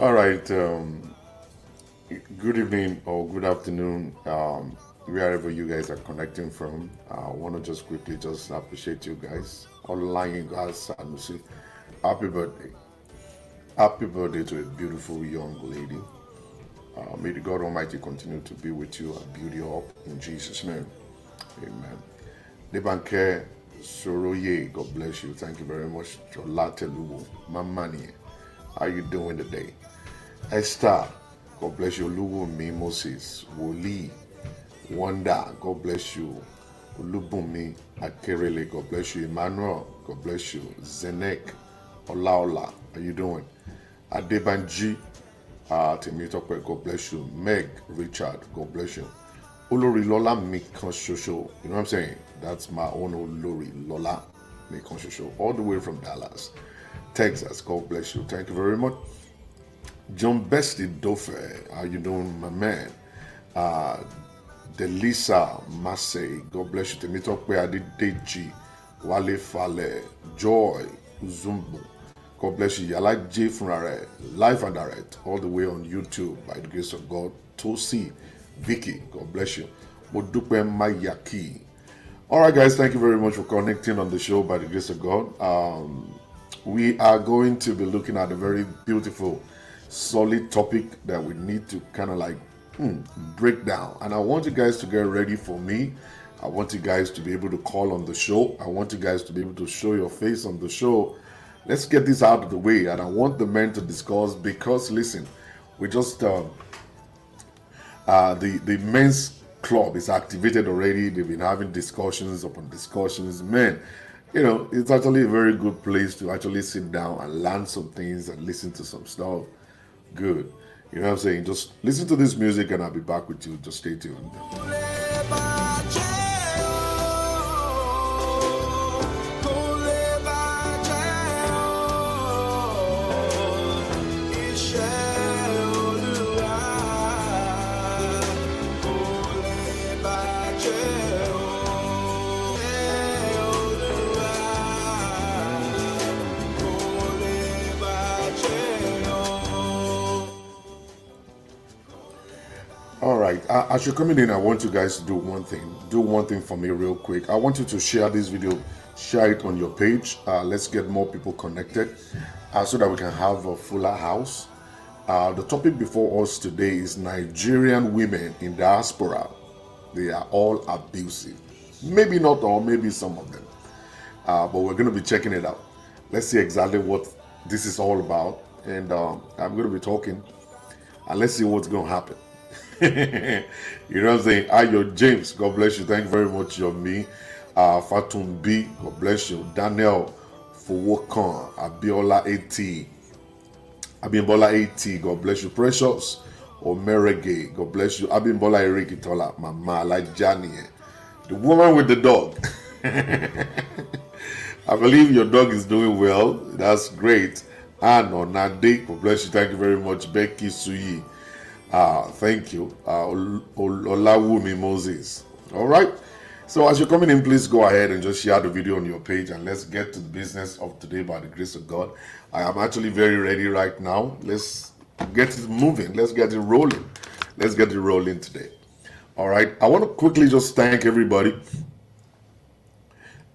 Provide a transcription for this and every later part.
All right. Good evening or good afternoon, wherever you guys are connecting from. I want to just quickly just appreciate you guys. Online, you guys, and say happy birthday. Happy birthday to a beautiful young lady. May the God Almighty continue to be with you and build you up in Jesus' name. Amen. Debanke Soroye, God bless you. Thank you very much. Jolate Lubu, Mamani, how you doing today? Esther, God bless you. Olúwùmí Moses, Wòlíì, Wonder, God bless you. Olúbùnmi Akérèlé, God bless you. Emmanuel, God bless you. Zenek, Olaola, how you doing? Adebanji, Temitope, God bless you. Meg, Richard, God bless you. Olori Lola Mikan Shosho, you know what I'm saying? That's my own Olori Lola Mikan Shosho, all the way from Dallas, Texas. God bless you. Thank you very much. John Bestie Dofe, how you doing, my man? Delisa Massey, God bless you. Temitope Adedeji, Wale Fale, Joy Uzumbu, God bless you. Yala J Funare, live and direct, all the way on YouTube, by the grace of God. Tosi Vicky, God bless you. Modupe Mayaki. All right, guys, thank you very much for connecting on the show by the grace of God. We are going to be looking at a very beautiful, solid topic that we need to kind of like break down. And I want you guys to get ready for me. I want you guys to be able to call on the show. I want you guys to be able to show your face on the show. Let's get this out of the way. And I want the men to discuss because, listen, we just, the men's club is activated already. They've been having discussions upon discussions. Man, you know, it's actually a very good place to actually sit down and learn some things and listen to some stuff. Good. You know what I'm saying? Just listen to this music and I'll be back with you. Just stay tuned. All right. As you're coming in, I want you guys to do one thing. Do one thing for me real quick. I want you to share this video. Share it on your page. Let's get more people connected so that we can have a fuller house. The topic before us today is Nigerian women in diaspora. They are all abusive. Maybe not all, maybe some of them. But we're going to be checking it out. Let's see exactly what this is all about. And I'm going to be talking. And let's see what's going to happen. You know what I'm saying? Ayo James, God bless you. Thank you very much, Yomi. Fatum B, God bless you. Daniel Fowokan, Abiola AT, Abimbola AT, God bless you. Precious Omerege, God bless you. Abimbola Erikitola, Mama Lajani, the woman with the dog. I believe your dog is doing well. That's great. Ano Nade, God bless you. Thank you very much. Becky Suyi. Thank you. Olawumi Moses. All right. So as you're coming in, please go ahead and just share the video on your page and let's get to the business of today by the grace of God. I am actually very ready right now. Let's get it moving. Let's get it rolling. Let's get it rolling today. All right. I want to quickly just thank everybody.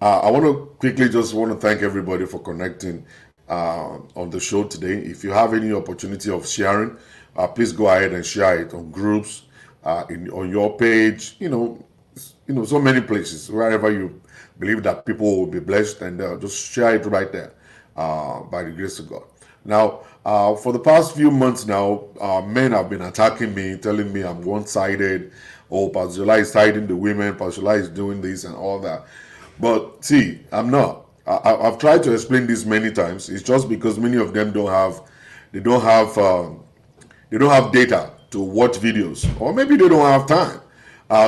I want to thank everybody for connecting on the show today. If you have any opportunity of sharing, please go ahead and share it on groups, on your page, you know, so many places, wherever you believe that people will be blessed, and just share it right there by the grace of God. Now, for the past few months now, men have been attacking me, telling me I'm one-sided. Oh, Pastor Jola is siding the women, Pastor Jola is doing this and all that. But see, I'm not. I've tried to explain this many times. It's just because many of them don't have data to watch videos, or maybe they don't have time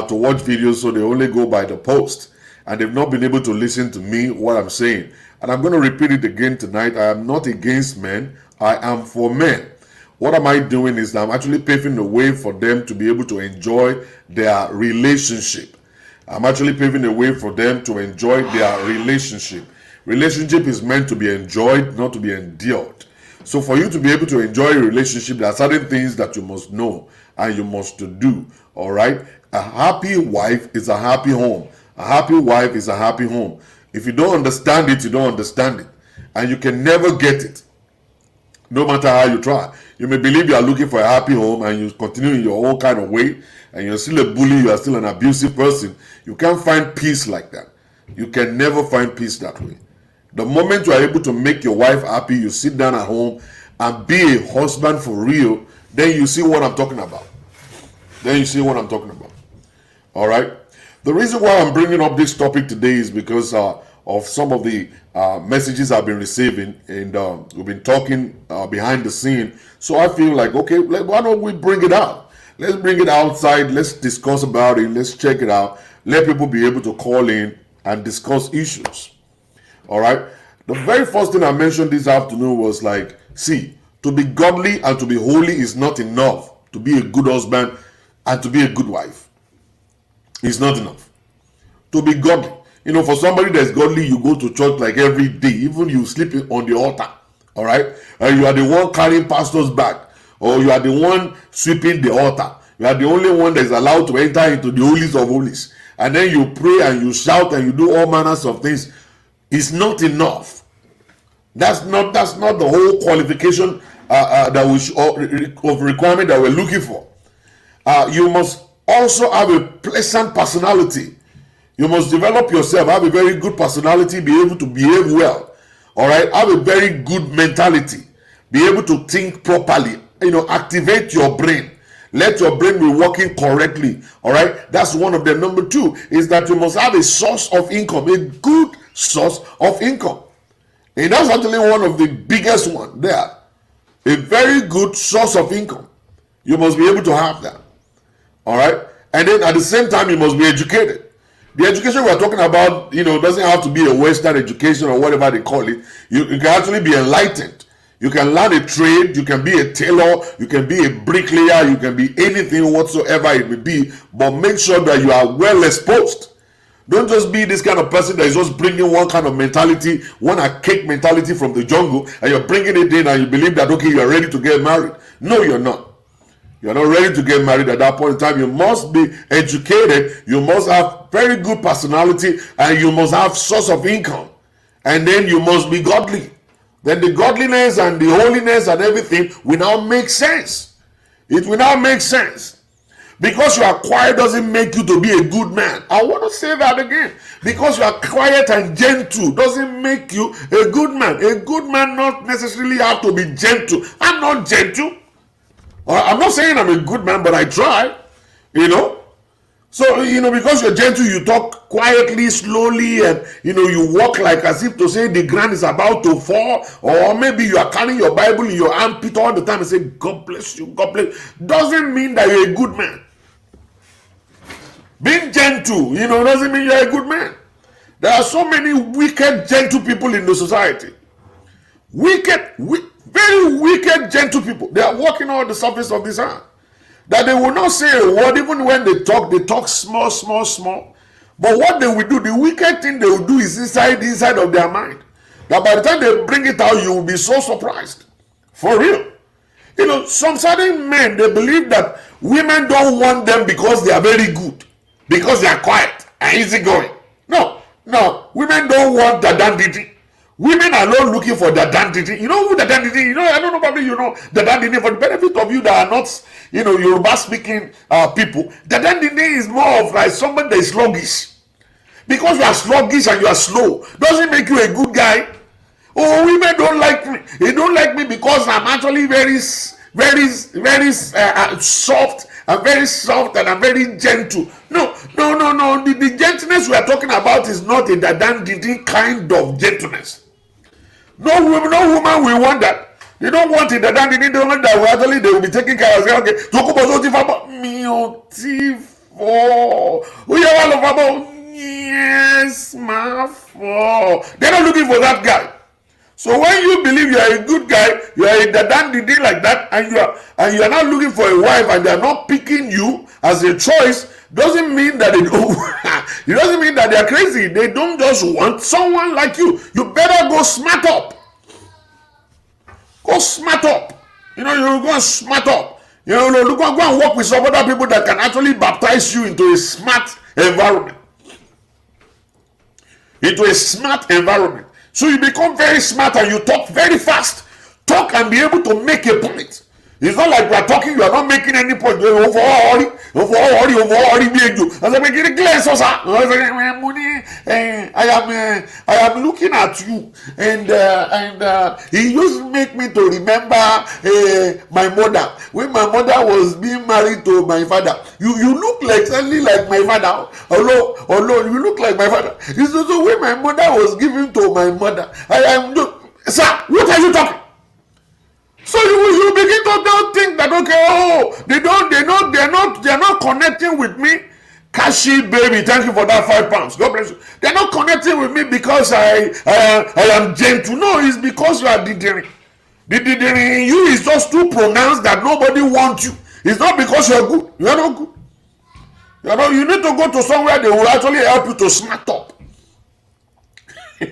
to watch videos, so they only go by the post, and they've not been able to listen to me, what I'm saying. And I'm going to repeat it again tonight. I am not against men. I am for men. What am I doing is I'm actually paving the way for them to be able to enjoy their relationship. I'm actually paving the way for them to enjoy their relationship. Relationship is meant to be enjoyed, not to be endured. So for you to be able to enjoy a relationship, there are certain things that you must know and you must do. All right. A happy wife is a happy home. A happy wife is a happy home. If you don't understand it, you don't understand it. And you can never get it. No matter how you try. You may believe you are looking for a happy home and you continue in your own kind of way and you're still a bully, you are still an abusive person. You can't find peace like that. You can never find peace that way. The moment you are able to make your wife happy, you sit down at home and be a husband for real, then you see what I'm talking about. Then you see what I'm talking about. All right. The reason why I'm bringing up this topic today is because of some of the messages I've been receiving, and we've been talking behind the scene. So I feel like, okay, why don't we bring it out? Let's bring it outside. Let's discuss about it. Let's check it out. Let people be able to call in and discuss issues. All right. The very first thing I mentioned this afternoon was like, see, to be godly and to be holy is not enough to be a good husband and to be a good wife. It's not enough. To be godly. You know, for somebody that's godly, you go to church like every day. Even you sleep on the altar. All right. And you are the one carrying pastor's bag. Or you are the one sweeping the altar. You are the only one that is allowed to enter into the holies of holies. And then you pray and you shout and you do all manners of things. It's not enough. That's not the whole qualification that we of requirement that we're looking for. You must also have a pleasant personality. You must develop yourself, have a very good personality, be able to behave well. All right, have a very good mentality, be able to think properly. You know, activate your brain. Let your brain be working correctly. All right, that's one of them. Number two is that you must have a source of income, a good source of income. And that's actually one of the biggest one there. A very good source of income. You must be able to have that. All right. And then at the same time, you must be educated. The education we're talking about, you know, doesn't have to be a Western education or whatever they call it. You can actually be enlightened. You can learn a trade. You can be a tailor. You can be a bricklayer. You can be anything whatsoever it may be. But make sure that you are well exposed. Don't just be this kind of person that is just bringing one kind of mentality, one archaic mentality from the jungle, and you're bringing it in and you believe that, okay, you're ready to get married. No, you're not. You're not ready to get married at that point in time. You must be educated. You must have very good personality and you must have source of income. And then you must be godly. Then the godliness and the holiness and everything will now make sense. It will now make sense. Because you are quiet doesn't make you to be a good man. I want to say that again. Because you are quiet and gentle doesn't make you a good man. A good man not necessarily have to be gentle. I'm not gentle. I'm not saying I'm a good man, but I try. You know. So, you know, because you're gentle, you talk quietly, slowly, and, you know, you walk like as if to say the ground is about to fall, or maybe you are carrying your Bible in your armpit all the time and say, God bless you, God bless you. Doesn't mean that you're a good man. Being gentle, you know, doesn't mean you're a good man. There are so many wicked, gentle people in the society. Very wicked, gentle people. They are walking on the surface of this earth. That they will not say a word, even when they talk small, small, small. But what they will do, the wicked thing they will do is inside of their mind. That by the time they bring it out, you will be so surprised. For real. You know, some certain men, they believe that women don't want them because they are very good. Because they are quiet and easygoing. No. Women don't want the dandity. Women are not looking for the dandity. You know who the dandity? You know, I don't know, probably you know the dandity. For the benefit of you that are not, you know, Yoruba speaking people, the dandity is more of like somebody that is sluggish. Because you are sluggish and you are slow, doesn't make you a good guy. Oh, women don't like me. They don't like me because I'm actually very soft. I'm very soft and I'm very gentle. No. The gentleness we are talking about is not a dandity kind of gentleness. No woman will want that. They don't want it. The dandity, they want that. Actually, they will be taking care of it. Okay. Yes, my fault. They're not looking for that guy. So when you believe you are a good guy, you are a dandity like that, and you are not looking for a wife, and they are not picking you as a choice, doesn't mean that they don't. It doesn't mean that they are crazy. They don't just want someone like you. You better go smart up. Go smart up. You know, you go and smart up. You know, go and work with some other people that can actually baptize you into a smart environment. Into a smart environment. So you become very smart and you talk very fast. Talk and be able to make a point. It's not like we are talking, you are not making any point. I am looking at you, and he used to make me to remember my mother. When my mother was being married to my father, you look like exactly like my father. Although you look like my father. It's also when my mother was given to my mother. Sir, what are you talking? So you begin to don't think that they're not connecting with me. Kashi baby, thank you for that £5. God bless you. They're not connecting with me because I am gentle. No, it's because you are dithering. The dithering in you is just too pronounced that nobody wants you. It's not because you're good. You're not good. You need to go to somewhere they will actually help you to smart up. We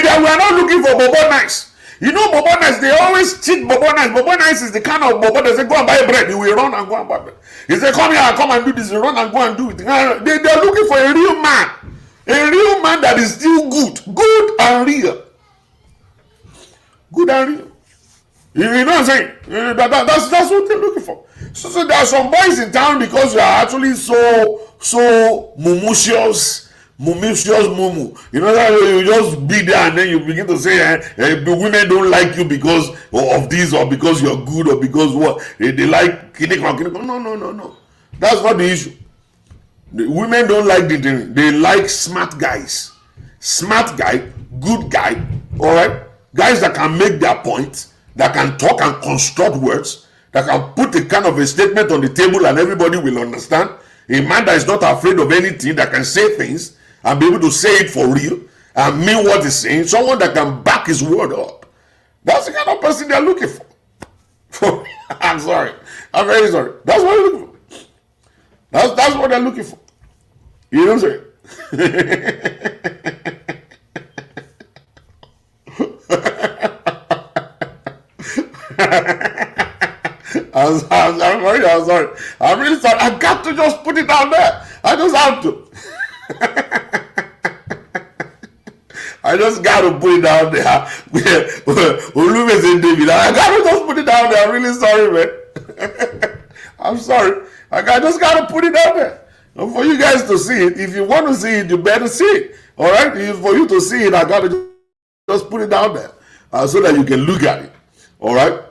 are not looking for Bobo Nice. You know, Bobo Nice, they always cheat Bobo Nice. Bobo Nice is the kind of Bobo that say, go and buy bread. He will run and go and buy bread. He say, come here, come and do this. He run and go and do it. They are looking for a real man. A real man that is still good. Good and real. Good and real. You know what I'm saying? That's what they're looking for. So there are some boys in town because you are actually so mumu. You know that you just be there and then you begin to say the women don't like you because of this or because you're good or because what they like no. That's not the issue. The women don't like they like smart guys. Smart guy, good guy, all right? Guys that can make their point, that can talk and construct words, that can put a kind of a statement on the table and everybody will understand. A man that is not afraid of anything, that can say things and be able to say it for real and mean what he's saying. Someone that can back his word up. That's the kind of person they're looking for. I'm sorry. I'm very sorry. That's what they're looking for. That's what they're looking for. You know what I'm saying? I'm sorry. I'm really sorry. I got to just put it out there. I just have to. I just got to put it out there. I got to just put it out there. I'm really sorry, man. I'm sorry. I just got to put it out there. And for you guys to see it, if you want to see it, you better see it. All right? For you to see it, I got to just put it out there so that you can look at it. All right?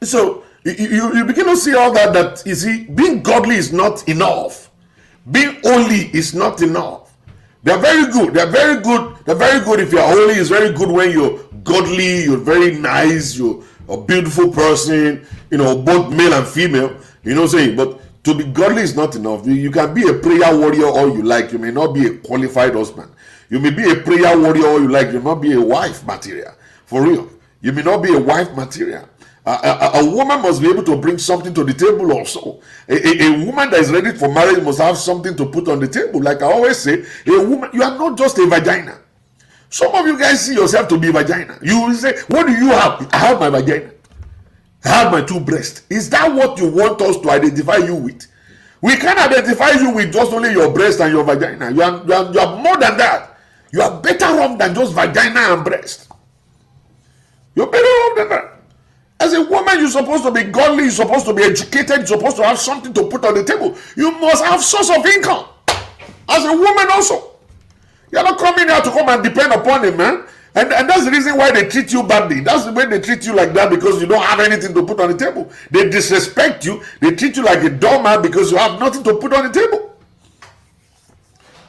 So you begin to see all that you see, being godly is not enough. Being holy is not enough. They're very good. They're very good. They're very good if you're holy. It's very good when you're godly, you're very nice, you're a beautiful person, you know, both male and female. You know what I'm saying? But to be godly is not enough. You can be a prayer warrior all you like. You may not be a qualified husband. You may be a prayer warrior all you like. You may not be a wife material. For real. You may not be a wife material. A woman must be able to bring something to the table also. A woman that is ready for marriage must have something to put on the table. Like I always say, a woman, you are not just a vagina. Some of you guys see yourself to be vagina. You will say, what do you have? I have my vagina. I have my two breasts. Is that what you want us to identify you with? We can't identify you with just only your breast and your vagina. You are more than that. You are better off than just vagina and breast. You're better off than that. As a woman, you're supposed to be godly, you're supposed to be educated, you're supposed to have something to put on the table. You must have source of income. As a woman also. You're not coming here to come and depend upon a man. And that's the reason why they treat you badly. That's the way they treat you like that, because you don't have anything to put on the table. They disrespect you. They treat you like a doormat because you have nothing to put on the table.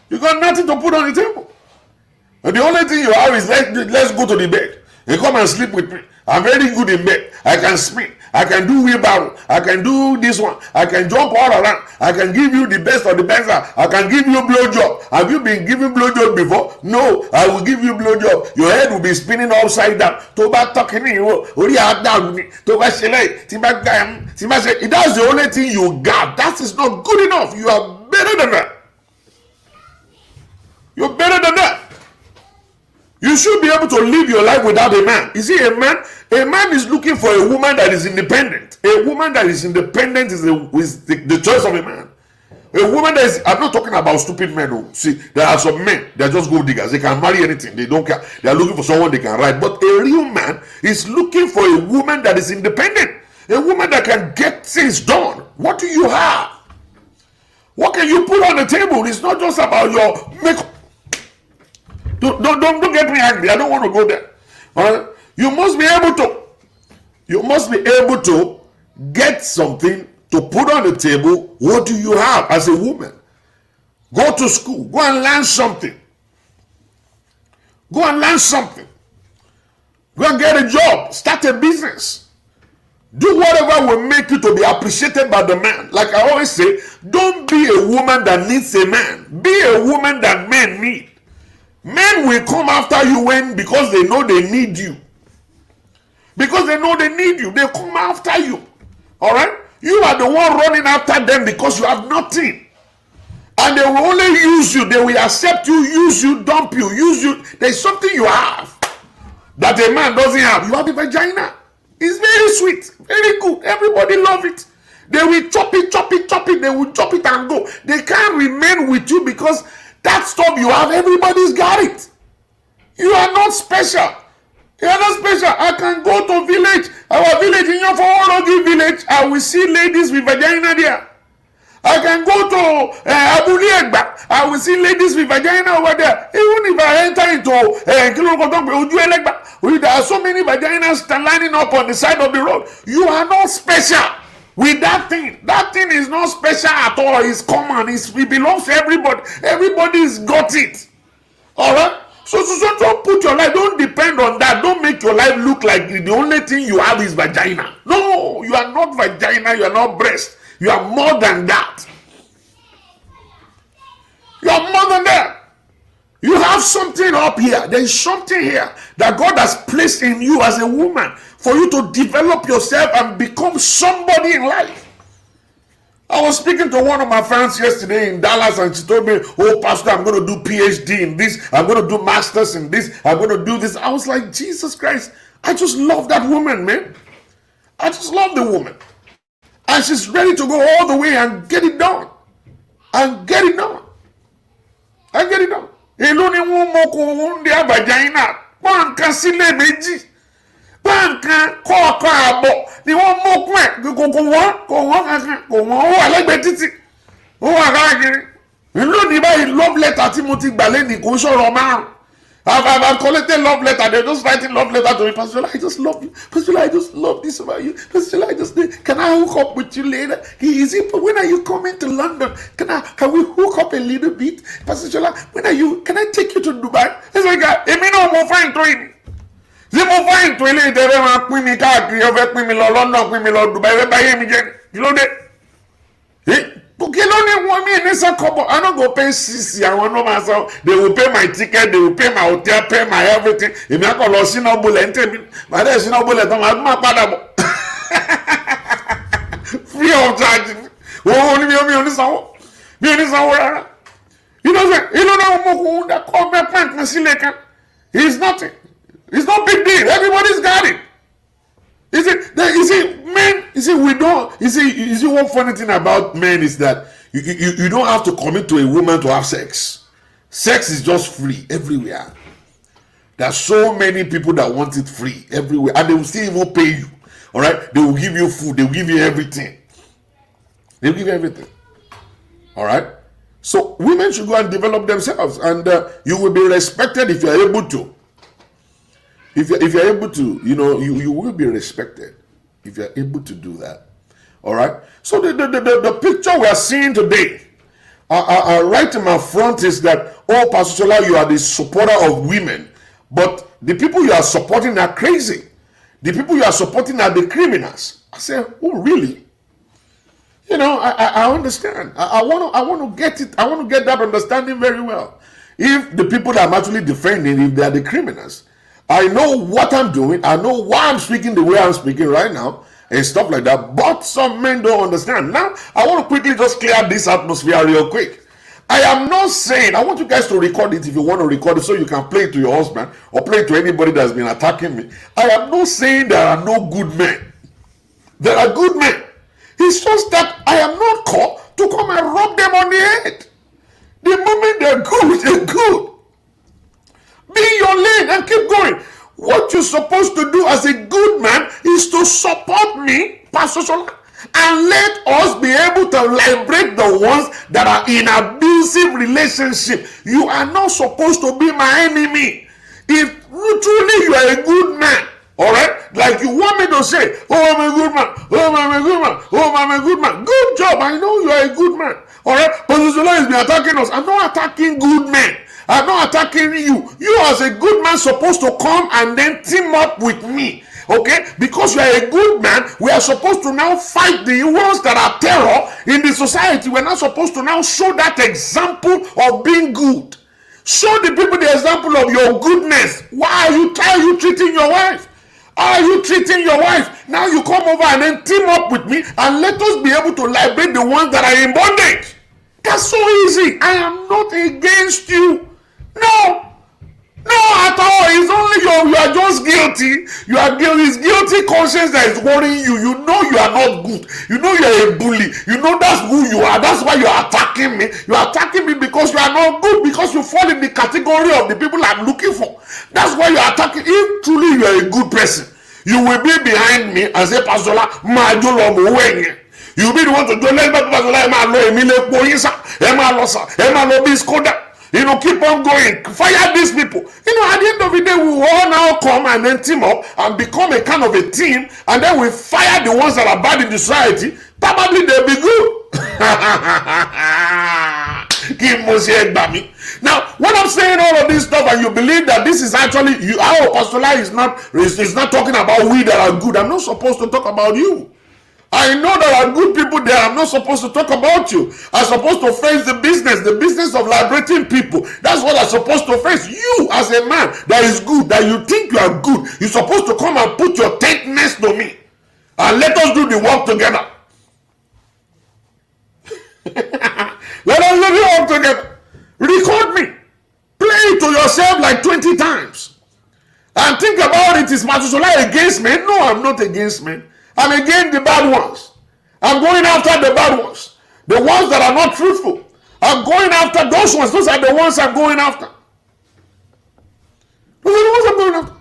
You got nothing to put on the table. And the only thing you have is let's go to the bed. And come and sleep with me. I'm very good in bed. I can spin. I can do wheelbarrow. I can do this one. I can jump all around. I can give you the best of the best. I can give you a blowjob. Have you been given blowjob before? No, I will give you blowjob. Your head will be spinning upside down. That's the only thing you got. That is not good enough. You are better than that. You're better than that. You should be able to live your life without a man. You see, a man is looking for a woman that is independent. A woman that is independent is the choice of a man. A woman that is, I'm not talking about stupid men who, see, there are some men, they're just gold diggers. They can marry anything. They don't care. They're looking for someone they can ride. But a real man is looking for a woman that is independent. A woman that can get things done. What do you have? What can you put on the table? It's not just about your makeup. Don't get me angry. I don't want to go there. All right? You must be able to get something to put on the table. What do you have as a woman? Go to school. Go and learn something. Go and learn something. Go and get a job. Start a business. Do whatever will make you to be appreciated by the man. Like I always say, don't be a woman that needs a man. Be a woman that men need. Men will come after you because they know they need you. Because they know they need you. They come after you. All right? You are the one running after them because you have nothing. And they will only use you. They will accept you, use you, dump you, use you. There's something you have that a man doesn't have. You have a vagina. It's very sweet, very good. Everybody love it. They will chop it, chop it, chop it. They will chop it and go. They can't remain with you because that stuff you have, everybody's got it. You are not special. You are not special. I can go to village, our village in your Ologi village. I will see ladies with vagina there. I can go to Abusive. I will see ladies with vagina over there. Even if I enter into there are so many vaginas lining up on the side of the road. You are not special with that thing. That thing is not special at all. It's common. It belongs to everybody. Everybody's got it. All right? So don't put your life, don't depend on that. Don't make your life look like the only thing you have is vagina. No, you are not vagina. You are not breast. You are more than that. You are more than that. You have something up here. There is something here that God has placed in you as a woman for you to develop yourself and become somebody in life. I was speaking to one of my friends yesterday in Dallas and she told me, oh, Pastor, I'm going to do PhD in this. I'm going to do masters in this. I'm going to do this. I was like, Jesus Christ, I just love that woman, man. I just love the woman. And she's ready to go all the way and get it done. And get it done. And get it done. Èló ni wọ́n mọ kó wọ́n dé vagina. Wọ́n kan sílẹ̀ méjì. Wọ́n kan kọ́ ọ̀kan àbọ̀ ni wọ́n mọ kún ẹ̀. Kò wọ́n kankan. Kò wọ́n ó wà lẹ́gbẹ̀ẹ́ títì. Ó wà káàkiri. Èló ni báyìí love letter tí mo ti gbà lẹ́nìí kò sọ̀rọ̀ márùn-ún. I've collected love letter. They're just writing love letter to me. Pastor, I just love you. Pastor, I just love this about you. Pastor, I just can I hook up with you later? When are you coming to London? Can we hook up a little bit? Pastor, when are you? Can I take you to Dubai? It's like èmi náà mo fine to him. Ṣé mo fine to ilé ìtẹ̀wé máa pín mi káàkiri ọ̀fẹ́ pín mi lọ London pín mi lọ Dubai ẹ̀fẹ́ báyé mi jẹ́ kí ló dé? Okay, don't want me in a couple. I don't go pay CC. I want no myself. They will pay my ticket. They will pay my hotel, pay my everything. If I call us, no bullet. But there's no bullet. I'm not free of charge. Oh, only me so. Me so. You know that call me plant. It's nothing. It's no big deal. Everybody's got it. Men, we don't, you see one funny thing about men is that you don't have to commit to a woman to have sex. Sex is just free everywhere. There are so many people that want it free everywhere, and they will still even pay you. All right, they will give you food, they will give you everything. They will give you everything. All right, so women should go and develop themselves, and you will be respected if you are able to. If you're able to, you will be respected if you're able to do that. All right. So the picture we are seeing today, right in my front is that, oh, Pastor Shola, you are the supporter of women, but the people you are supporting are crazy. The people you are supporting are the criminals. I say, oh, really? I understand. I want to get it. I want to get that understanding very well. If the people that I'm actually defending, if they are the criminals, I know what I'm doing. I know why I'm speaking the way I'm speaking right now and stuff like that. But some men don't understand. Now, I want to quickly just clear this atmosphere real quick. I am not saying, I want you guys to record it if you want to record it so you can play it to your husband or play it to anybody that's been attacking me. I am not saying there are no good men. There are good men. It's just that I am not called to come and rub them on the head. The moment they're good, they're good. Be in your lane and keep going. What you're supposed to do as a good man is to support me, Pastor Sola, and let us be able to liberate the ones that are in abusive relationship. You are not supposed to be my enemy. If truly you are a good man, all right, like you want me to say, oh, I'm a good man, oh, I'm a good man, oh, I'm a good man. Good job. I know you are a good man. All right, Pastor Sola has been attacking us. I'm not attacking good men. I'm not attacking you. You as a good man supposed to come and then team up with me. Okay? Because you are a good man, we are supposed to now fight the ones that are terror in the society. We're not supposed to now show that example of being good. Show the people the example of your goodness. Why are you treating your wife? How are you treating your wife? Now you come over and then team up with me and let us be able to liberate the ones that are in bondage. That's so easy. I am not against you. No, at all. It's only you are just guilty. You are guilty. It's guilty conscience that is worrying you. You know you are not good. You know you are a bully. You know that's who you are. That's why you are attacking me. You are attacking me because you are not good, because you fall in the category of the people I'm looking for. That's why you are attacking. If truly you are a good person, you will be behind me and say, Pastor, you will be the one to do it. You know, keep on going. Fire these people. You know, at the end of the day, we will all now come and then team up and become a kind of a team, and then we fire the ones that are bad in the society. Probably they'll be good. Now, when I'm saying all of this stuff and you believe that this is actually our apostola is not talking about we that are good. I'm not supposed to talk about you. I know there are good people there. I'm not supposed to talk about you. I'm supposed to face the business of liberating people. That's what I'm supposed to face. You as a man that is good, that you think you are good, you're supposed to come and put your tent next to me and let us do the work together. Let us do the work together. Record me. Play it to yourself like 20 times. And think about it. Is Matusola against men? No, I'm not against men. I'm against the bad ones. I'm going after the bad ones. The ones that are not truthful. I'm going after those ones. Those are the ones I'm going after. Those are the ones I'm going after.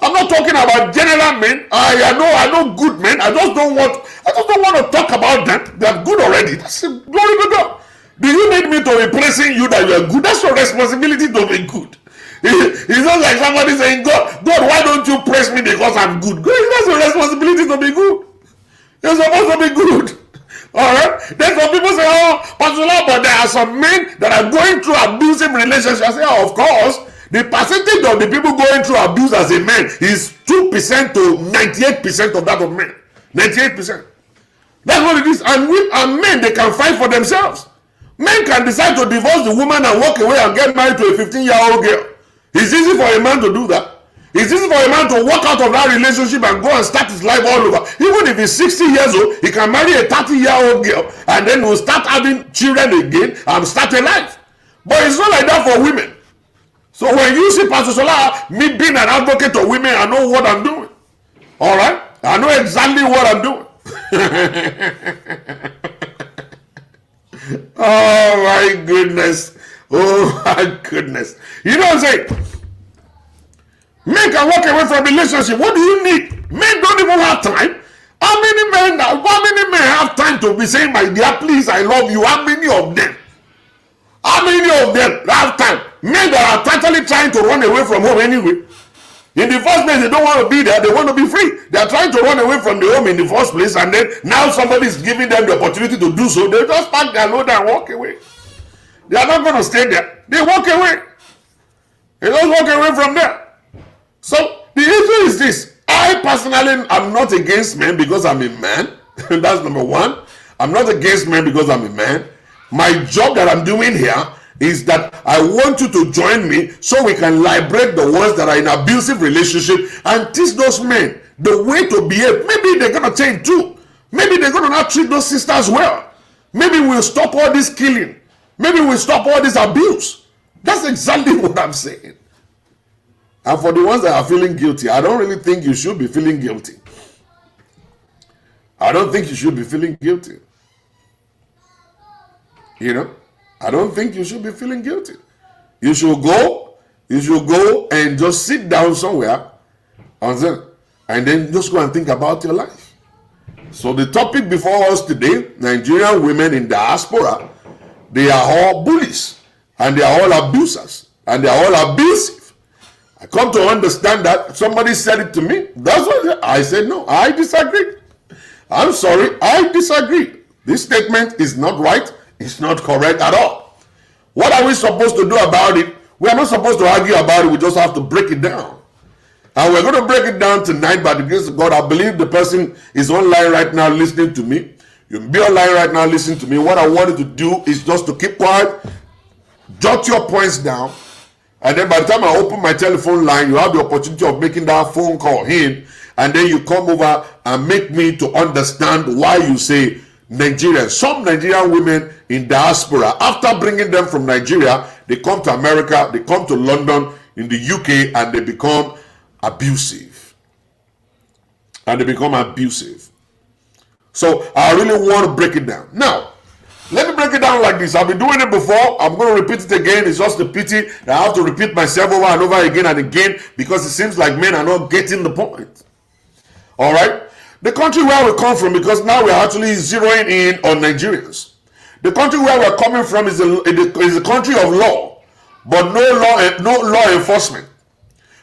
I'm not talking about general men. I know good men. I just don't want to talk about them. They're good already. That's a glory to God. Do you need me to be praising you that you are good? That's your responsibility to be good. It's not like somebody saying, God, why don't you praise me because I'm good? That's your responsibility to be good. You're supposed to be good. Alright? Then some people say, oh, Pastor Lord, but there are some men that are going through abusive relationships. I say, oh, of course, the percentage of the people going through abuse as a man is 2% to 98% of that of men. 98%. That's what it is. And men, they can fight for themselves. Men can decide to divorce the woman and walk away and get married to a 15-year-old girl. It's easy for a man to do that. It's easy for a man to walk out of that relationship and go and start his life all over. Even if he's 60 years old, he can marry a 30-year-old girl and then will start having children again and start a life. But it's not like that for women. So when you see Pastor Sola, me being an advocate of women, I know what I'm doing. All right? I know exactly what I'm doing. Oh my goodness. Oh my goodness. You know what I'm saying? Men can walk away from relationship. What do you need? Men don't even have time. How many men have time to be saying, my dear, please, I love you? How many of them? How many of them have time? Men that are totally trying to run away from home anyway. In the first place, they don't want to be there. They want to be free. They are trying to run away from the home in the first place, and then now somebody is giving them the opportunity to do so. They just pack their load and walk away. They are not going to stay there. They walk away. They just walk away from there. So the issue is this. I personally am not against men because I'm a man. That's number one. I'm not against men because I'm a man. My job that I'm doing here is that I want you to join me so we can liberate the ones that are in abusive relationship and teach those men the way to behave. Maybe they're going to change too. Maybe they're going to not treat those sisters well. Maybe we'll stop all this killing. Maybe we stop all this abuse. That's exactly what I'm saying. And for the ones that are feeling guilty, I don't really think you should be feeling guilty. I don't think you should be feeling guilty. You know, I don't think you should be feeling guilty. You should go and just sit down somewhere and then just go and think about your life. So the topic before us today, Nigerian women in diaspora, they are all bullies and they are all abusers and they are all abusive. I come to understand that. Somebody said it to me. That's what I said. No, I disagree. I'm sorry, I disagree. This statement is not right. It's not correct at all. What are we supposed to do about it? We are not supposed to argue about it. We just have to break it down. And we're going to break it down tonight by the grace of God. I believe the person is online right now listening to me. You can be online right now listening to me. What I wanted to do is just to keep quiet, jot your points down, and then by the time I open my telephone line, you have the opportunity of making that phone call in, and then you come over and make me to understand why you say Nigerian. Some Nigerian women in diaspora, after bringing them from Nigeria, they come to America, they come to London, in the UK, and they become abusive. So I really want to break it down. Now, let me break it down like this. I've been doing it before. I'm going to repeat it again. It's just a pity that I have to repeat myself over and over again and again because it seems like men are not getting the point. All right? The country where we come from, because now we're actually zeroing in on Nigerians. The country where we're coming from is a country of law, but no law enforcement.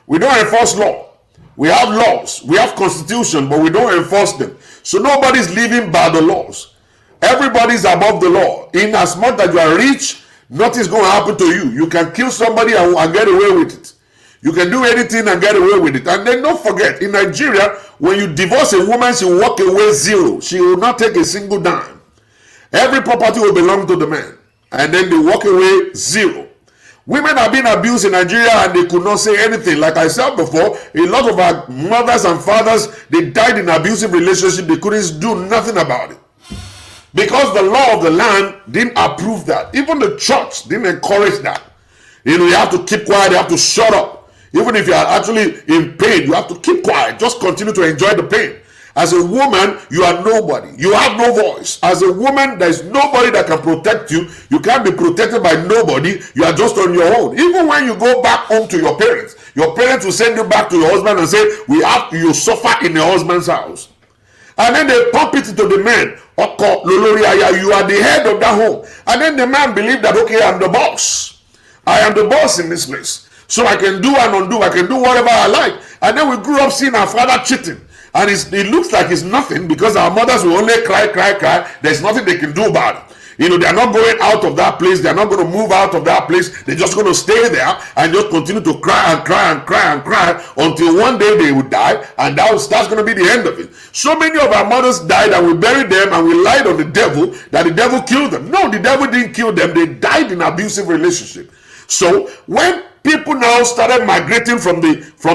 We don't enforce law. We have laws. We have constitution, but we don't enforce them. So nobody's living by the laws. Everybody's above the law. In as much as you are rich, nothing's going to happen to you. You can kill somebody and get away with it. You can do anything and get away with it. And then don't forget, in Nigeria, when you divorce a woman, she will walk away zero. She will not take a single dime. Every property will belong to the man. And then they walk away zero. Women are being abused in Nigeria and they could not say anything. Like I said before, a lot of our mothers and fathers, they died in abusive relationships. They couldn't do nothing about it. Because the law of the land didn't approve that. Even the church didn't encourage that. You know, you have to keep quiet, you have to shut up. Even if you are actually in pain, you have to keep quiet. Just continue to enjoy the pain. As a woman, you are nobody. You have no voice. As a woman, there is nobody that can protect you. You can't be protected by nobody. You are just on your own. Even when you go back home to your parents will send you back to your husband and say, you suffer in your husband's house. And then they pump it into the man. You are the head of that home. And then the man believes that, okay, I'm the boss. I am the boss in this place. So I can do and undo. I can do whatever I like. And then we grew up seeing our father cheating. And it looks like it's nothing because our mothers will only cry. There's nothing they can do about it. You know, they're not going out of that place. They're not going to move out of that place. They're just going to stay there and just continue to cry until one day they will die. And that's going to be the end of it. So many of our mothers died and we buried them and we lied on the devil that the devil killed them. No, the devil didn't kill them. They died in abusive relationship. So when people now started migrating from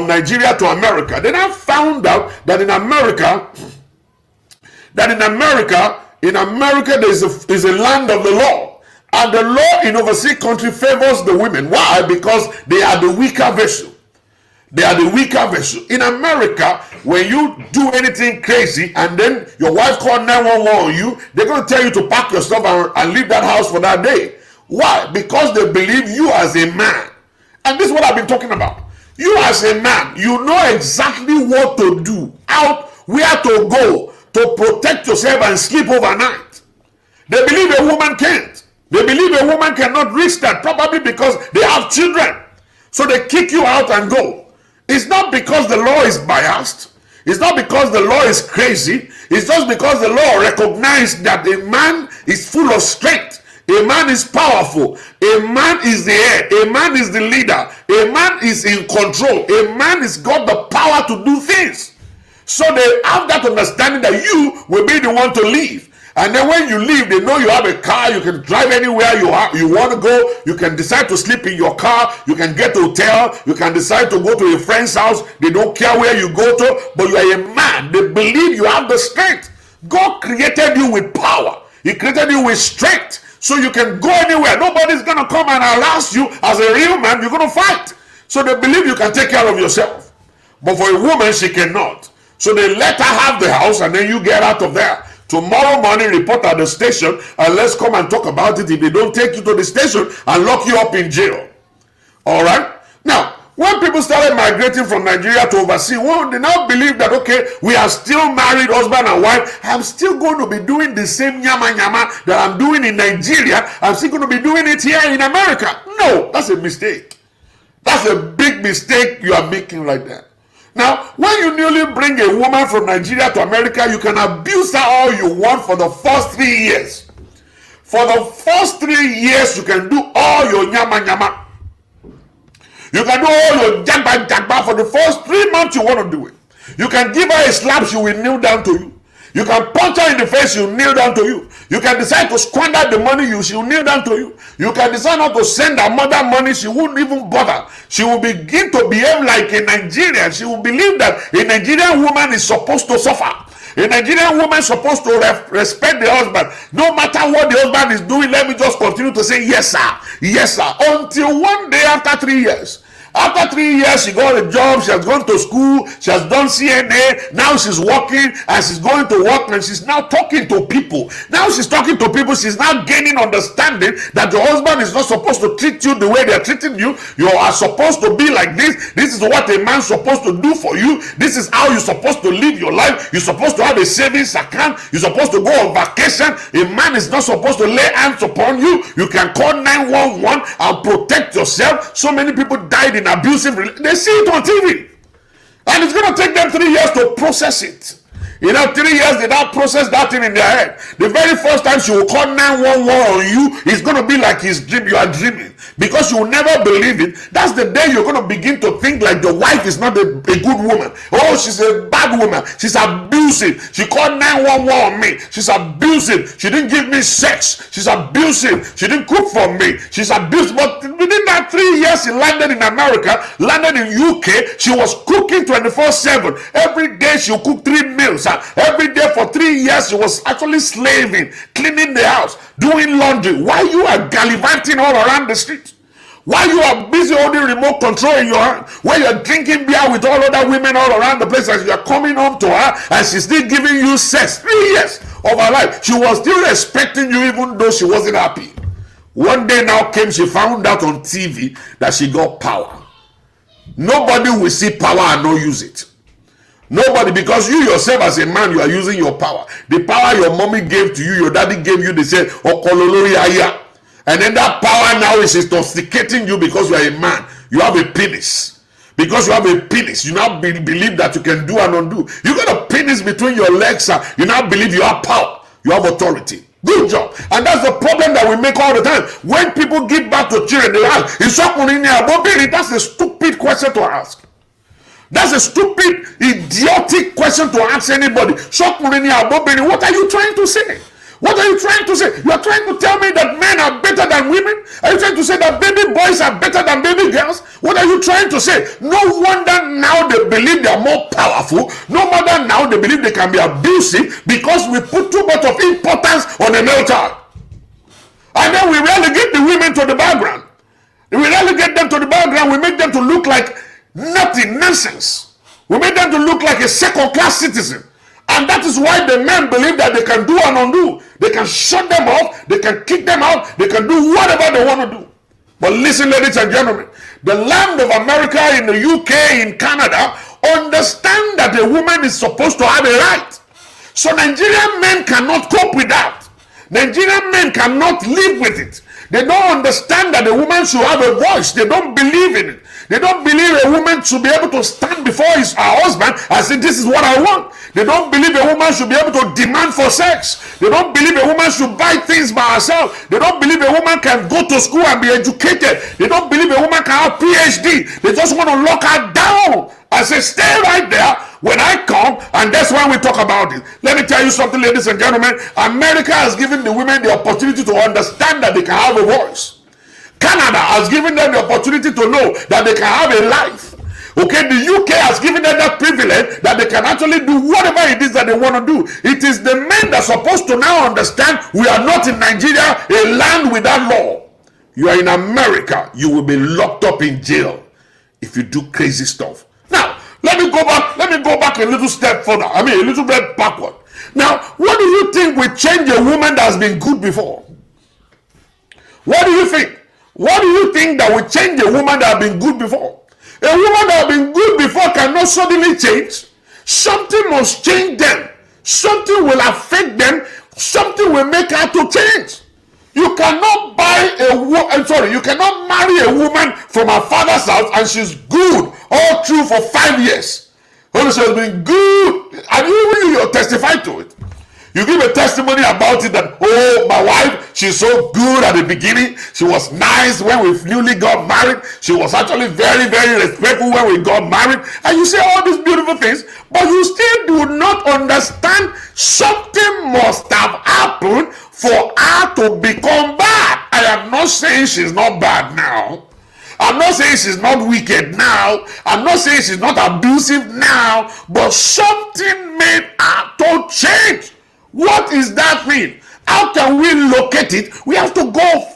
Nigeria to America, they now found out that in America there's a land of the law. And the law in overseas country favors the women. Why? Because they are the weaker vessel. They are the weaker vessel. In America, when you do anything crazy and then your wife called 911 on you, they're going to tell you to pack your stuff and leave that house for that day. Why? Because they believe you as a man. And this is what I've been talking about. You as a man, you know exactly what to do, where to go to protect yourself and sleep overnight. They believe a woman can't. They believe a woman cannot reach that, probably because they have children. So they kick you out and go. It's not because the law is biased. It's not because the law is crazy. It's just because the law recognizes that a man is full of strength. A man is powerful. A man is the head. A man is the leader. A man is in control. A man has got the power to do things. So they have that understanding that you will be the one to leave. And then when you leave, they know you have a car. You can drive anywhere you want to go. You can decide to sleep in your car. You can get a hotel. You can decide to go to a friend's house. They don't care where you go to. But you are a man. They believe you have the strength. God created you with power. He created you with strength. So you can go anywhere. Nobody's going to come and harass you. As a real man, you're going to fight. So they believe you can take care of yourself. But for a woman, she cannot. So they let her have the house and then you get out of there. Tomorrow morning, report at the station and let's come and talk about it if they don't take you to the station and lock you up in jail. All right? Now, when people started migrating from Nigeria to overseas, well, they now believe that, okay, we are still married, husband and wife. I'm still going to be doing the same nyama nyama that I'm doing in Nigeria. I'm still going to be doing it here in America. No, that's a mistake. That's a big mistake you are making right there. Now, when you newly bring a woman from Nigeria to America, you can abuse her all you want for the first 3 years. For the first 3 years, you can do all your nyama nyama. You can do all your jagba jagba for the first 3 months you want to do it. You can give her a slap, she will kneel down to you. You can punch her in the face, she will kneel down to you. You can decide to squander the money, she will kneel down to you. You can decide not to send her mother money, she won't even bother. She will begin to behave like a Nigerian. She will believe that a Nigerian woman is supposed to suffer. A Nigerian woman is supposed to respect the husband. No matter what the husband is doing, let me just continue to say, yes, sir. Yes, sir. Until one day after 3 years. After 3 years, she got a job, she has gone to school, she has done CNA, now she's working and she's going to work and she's now talking to people. Now she's talking to people, she's now gaining understanding that your husband is not supposed to treat you the way they're treating you. You are supposed to be like this. This is what a man's supposed to do for you. This is how you're supposed to live your life. You're supposed to have a savings account. You're supposed to go on vacation. A man is not supposed to lay hands upon you. You can call 911 and protect yourself. So many people died in abusive. They see it on TV. And it's going to take them 3 years to process it. You know, 3 years they don't process that thing in their head. The very first time she will call 911 on you, it's going to be like his dream. You are dreaming. Because you will never believe it. That's the day you're going to begin to think like the wife is not a good woman. Oh, she's a bad woman. She's abusive. She called 911 on me. She's abusive. She didn't give me sex. She's abusive. She didn't cook for me. She's abusive. But within that 3 years, she landed in America, landed in UK. She was cooking 24/7. Every day she would cook 3 meals. Every day for 3 years, she was actually slaving, cleaning the house, doing laundry. While you are gallivanting all around the street. While you are busy holding remote control in your hand, while you're drinking beer with all other women all around the place, as you are coming home to her and she's still giving you sex. 3 years of her life, she was still respecting you even though she wasn't happy. One day now came, she found out on TV that she got power. Nobody will see power and not use it. Nobody, because you yourself as a man, you are using your power. The power your mommy gave to you, your daddy gave you, they said, Okololori aya. And then that power now is intoxicating you because you are a man. You have a penis. Because you have a penis, you now believe that you can do and undo. You got a penis between your legs, you now believe you have power. You have authority. Good job. And that's the problem that we make all the time. When people give back to children, they ask, that's a stupid question to ask. That's a stupid, idiotic question to ask anybody. What are you trying to say? What are you trying to say? You are trying to tell me that men are better than women? Are you trying to say that baby boys are better than baby girls? What are you trying to say? No wonder now they believe they are more powerful. No wonder now they believe they can be abusive because we put too much of importance on the male child. And then we relegate the women to the background. We relegate them to the background. We make them to look like nothing, nonsense. We make them to look like a second-class citizen. And that is why the men believe that they can do and undo. They can shut them off, they can kick them out, they can do whatever they want to do. But listen, ladies and gentlemen, the land of America, in the UK, in Canada, understand that a woman is supposed to have a right. So Nigerian men cannot cope with that. Nigerian men cannot live with it. They don't understand that a woman should have a voice. They don't believe in it. They don't believe a woman should be able to stand before her husband and say, this is what I want. They don't believe a woman should be able to demand for sex. They don't believe a woman should buy things by herself. They don't believe a woman can go to school and be educated. They don't believe a woman can have PhD. They just want to lock her down and say, stay right there when I come, and that's why we talk about it. Let me tell you something, ladies and gentlemen. America has given the women the opportunity to understand that they can have a voice. Canada has given them the opportunity to know that they can have a life. Okay, the UK has given them that privilege that they can actually do whatever it is that they want to do. It is the men that are supposed to now understand we are not in Nigeria, a land without law. You are in America, you will be locked up in jail if you do crazy stuff. Now, let me go back a little step further. I mean, a little bit backward. Now, what do you think will change a woman that has been good before? What do you think? What do you think that will change a woman that has been good before? A woman that has been good before cannot suddenly change. Something must change them. Something will affect them. Something will make her to change. You cannot you cannot marry a woman from her father's house and she's good all through for 5 years. Holy Spirit has been good, and you testify to it. You give a testimony about it that, oh, my wife, she's so good at the beginning. She was nice when we newly got married. She was actually very, very respectful when we got married. And you say all these beautiful things, but you still do not understand something must have happened for her to become bad. I am not saying she's not bad now. I'm not saying she's not wicked now. I'm not saying she's not abusive now. But something made her to change. What is that mean? How can we locate it? We have to go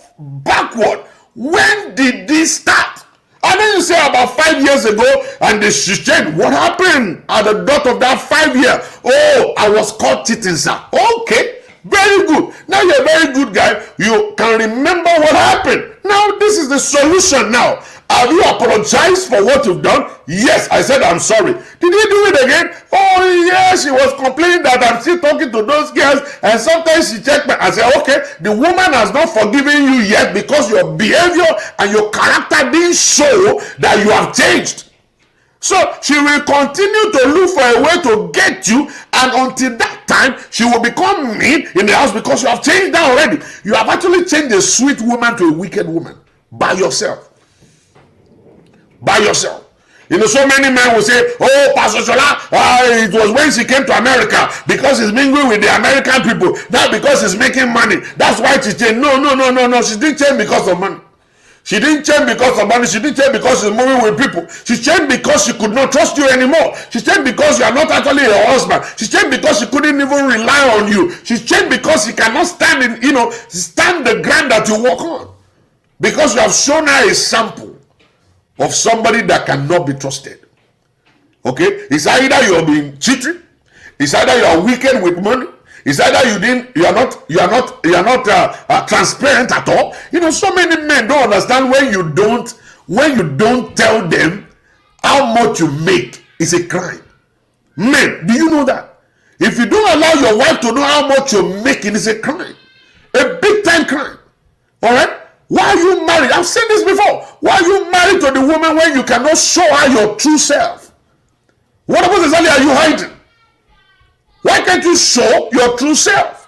backward. When did this start? And then you say about 5 years ago, and she changed. What happened at the dot of that 5 year? Oh, I was caught cheating, sir. Okay, very good. Now you're a very good guy. You can remember what happened. Now this is the solution now. Have you apologized for what you've done? Yes, I said I'm sorry. Did you do it again? Oh yes, she was complaining that I'm still talking to those girls, and sometimes she checked me. I said, okay, the woman has not forgiven you yet because your behavior and your character didn't show that you have changed. So she will continue to look for a way to get you, and until that time, she will become mean in the house because you have changed that already. You have actually changed a sweet woman to a wicked woman by yourself. By yourself. You know, so many men will say, oh, Pastor Shola, it was when she came to America because he's mingling with the American people. That's because he's making money. That's why she changed. No. She didn't change because of money. She didn't change because of money. She didn't change because she's moving with people. She changed because she could not trust you anymore. She changed because you are not actually her husband. She changed because she couldn't even rely on you. She changed because she cannot stand stand the ground that you walk on. Because you have shown her a sample of somebody that cannot be trusted. Okay, it's either you are being cheated, it's either you are wicked with money, it's either you are not transparent at all. You know, so many men don't understand when you don't tell them how much you make is a crime. Men, do you know that? If you don't allow your wife to know how much you're making, it's a crime, a big time crime. All right. Why are you married? I've said this before. Why are you married to the woman when you cannot show her your true self? What exactly are you hiding? Why can't you show your true self?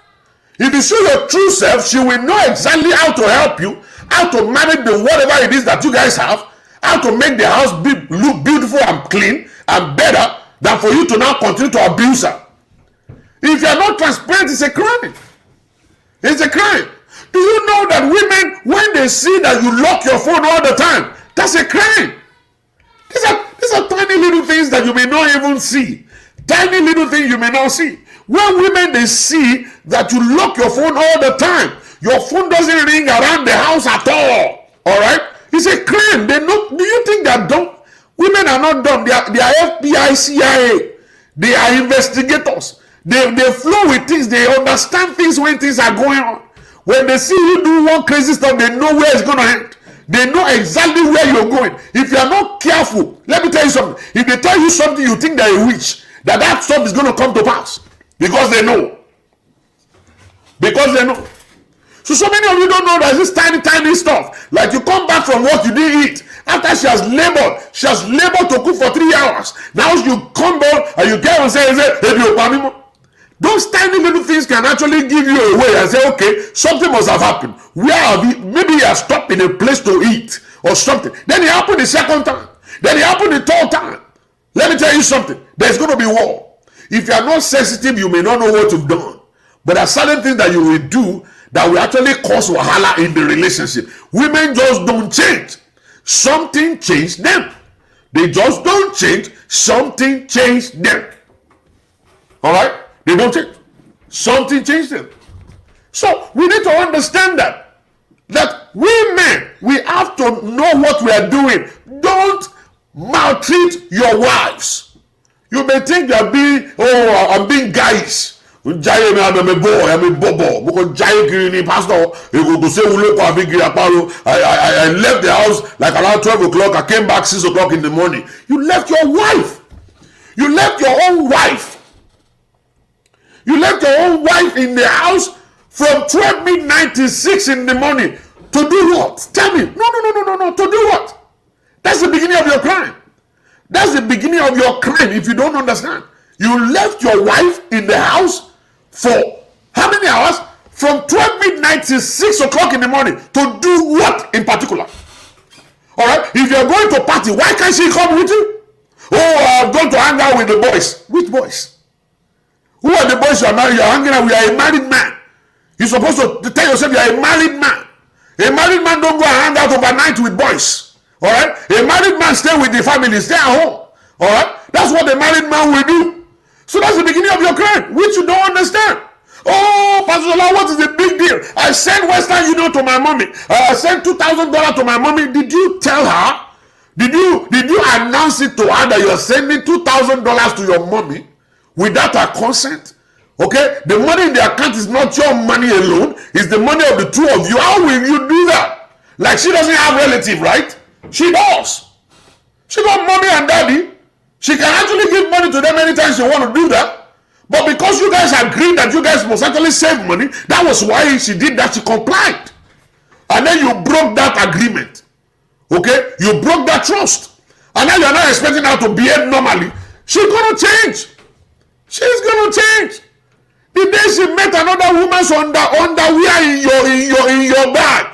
If you show your true self, she will know exactly how to help you, how to manage the whatever it is that you guys have, how to make the house look beautiful and clean and better than for you to now continue to abuse her. If you are not transparent, it's a crime. It's a crime. Do you know that women, when they see that you lock your phone all the time, that's a crime? These are tiny little things that you may not even see. Tiny little things you may not see. When women, they see that you lock your phone all the time, your phone doesn't ring around the house at all. All right? It's a crime. Do you think they're dumb? Women are not dumb. They are FBI, CIA. They are investigators. They flow with things. They understand things when things are going on. When they see you do one crazy stuff, they know where it's going to end. They know exactly where you're going. If you are not careful, let me tell you something. If they tell you something, you think they're a witch, that stuff is going to come to pass. Because they know. Because they know. So many of you don't know that this tiny stuff. Like you come back from work, you didn't eat. After she has labored to cook for 3 hours. Now you come back and you get and say, hey, those tiny little things can actually give you away and say, okay, something must have happened. Where have you? Maybe you have stopped in a place to eat or something. Then it happened the second time. Then it happened the third time. Let me tell you something. There's going to be war. If you are not sensitive, you may not know what you've done. But there are certain things that you will do that will actually cause wahala in the relationship. Women just don't change. Something changed them. They just don't change. Something changed them. All right? They don't change. Something changed them. So we need to understand that we men, we have to know what we are doing. Don't maltreat your wives. You may think you're being, I'm being guys. I'm a boy, I'm a bobo. Because pastor, I left the house like around 12 o'clock. I came back 6 o'clock in the morning. You left your wife. You left your own wife. You left your own wife in the house from 12 midnight to 6 in the morning. To do what? Tell me. No. To do what? That's the beginning of your crime. That's the beginning of your crime if you don't understand. You left your wife in the house for how many hours? From 12 midnight to 6 o'clock in the morning. To do what in particular? Alright? If you're going to party, why can't she come with you? Oh, I'm going to hang out with the boys. Which boys? Who are the boys you are married? You're hanging out with a married man. You're supposed to tell yourself you're a married man. A married man don't go and hang out overnight with boys. Alright? A married man stay with the family, stay at home. Alright? That's what a married man will do. So that's the beginning of your crime, which you don't understand. Oh, Pastor Zola, what is the big deal? I sent Western Union to my mommy. I sent $2,000 to my mommy. Did you tell her? Did you announce it to her that you're sending $2,000 to your mommy without her consent? Okay? The money in the account is not your money alone. It's the money of the two of you. How will you do that? Like she doesn't have relative, right? She does. She got mommy and daddy. She can actually give money to them anytime she want to do that. But because you guys agreed that you guys must actually save money, that was why she did that. She complied. And then you broke that agreement. Okay? You broke that trust. And now you're not expecting her to behave normally. She's going to change. She's going to change. The day she met another woman's underwear in your bag.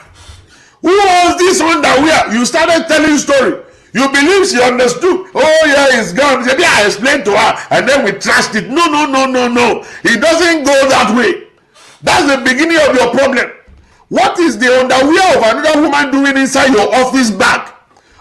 Who was this underwear? You started telling story. You believe she understood. Oh yeah, it's gone. Maybe I explained to her and then we trashed it. No. It doesn't go that way. That's the beginning of your problem. What is the underwear of another woman doing inside your office bag?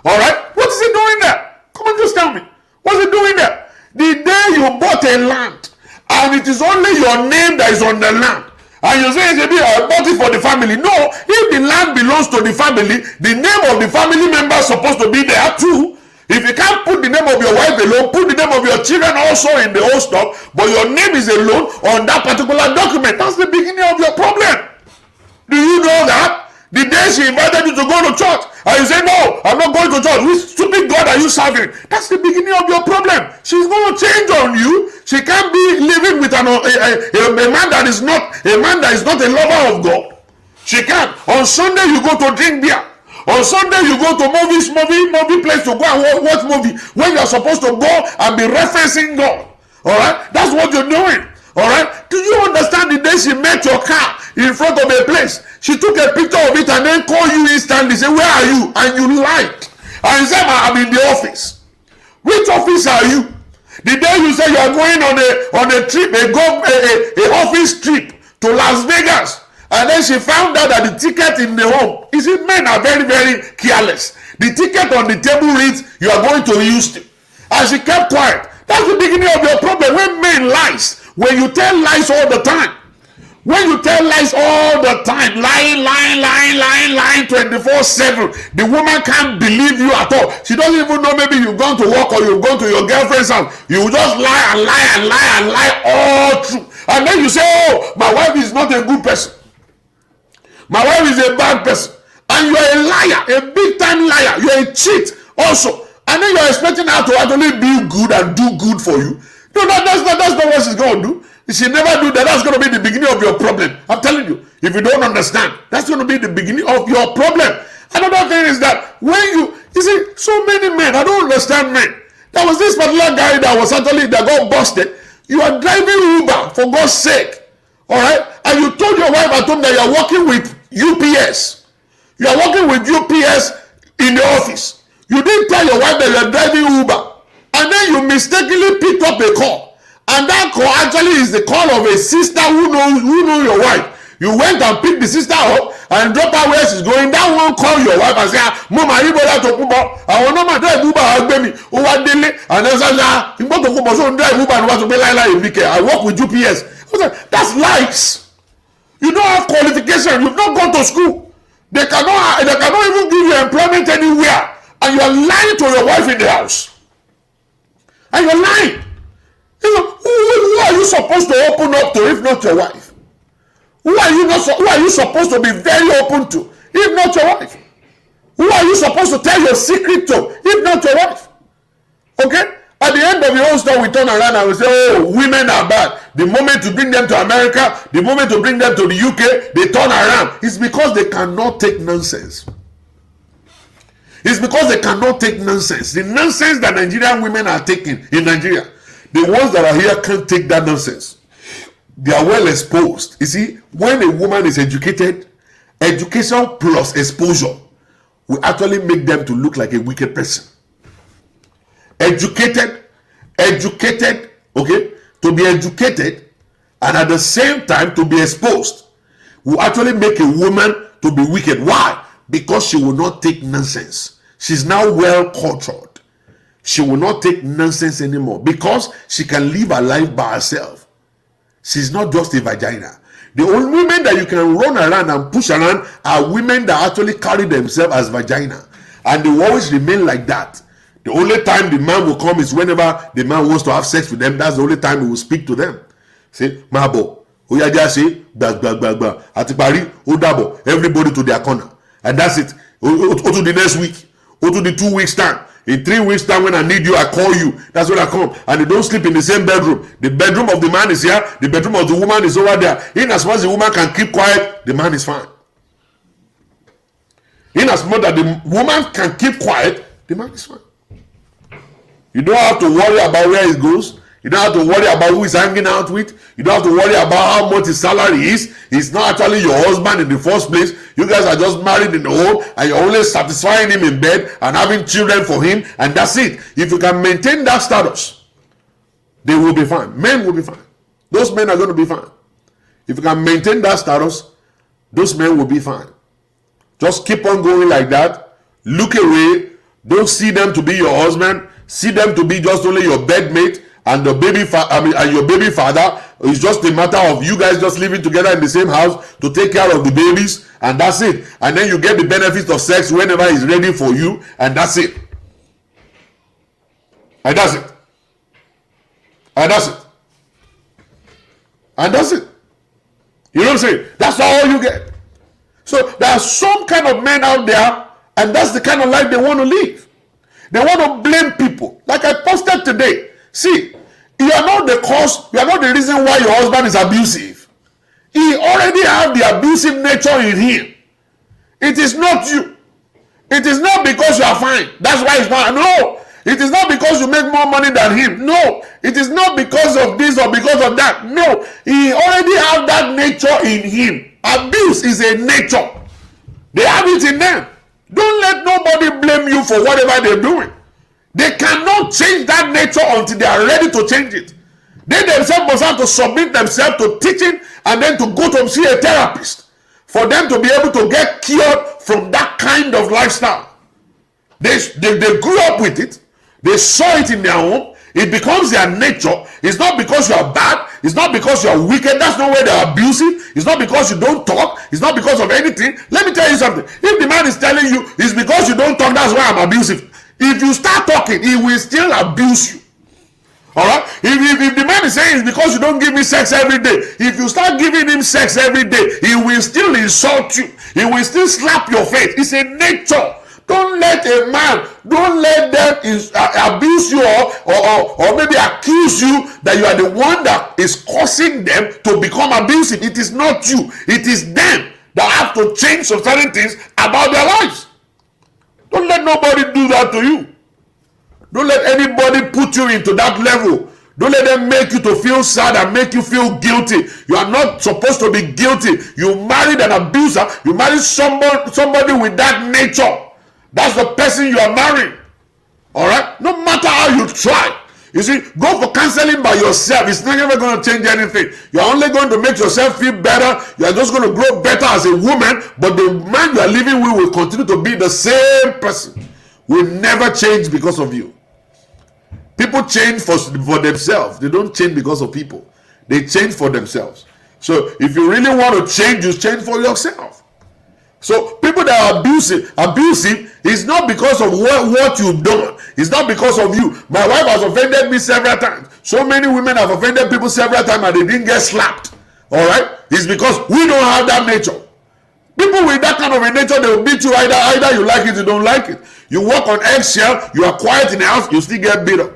Alright? What is he doing there? Come on, just tell me. What's he doing there? The day you bought a land and it is only your name that is on the land. And you say, I bought it for the family. No, if the land belongs to the family, the name of the family member is supposed to be there too. If you can't put the name of your wife alone, put the name of your children also in the whole stuff, but your name is alone on that particular document. That's the beginning of your problem. Do you know that? The day she invited you to go to church, and you say, no, I'm not going to church. Which stupid God are you serving? That's the beginning of your problem. She's going to change on you. She can't be living with a man that is not a lover of God. She can't. On Sunday, you go to drink beer. On Sunday, you go to movie place to go and watch movie when you're supposed to go and be referencing God. All right? That's what you're doing. All right? Do you understand the day she met your car in front of a place? She took a picture of it and then called you instantly. Say, where are you? And you lied. And you said, I'm in the office. Which office are you? The day you say you are going on a trip, a office trip to Las Vegas, and then she found out that the ticket in the home, you see, men are very, very careless. The ticket on the table reads, you are going to Houston. And she kept quiet. That's the beginning of your problem. When men lies, when you tell lies all the time, when you tell lies all the time, lying 24/7, the woman can't believe you at all. She doesn't even know maybe you've gone to work or you've gone to your girlfriend's house. You just lie all through. And then you say, oh, my wife is not a good person. My wife is a bad person. And you're a liar, a big time liar. You're a cheat also. And then you're expecting her to actually be good and do good for you. No, that's not what she's going to do. She never do that. That's going to be the beginning of your problem. I'm telling you, if you don't understand, that's going to be the beginning of your problem. Another thing is that when you see, so many men, I don't understand men. There was this particular guy that got busted. You are driving Uber, for God's sake. All right? And you told your wife at home that you're working with UPS. You are working with UPS in the office. You didn't tell your wife that you're driving Uber. And then you mistakenly picked up a call. And that call actually is the call of a sister who know your wife. You went and picked the sister up and drop her where she's going, that won't call your wife and say, Mom, are you going to Kubo? I will not drive Uber, I'll be me. Oh, what daily? And then say, you go to Kubo, so drive Uber and want to be like I work with UPS. That's lies. You don't have qualification. You've not gone to school. They cannot even give you employment anywhere. And you are lying to your wife in the house. And you're lying. Who are you supposed to open up to if not your wife? Who are you supposed to be very open to if not your wife? Who are you supposed to tell your secret to if not your wife? Okay? At the end of the whole story, we turn around and we say, oh, women are bad. The moment to bring them to America, the moment to bring them to the UK, they turn around. It's because they cannot take nonsense. It's because they cannot take nonsense. The nonsense that Nigerian women are taking in Nigeria, the ones that are here can't take that nonsense. They are well exposed. You see, when a woman is educated, education plus exposure will actually make them to look like a wicked person. Educated, okay, to be educated and at the same time to be exposed will actually make a woman to be wicked. Why? Because she will not take nonsense. She's now well cultured. She will not take nonsense anymore because she can live her life by herself. She's not just a vagina. The only women that you can run around and push around are women that actually carry themselves as vagina. And they will always remain like that. The only time the man will come is whenever the man wants to have sex with them. That's the only time he will speak to them. Say, Mabo, Oyaja say, bag, Atipari, Odabo, everybody to their corner. And that's it. Or to the next week. Or to the 2 weeks time. In 3 weeks time when I need you, I call you. That's when I come. And they don't sleep in the same bedroom. The bedroom of the man is here. The bedroom of the woman is over there. In as much as the woman can keep quiet, the man is fine. In as much as the woman can keep quiet, the man is fine. You don't have to worry about where he goes. You don't have to worry about who he's hanging out with. You don't have to worry about how much his salary is. He's not actually your husband in the first place. You guys are just married in the home and you're only satisfying him in bed and having children for him, and that's it. If you can maintain that status, they will be fine. Men will be fine. Those men are going to be fine. If you can maintain that status, those men will be fine. Just keep on going like that. Look away. Don't see them to be your husband. See them to be just only your bedmate, and the and your baby father. It's just a matter of you guys just living together in the same house to take care of the babies, and that's it. And then you get the benefits of sex whenever he's ready for you, and that's it. And that's it. And that's it. And that's it. You know what I'm saying? That's all you get. So there are some kind of men out there, and that's the kind of life they want to live. They want to blame people. Like I posted today. See, you are not the cause, you are not the reason why your husband is abusive. He already have the abusive nature in him. It is not you. It is not because you are fine. That's why it's not. No. It is not because you make more money than him. No. It is not because of this or because of that. No. He already have that nature in him. Abuse is a nature. They have it in them. Don't let nobody blame you for whatever they're doing. They cannot change that nature until they are ready to change it. They themselves must have to submit themselves to teaching and then to go to see a therapist for them to be able to get cured from that kind of lifestyle. They grew up with it. They saw it in their home. It becomes their nature. It's not because you are bad. It's not because you are wicked. That's not where they are abusive. It's not because you don't talk. It's not because of anything. Let me tell you something. If the man is telling you it's because you don't talk, that's why I'm abusive. If you start talking, he will still abuse you. Alright? If the man is saying it's because you don't give me sex every day, if you start giving him sex every day, he will still insult you. He will still slap your face. It's a nature. Don't let a man, don't let them abuse you or maybe accuse you that you are the one that is causing them to become abusive. It is not you. It is them that have to change some certain things about their lives. Don't let nobody do that to you. Don't let anybody put you into that level. Don't let them make you to feel sad and make you feel guilty. You are not supposed to be guilty. You married an abuser. You married somebody with that nature. That's the person you are marrying. All right? No matter how you try, You see, go for counseling by yourself. It's not ever going to change anything. You're only going to make yourself feel better. You're just going to grow better as a woman, but the man you are living with will continue to be the same person. Will never change because of you. People change for themselves. They don't change because of people. They change for themselves. So if you really want to change, you change for yourself. So people that are abusive is not because of what you've done. It's not because of you. My wife has offended me several times. So many women have offended people several times and they didn't get slapped. All right? It's because we don't have that nature. People with that kind of a nature, they will beat you either you like it, you don't like it. You walk on eggshell, you are quiet in the house, you still get beat up.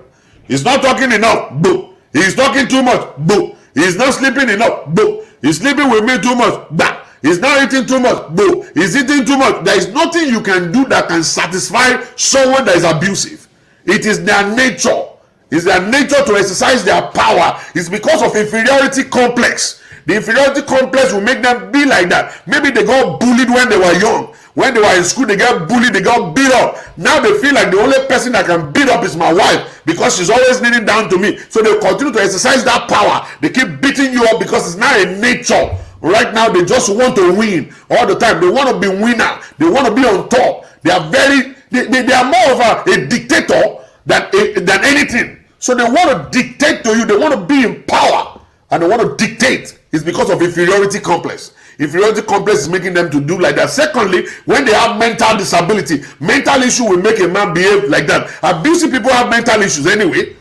He's not talking enough, boo. He's talking too much, boo. He's not sleeping enough, boo. He's sleeping with me too much, bah. He's not eating too much, boo. He's eating too much. There is nothing you can do that can satisfy someone that is abusive. It is their nature. It's their nature to exercise their power. It's because of inferiority complex. The inferiority complex will make them be like that. Maybe they got bullied when they were young. When they were in school, they got bullied, they got beat up. Now they feel like the only person that can beat up is my wife because she's always kneeling down to me. So they continue to exercise that power. They keep beating you up because it's now a nature. Right now, they just want to win all the time. They want to be winner. They want to be on top. They are they are more of a dictator than anything. So they want to dictate to you. They want to be in power and they want to dictate. It's because of inferiority complex. Inferiority complex is making them to do like that. Secondly, when they have mental disability, mental issue will make a man behave like that. Abusive people have mental issues anyway.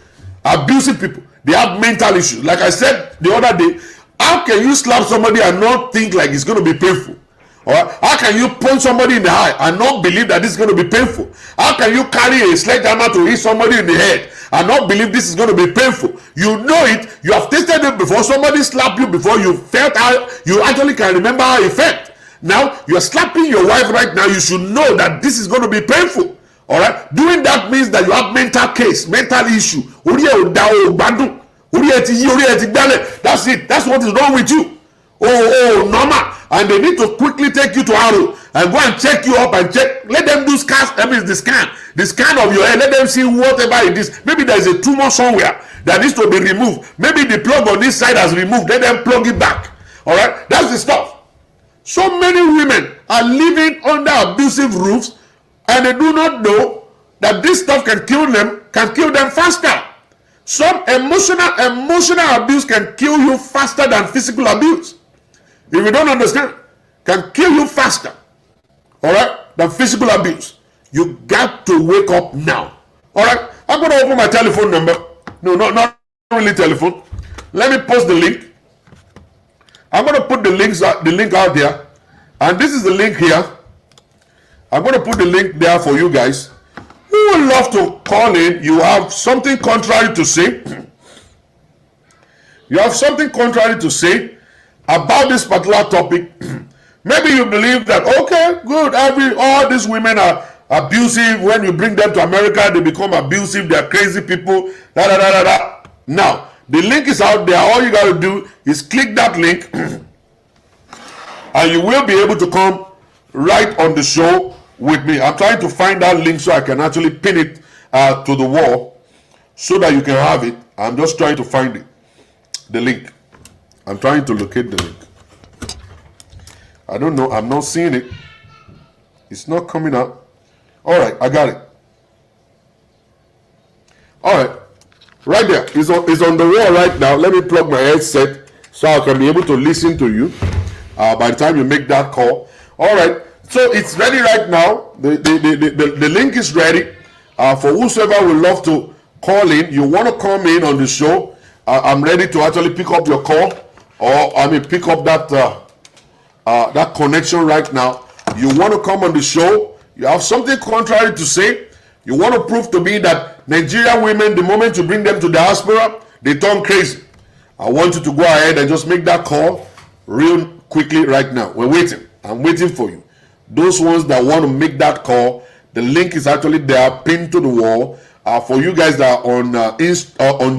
Abusive people, they have mental issues. Like I said the other day, how can you slap somebody and not think like it's going to be painful? All right? How can you punch somebody in the eye and not believe that this is going to be painful? How can you carry a sledgehammer to hit somebody in the head and not believe this is going to be painful? You know it. You have tasted it before. Somebody slapped you before. You felt how you actually can remember how it felt. Now you are slapping your wife right now. You should know that this is going to be painful. All right? Doing that means that you have mental case, mental issue. That's it. That's what is wrong with you. Oh, normal. And they need to quickly take you to Arrow and go and check you up and check. Let them do scans. I mean, the scan of your head. Let them see whatever it is. Maybe there is a tumor somewhere that needs to be removed. Maybe the plug on this side has removed. Let them plug it back. All right, that's the stuff. So many women are living under abusive roofs, and they do not know that this stuff can kill them faster. Some emotional abuse can kill you faster than physical abuse. If you don't understand, can kill you faster, all right, than physical abuse. You got to wake up now. All right, I'm going to open my telephone number. No, not really telephone. Let me post the link. I'm going to put the link out there, and this is the link here. I'm going to put the link there for you guys. Who would love to call in? You have something contrary to say. You have something contrary to say about this particular topic. Maybe you believe that, okay, good, all these women are abusive. When you bring them to America, they become abusive. They're crazy people. Now, the link is out there. All you got to do is click that link and you will be able to come right on the show with me. I'm trying to find that link so I can actually pin it to the wall so that you can have it. I'm just trying to find it, the link. I'm trying to locate the link. I don't know. I'm not seeing it. It's not coming up. All right, I got it. All right, right there. It's on the wall right now. Let me plug my headset so I can be able to listen to you by the time you make that call. All right, so it's ready right now. The link is ready for whosoever would love to call in. You want to come in on the show. I'm ready to actually pick up your call, or pick up that connection right now. You want to come on the show. You have something contrary to say. You want to prove to me that Nigerian women, the moment you bring them to diaspora, they turn crazy. I want you to go ahead and just make that call real quickly right now. We're waiting. I'm waiting for you. Those ones that want to make that call, the link is actually there, pinned to the wall. For you guys that are on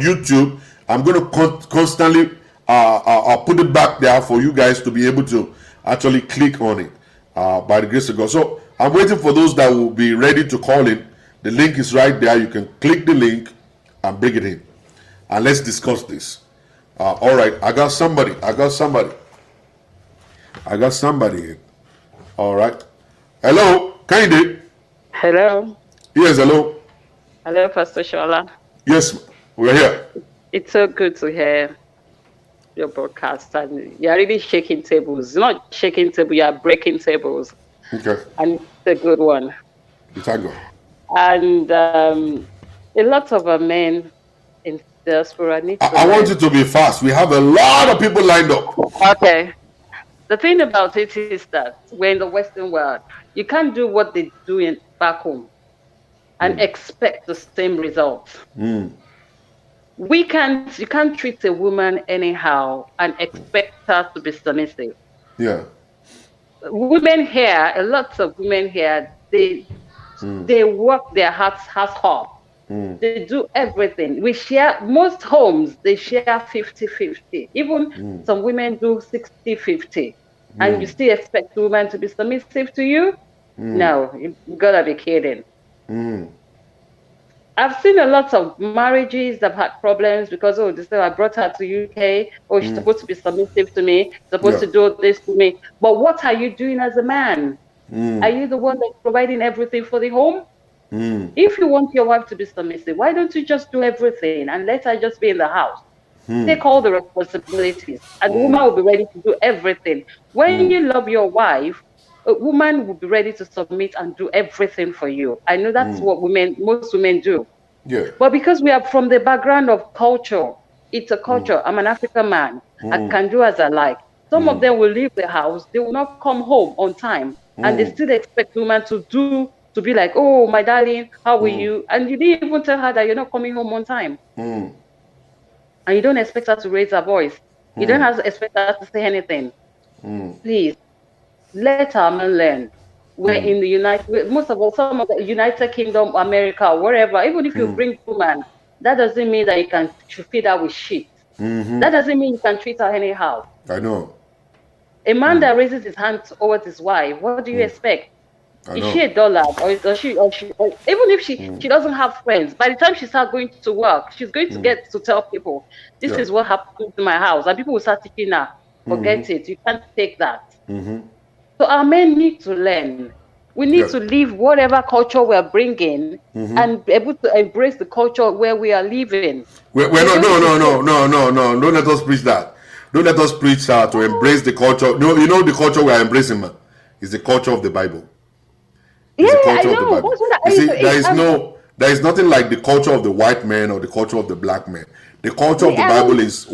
YouTube, I'm going to constantly I'll put it back there for you guys to be able to actually click on it by the grace of God. So I'm waiting for those that will be ready to call in. The link is right there. You can click the link and bring it in, and let's discuss this. All right, I got somebody. All right. Hello, Kandi. Hello. Yes, hello. Hello, Pastor Shola. Yes, we're here. It's so good to hear your broadcast, and you're really shaking tables. Not shaking tables, you are breaking tables. Okay. And it's a good one. Thank God. And a lot of men in diaspora need to I want learn. you to be fast. We have a lot of people lined up. Okay. The thing about it is that we're in the Western world. You can't do what they do back home and expect the same results. You can't treat a woman anyhow and expect her to be submissive. Yeah. Women here, a lot of women here, they work their hearts off. They do everything. We share, most homes, they share 50-50. Even some women do 60-50. And you still expect the woman to be submissive to you? No, you gotta be kidding. I've seen a lot of marriages that have had problems because, oh, they say I brought her to UK, oh, she's supposed to be submissive to me, supposed to do this to me. But what are you doing as a man? Are you the one that's providing everything for the home? If you want your wife to be submissive, why don't you just do everything and let her just be in the house? Take all the responsibilities, and the woman will be ready to do everything. When you love your wife, a woman will be ready to submit and do everything for you. I know that's what most women do. Yeah. But because we are from the background of culture, it's a culture. I'm an African man. I can do as I like. Some of them will leave the house. They will not come home on time. And they still expect women to be like, oh, my darling, how are you? And you didn't even tell her that you're not coming home on time. And you don't expect her to raise her voice. You don't expect her to say anything. Please, let our men learn. We're in the some of the United Kingdom, America, wherever. Even if you bring woman, that doesn't mean that you can feed her with shit. That doesn't mean you can treat her anyhow. I know. A man that raises his hand towards his wife, what do you expect? Is she a dollar, or even if she doesn't have friends, by the time she starts going to work, she's going to get to tell people, this is what happened to my house, and people will start teaching her, forget it, you can't take that. So our men need to learn. We need to leave whatever culture we're bringing and be able to embrace the culture where we are living. No. Don't let us preach that. Don't let us preach to embrace the culture. No, you know the culture we are embracing, man, is the culture of the Bible. Yeah, I know. That's what you see, there is nothing like the culture of the white man or the culture of the black man. The culture of the Bible is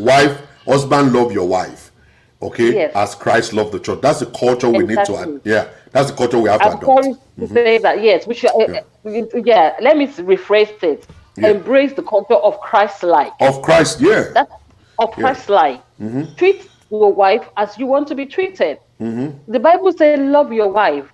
husband, love your wife. Okay, yes. As Christ loved the church. That's the culture we need to add. Yeah, that's the culture we have to adopt. I'm sorry to say that. Yes, we should. Let me rephrase it. Yeah. Embrace the culture of Christ-like. Of Christ, yeah. That's of Christ-like. Treat your wife as you want to be treated. The Bible says, "Love your wife."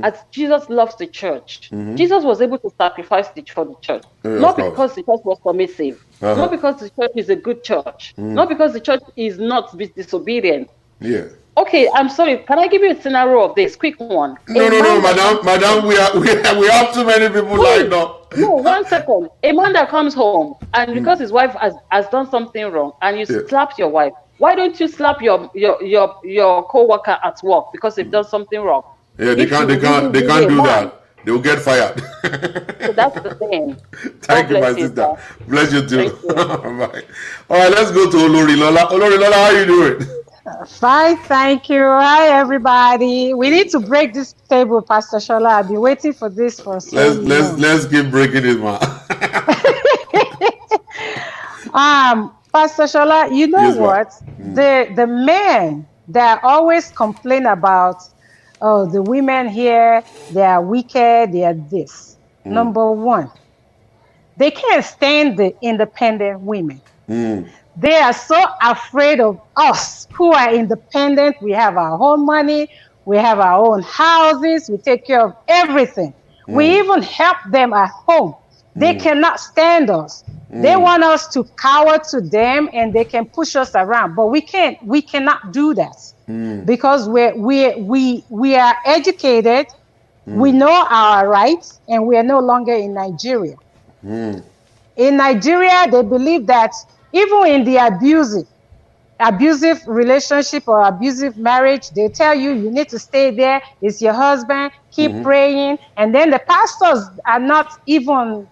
As Jesus loves the church. Jesus was able to sacrifice for the church. Not because the church was submissive. Not because the church is a good church. Not because the church is not disobedient. Yeah. Okay, I'm sorry. Can I give you a scenario of this? Quick one. No, madam. We have too many people lined up. No, 1 second. A man that comes home and because his wife has done something wrong and you slap your wife, why don't you slap your co-worker at work because they've done something wrong? Yeah, they can't do that. They will get fired. So that's the thing. Thank you, my sister. Bless you too. Bye. All right, let's go to Olori Lola. Olori Lola, how are you doing? Fine, thank you. Hi, everybody. We need to break this table, Pastor Shola. I've been waiting for this for so long. Let's keep breaking it, man. Pastor Shola, you know what? The men that always complain about, oh, the women here, they are wicked, they are this. Number one, they can't stand the independent women. They are so afraid of us who are independent. We have our own money. We have our own houses. We take care of everything. We even help them at home. They cannot stand us. They want us to cower to them and they can push us around. But we cannot do that because we are educated. We know our rights and we are no longer in Nigeria. In Nigeria, they believe that even in the abusive relationship or abusive marriage, they tell you you need to stay there. It's your husband. Keep praying. And then the pastors are not even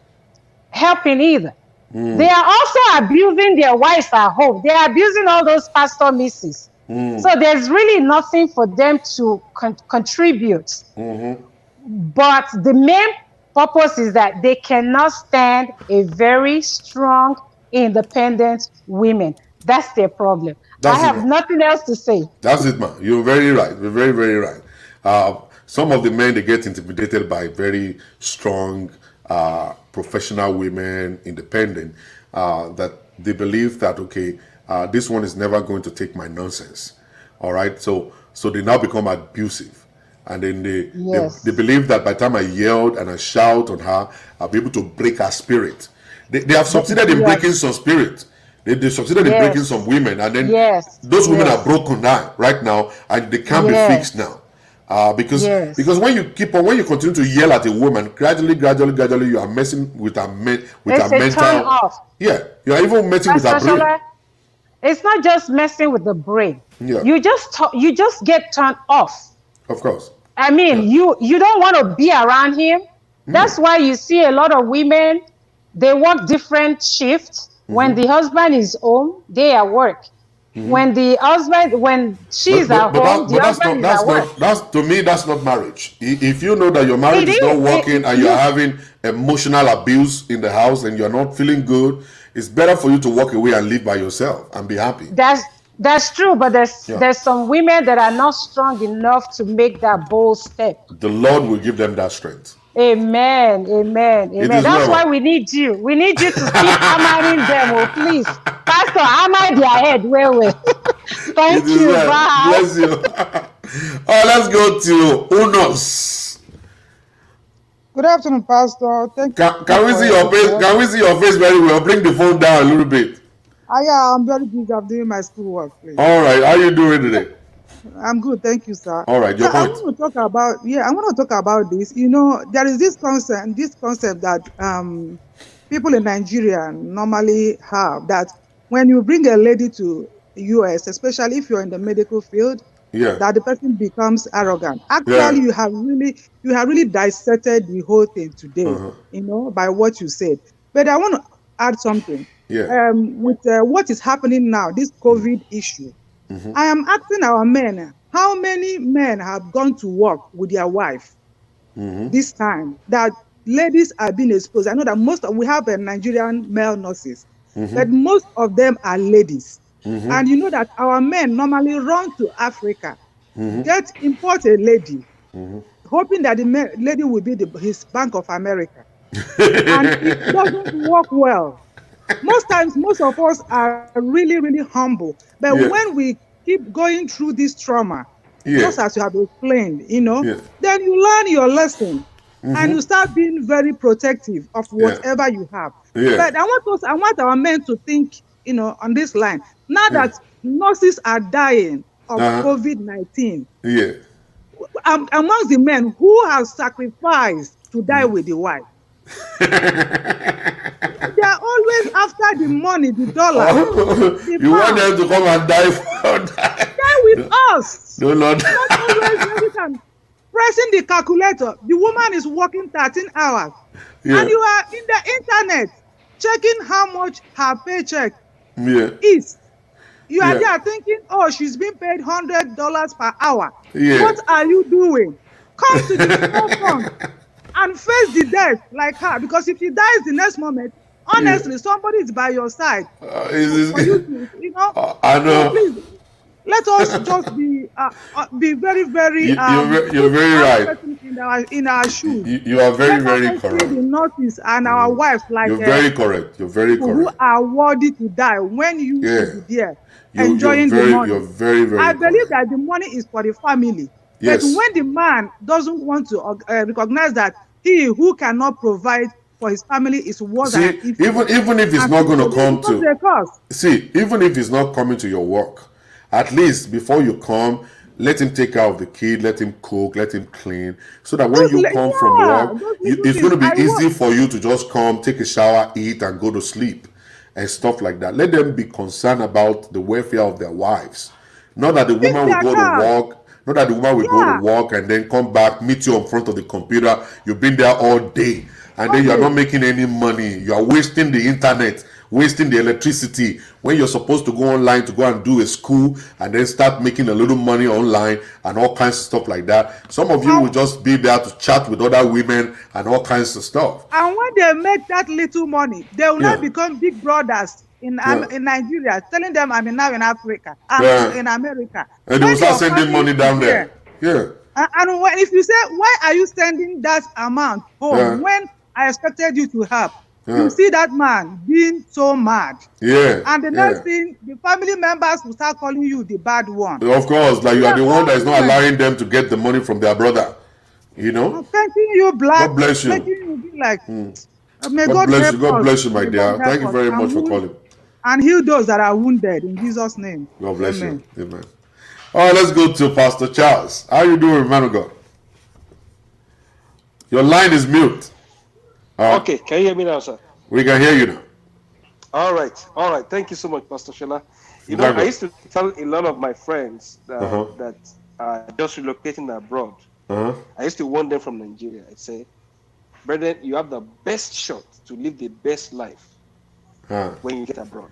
helping either. They are also abusing their wives at home. They are abusing all those pastor misses. So there's really nothing for them to contribute. But the main purpose is that they cannot stand a very strong, independent women. That's their problem. I have nothing else to say. That's it, man. You're very right. You're very, very right. Some of the men, they get intimidated by very strong, professional women, independent, that they believe that, okay, this one is never going to take my nonsense. All right. So they now become abusive. And then they believe that by the time I yelled and I shout on her, I'll be able to break her spirit. They have succeeded in breaking some spirit. They succeeded in breaking some women, and then those women are broken now, right now, and they can't be fixed now. Because when you continue to yell at a woman, gradually, you are messing with her mental. Turn off. Yeah, you are even messing with her brain. It's not just messing with the brain. Yeah. You just get turned off. Of course. I mean, you don't want to be around him. That's why you see a lot of women, they work different shifts. When the husband is home, they are at work. When she's at home, the husband is at work. To me, that's not marriage. If you know that your marriage is not working and you're having emotional abuse in the house and you're not feeling good, it's better for you to walk away and live by yourself and be happy. That's true, but there's some women that are not strong enough to make that bold step. The Lord will give them that strength. Amen. That's why we need you. We need you to keep hammering them, oh, please. Pastor, hammer their head. Well. Thank you. Bye. Bless you. Let's go to Unos. Good afternoon, Pastor. Thank you. Can we see your face? Can we see your face very well? Bring the phone down a little bit. Yeah, I'm very busy. I'm doing my schoolwork, please. All right. How are you doing today? I'm good, thank you, sir. All right, your point. I want to talk about this. You know, there is this concept that people in Nigeria normally have, that when you bring a lady to US, especially if you're in the medical field, that the person becomes arrogant. Actually, you have really dissected the whole thing today, you know, by what you said. But I want to add something. With what is happening now, this COVID issue. I am asking our men, how many men have gone to work with their wife this time? That ladies are being exposed. I know that we have Nigerian male nurses, but most of them are ladies. And you know that our men normally run to Africa, import a lady, hoping that the lady will be his Bank of America. And it doesn't work well. Most times, most of us are really, really humble. But when we keep going through this trauma, just as you have explained, you know, then you learn your lesson and you start being very protective of whatever you have. But I want our men to think, you know, on this line. Now that nurses are dying of COVID-19, amongst the men who have sacrificed to die with the wife, they are always after the money, the dollar. You want them to come and die for that? Die with us. No, Lord. Not always every time. Pressing the calculator. The woman is working 13 hours. And you are in the internet checking how much her paycheck is. You are there thinking, oh, she's being paid $100 per hour. What are you doing? Come to the forefront and face the death like her, because if she dies the next moment, honestly, somebody is by your side. You know, I know. So please, let us just be very, very. You're very right. In our shoes. You are very, very correct. The nurses and our wives, like you're very correct. You're very correct. Who are worthy to die when you should be there enjoying the money. You're very, very. I believe that the money is for the family. But when the man doesn't want to recognize that he who cannot provide for his family is worse than even if it's not going to come to even if it's not coming to your work, at least before you come, let him take care of the kid, let him cook, let him clean, so that when Those, you come from yeah, work, those little it's going things. to be I easy want. for you to just come, take a shower, eat, and go to sleep, and stuff like that. Let them be concerned about the welfare of their wives. Not that the Fix woman will their go to cars. work, not that the woman will go to Yeah, work and then come back, meet you in front of the computer. You've been there all day, and then all you are not day. making any money. You are wasting the internet, wasting the electricity when you're supposed to go online to go and do a school and then start making a little money online and all kinds of stuff like that. Some of you And, will just be there to chat with other women and all kinds of stuff. and when they make that little money, they will Yeah, not become big brothers yeah, in Nigeria, telling them I'm now in Africa, I'm yeah. in America. And they will When start your sending family money is down here, there. Yeah, and when, if you say, why are you sending that amount yeah, home when I expected you to help? You yeah, see that man being so mad. yeah, And the next yeah. thing, the family members will start calling you the bad one. Of course, like you are Yeah, the one that oh is not man, allowing them to get the money from their brother. You know? painting you black, God bless making you. you be like, may God God bless help you. God us. bless you, my May God dear. help Thank you us very much for calling. and heal those that are wounded in Jesus' name. God bless you. Amen. Amen. All right, let's go to Pastor Charles. How you doing, man of God? Your line is mute. All right. Okay, can you hear me now, sir? We can hear you now. All right, all right. Thank you so much, Pastor Shola. You know, Thank I God. used to tell a lot of my friends Uh-huh. that are just relocating abroad. Uh-huh. I used to warn them from Nigeria. I'd say, brethren, you have the best shot to live the best life Uh-huh. when you get abroad,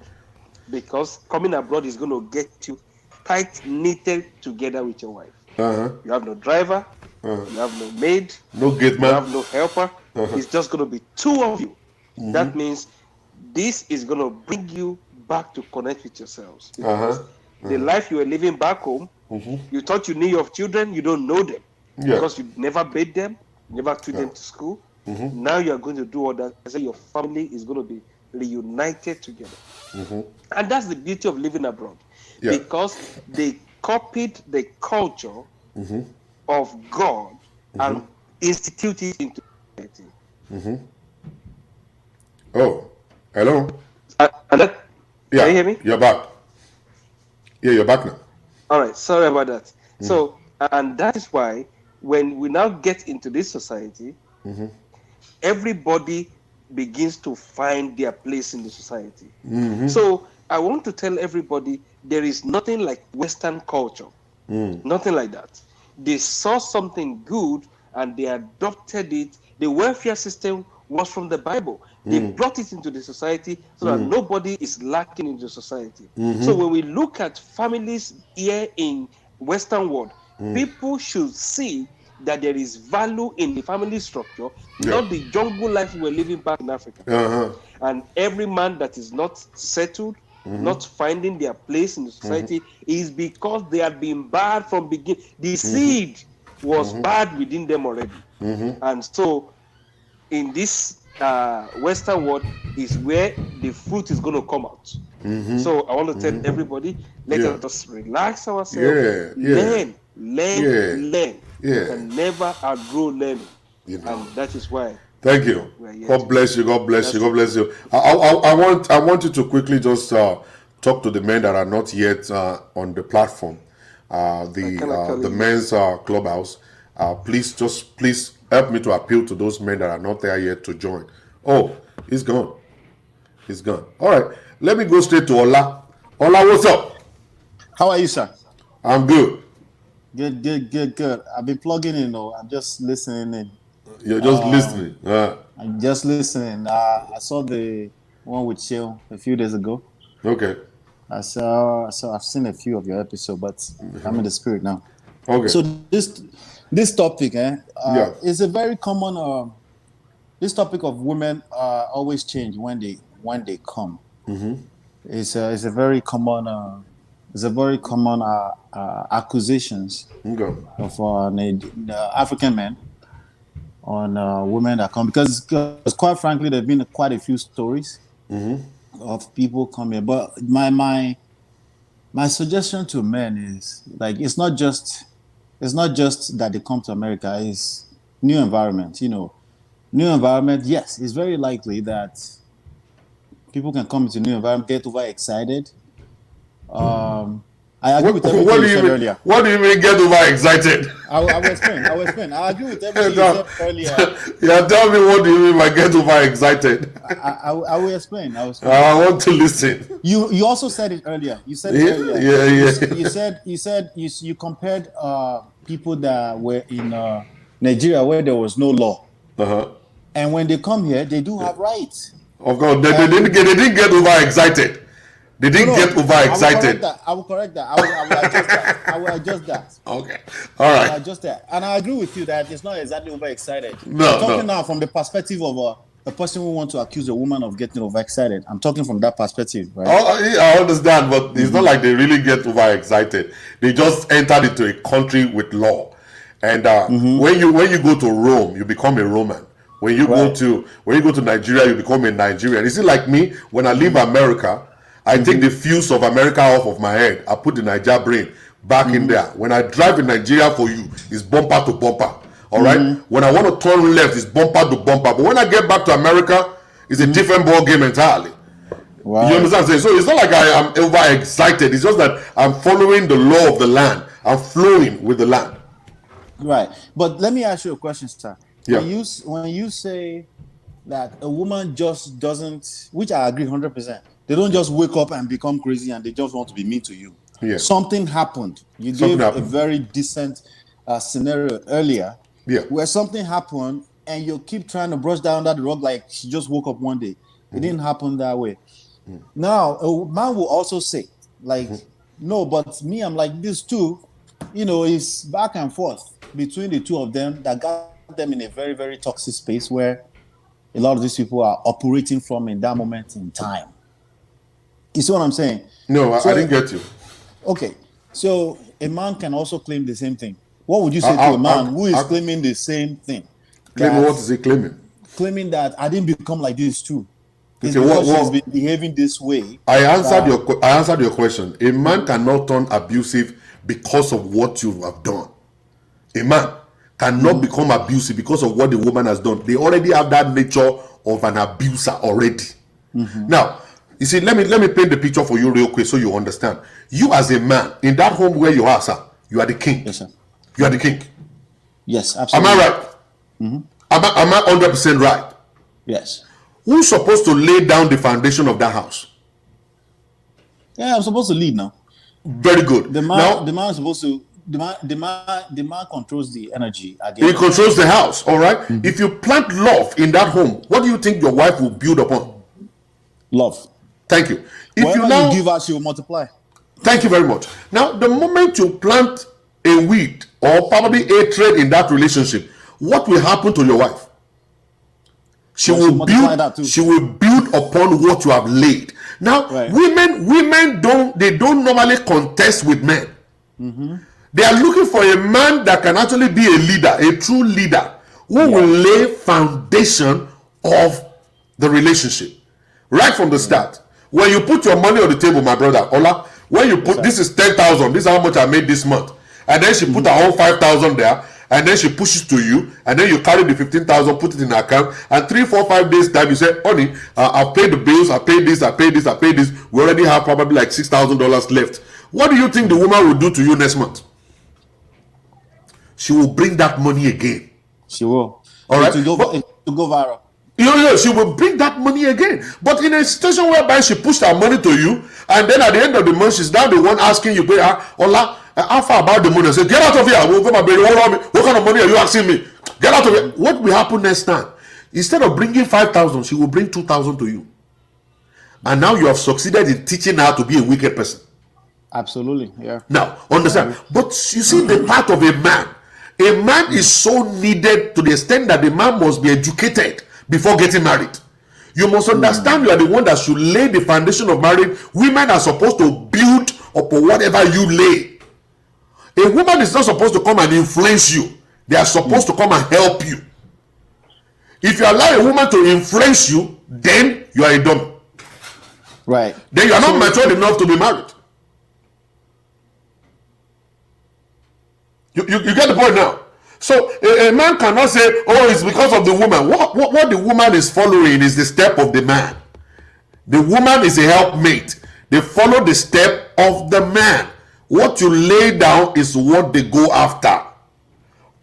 because coming abroad is going to get you tight knitted together with your wife. Uh-huh. You have no driver, Uh-huh. you have no maid, No gate you man. have no helper. Uh-huh. It's just going to be two of you. That means this is going to bring you back to connect with yourselves, Uh-huh. because the life you were living back home, you thought you knew your children, you don't know them Yeah. because you never bathed them, you never took Yeah. them to school. Now you are going to do all that. I say your family is going to be reunited together. And that's the beauty of living abroad, Yeah. because they copied the culture of God and instituted it into society. Oh. Hello? And that, can you Yeah. hear me? You're back. Yeah, you're back now. All right, sorry about that. So, and that is why when we now get into this society, everybody begins to find their place in the society. So, I want to tell everybody there is nothing like Western culture, nothing like that. They saw something good and they adopted it. The welfare system was from the Bible. They brought it into the society so that nobody is lacking in the society. So when we look at families here in Western world, people should see that there is value in the family structure, Yeah. not the jungle life we were living back in Africa. Uh-huh. And every man that is not settled, not finding their place in the society, is because they have been bad from beginning. The seed was bad within them already. And so in this Western world is where the fruit is going to come out. So I want to tell everybody, let Yeah. us relax ourselves, Yeah. Yeah. learn, learn, Yeah. learn. You Yeah. can never outgrow learning. You know. And that is why Thank you. we are here God today. bless you. God bless you. That's God bless you. I want you to quickly just talk to the men that are not yet on the platform, the men's clubhouse. Please help me to appeal to those men that are not there yet to join. Oh, he's gone. He's gone. All right. Let me go straight to Ola. Ola, what's up? How are you, sir? I'm good. Good. I've been plugging in, though. I'm just listening in. You're just listening. I'm just listening. I saw the one with Chill a few days ago. Okay. I've seen a few of your episodes, but I'm in the spirit now. Okay. So this topic, Yeah. is a very common. This topic of women always change when they come. It's a very common. It's a very common accusations Okay. of African men on women that come, because quite frankly there've been quite a few stories of people coming. But my suggestion to men is, like, it's not just that they come to America. It's new environment. New environment. Yes, it's very likely that people can come into new environment, get overexcited, I agree with everything you said earlier. What do you mean get overexcited? I will explain. I agree with everything you said earlier. Yeah, tell me, what do you mean by get overexcited? I will explain. I want to listen. You also said it earlier. You said it earlier. You compared people that were in Nigeria where there was no law. And when they come here, they do have rights. Of course, they didn't get overexcited. They didn't get overexcited. I will correct that. I will adjust that. Okay. All right. I will adjust that. And I agree with you that it's not exactly overexcited. No. I'm talking now from the perspective of a person who wants to accuse a woman of getting overexcited. I'm talking from that perspective, right? I understand, but it's not like they really get overexcited. They just entered into a country with law. And when you go to Rome, you become a Roman. When you go to Nigeria, you become a Nigerian. Is it like me? When I leave America, I take the fuse of America off of my head. I put the Niger brain back in there. When I drive in Nigeria for you, it's bumper to bumper. All right. When I want to turn left, it's bumper to bumper. But when I get back to America, it's a different ball game entirely. Wow. You understand? So it's not like I am overexcited. It's just that I'm following the law of the land. I'm flowing with the land. Right. But let me ask you a question, sir. Yeah. When you say that a woman just doesn't, which I agree 100%, they don't just wake up and become crazy and they just want to be mean to you. Yeah. Something happened. You gave a very decent scenario earlier where something happened and you keep trying to brush down that rug like she just woke up one day. It didn't happen that way. Now, a man will also say, like, no, but me, I'm like this too. You know, it's back and forth between the two of them that got them in a very, very toxic space where a lot of these people are operating from in that moment in time. You see what I'm saying? No, I didn't get you. Okay, so a man can also claim the same thing. What would you say to a man who is claiming the same thing? Claiming what is he claiming? Claiming that I didn't become like this too. It's because she's been behaving this way. I answered your question. A man cannot turn abusive because of what you have done. A man cannot become abusive because of what the woman has done. They already have that nature of an abuser already. Now, you see, let me paint the picture for you real quick so you understand. You as a man, in that home where you are, sir, you are the king. Yes, sir. You are the king. Yes, absolutely. Am I right? Am I 100% right? Yes. Who's supposed to lay down the foundation of that house? Yeah, I'm supposed to lead now. Very good. The man is supposed to. The man controls the energy. He controls the house. All right. If you plant love in that home, what do you think your wife will build upon? Love. Thank you. If you give her, she will multiply. Thank you very much. Now, the moment you plant a weed or probably hatred in that relationship, what will happen to your wife? She will build upon what you have laid. Now, women don't normally contest with men. They are looking for a man that can actually be a leader, a true leader, who will lay foundation of the relationship right from the start. When you put your money on the table, my brother Ola, when you put this is 10,000, this is how much I made this month, and then she put her own 5,000 there, and then she pushes to you, and then you carry the 15,000, put it in her account, and 3, 4, 5 days time you say, honey, I've paid the bills, I paid this, I paid this, I paid this. We already have probably like $6,000 left. What do you think the woman will do to you next month? She will bring that money again. She will. All right. To go viral. She will bring that money again. But in a situation whereby she pushed her money to you, and then at the end of the month, she's now the one asking you, Ola, how far about the money? I say, get out of here. What kind of money are you asking me? Get out of here. What will happen next time? Instead of bringing 5,000, she will bring 2,000 to you. And now you have succeeded in teaching her to be a wicked person. Absolutely, yeah. Now, understand. But you see, the part of a man is so needed to the extent that the man must be educated before getting married. You must understand you are the one that should lay the foundation of marriage. Women are supposed to build upon whatever you lay. A woman is not supposed to come and influence you. They are supposed to come and help you. If you allow a woman to influence you, then you are a dummy. Right. Then you are not mature enough to be married. You get the point now. So a man cannot say, oh, it's because of the woman. What the woman is following is the step of the man. The woman is a helpmate. They follow the step of the man. What you lay down is what they go after.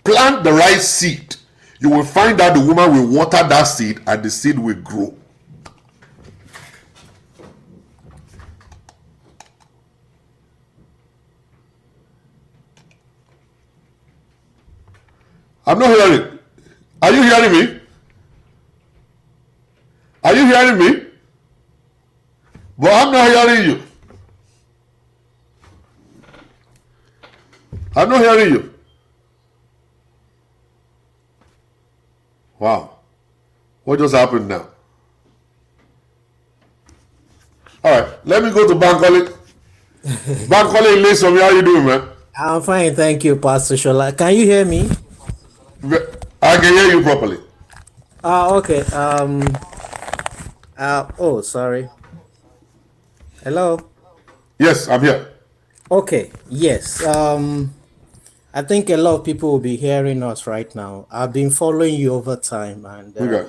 Plant the right seed. You will find that the woman will water that seed and the seed will grow. I'm not hearing. Are you hearing me? Are you hearing me? But I'm not hearing you. I'm not hearing you. Wow. What just happened now? All right, let me go to Bankole. Bankole, listen, how you doing, man? I'm fine, thank you, Pastor Shola. Can you hear me? I can hear you properly. Okay. Oh, sorry. Hello. Yes, I'm here. Okay. Yes. I think a lot of people will be hearing us right now. I've been following you over time, and Okay.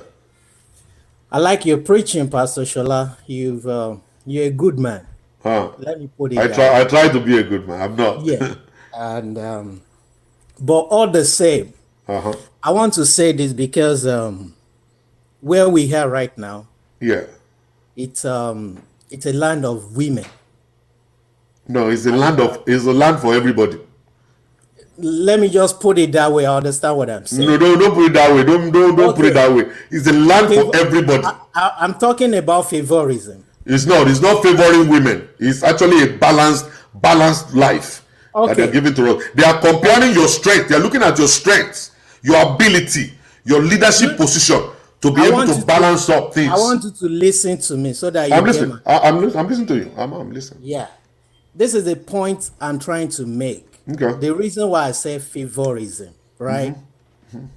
I like your preaching, Pastor Shola. You're a good man. Let me put it. I try to be a good man. I'm not. Yeah. And but all the same, I want to say this because where we are right now, Yeah. it's a land of women. No, it's a land for everybody. Let me just put it that way. I understand what I'm saying. No, don't put it that way. Don't put it that way. It's a land for everybody. I'm talking about favorism. It's not favoring women. It's actually a balanced life that they're giving to us. They are comparing your strength. They're looking at your strengths, your ability, your leadership position to be able to balance up things. I want you to listen to me so that you I'm listening. I'm listening to you. I'm listening. Yeah. This is the point I'm trying to make. Okay. The reason why I say favorism, right?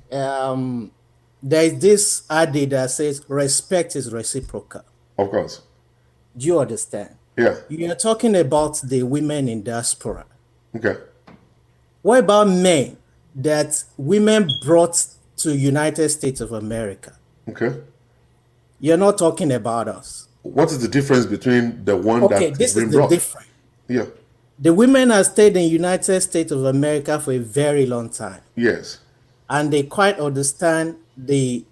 There is this adage that says respect is reciprocal. Of course. Do you understand? Yeah. You're talking about the women in diaspora. Okay. What about men that women brought to United States of America? Okay. You're not talking about us. What is the difference between the one that this been is the brought? difference. Yeah. The women have stayed in United States of America for a very long time. Yes. And they quite understand the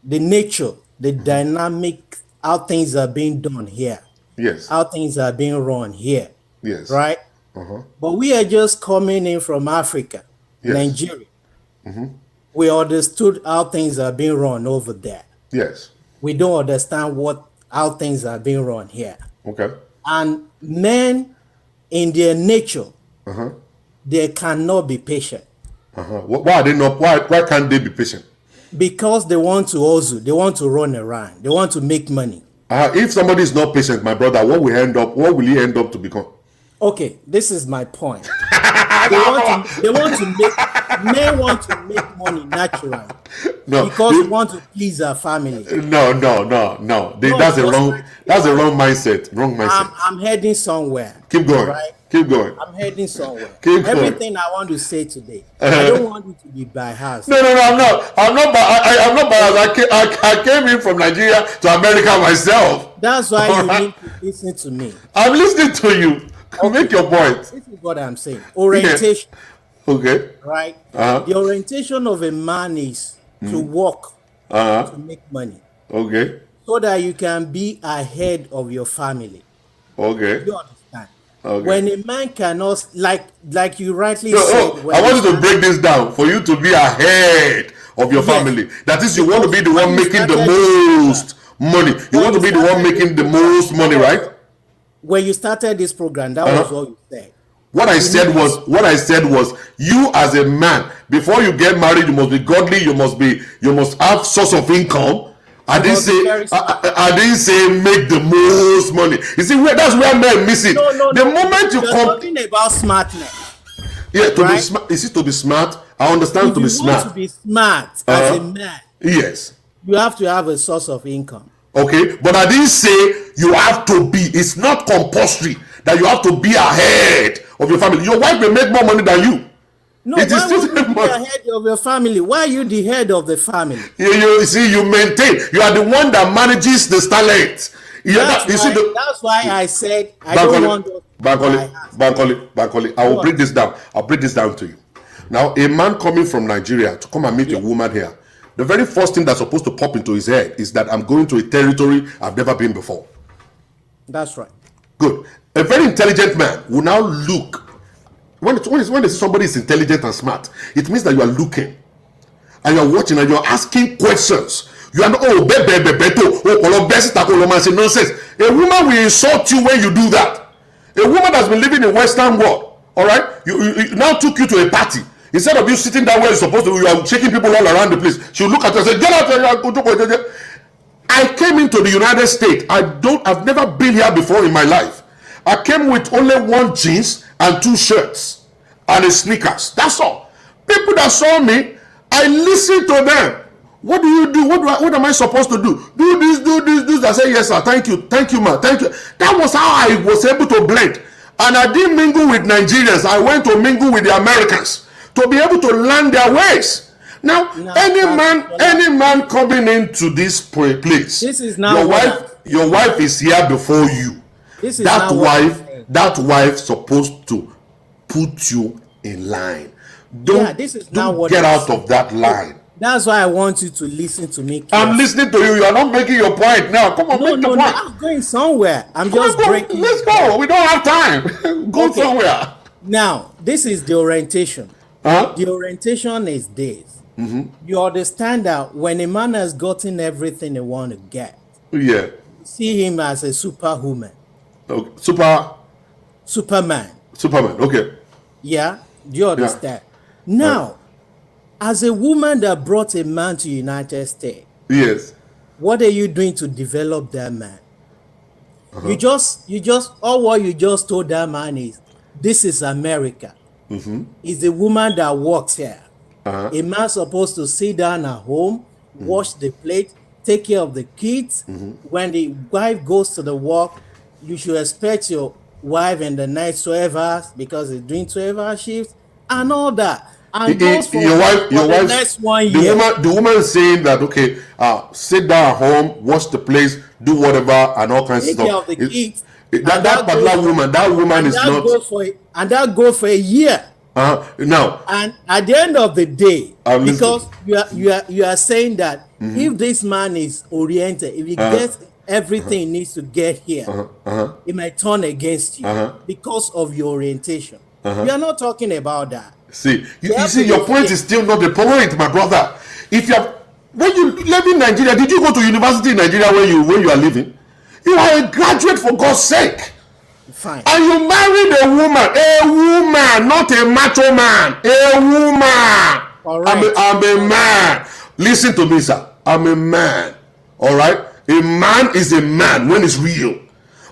nature, the dynamic, how things are being done here. Yes. How things are being run here. Yes. Right? But we are just coming in from Africa, Yes. Nigeria. We understood how things are being run over there. Yes. We don't understand how things are being run here. Okay. And men, in their nature, they cannot be patient. Why are they not? Why can't they be patient? Because they want to also, they want to run around, they want to make money. If somebody is not patient, my brother, what will he end up to become? Okay, this is my point. Men want to make money naturally. No, because they want to please their family. No. That's a wrong mindset. Wrong mindset. I'm heading somewhere. Keep going. Right? Keep going. I'm heading somewhere. Keep Everything I want to say today, I don't want it to be by heart. No, I'm not. I'm not biased. I came in from Nigeria to America myself. That's why you need to listen to me. I'm listening to you. Make your point. This is what I'm saying. Orientation. Yeah. Okay. Right? The orientation of a man is to work to make money. Okay. So that you can be ahead of your family. Okay. You understand? Okay. When a man cannot, like you rightly said. I want you to break this down for you to be ahead of your family. That is, you want to be the one making the most money. You want to be the one making the most money, right? When you started this program, that was what you said. What I said was you as a man, before you get married, you must be godly, you must have source of income. I didn't say make the most money. You see, that's where men miss it. The moment you come talking about smartness. Yeah, to be smart. Is it to be smart? I understand to be smart. If you want to be smart as a man, yes, you have to have a source of income. Okay, but I didn't say you have to be. It's not compulsory that you have to be ahead of your family. Your wife may make more money than you. No, why would you be ahead of your family? Why are you the head of the family? You see, you maintain. You are the one that manages the talent. That's why I said I don't want. Bankole, I will break this down. I'll break this down to you. Now, a man coming from Nigeria to come and meet a woman here, the very first thing that's supposed to pop into his head is that I'm going to a territory I've never been before. That's right. Good. A very intelligent man will now look. When somebody is intelligent and smart, it means that you are looking and you're watching and you're asking questions. You are not, nonsense. A woman will insult you when you do that. A woman that's been living in Western world, all right, you now took you to a party. Instead of you sitting down where you're supposed to, you are shaking people all around the place. She'll look at you and say, get out. I came into the United States. I've never been here before in my life. I came with only one jeans and 2 shirts and a sneakers. That's all. People that saw me, I listened to them. What do you do? What am I supposed to do? Do this. I say, yes, sir. Thank you, man. Thank you. That was how I was able to blend. And I didn't mingle with Nigerians. I went to mingle with the Americans to be able to learn their ways. Now, any man coming into this place, this is now your wife is here before you. This is that wife supposed to put you in line. Don't get out of that line. That's why I want you to listen to me. I'm listening to you. You are not making your point now. Come on, make the point. No, I'm going somewhere. Breaking. Let's go. We don't have time. Go somewhere. Now, this is the orientation. The orientation is this. You understand that when a man has gotten everything he wants to get, see him as a superwoman. Okay. Superman. Okay. Yeah. Do you understand? Now, as a woman that brought a man to United States, yes, what are you doing to develop that man? You just all what you just told that man is, this is America. It's the woman that works here. A man supposed to sit down at home, wash the plate, take care of the kids. When the wife goes to the work, you should expect your wife in the night 12 hours because he's doing 12-hour shifts and all that. And goes for your wife, the next 1 year. The woman is saying that, okay, sit down at home, wash the place, do whatever, and all kinds of stuff. Take care of the kids. That woman is not. That goes for a year. Now. And at the end of the day, because you are saying that if this man is oriented, if he gets everything he needs to get here, he might turn against you because of your orientation. We are not talking about that. See, you see, your point is still not the point, my brother. When you live in Nigeria, did you go to university in Nigeria when you are living? You are a graduate, for God's sake. Fine. And you married a woman, not a macho man, a woman. All right. I'm a man. Listen to me, sir. I'm a man. All right. A man is a man when it's real.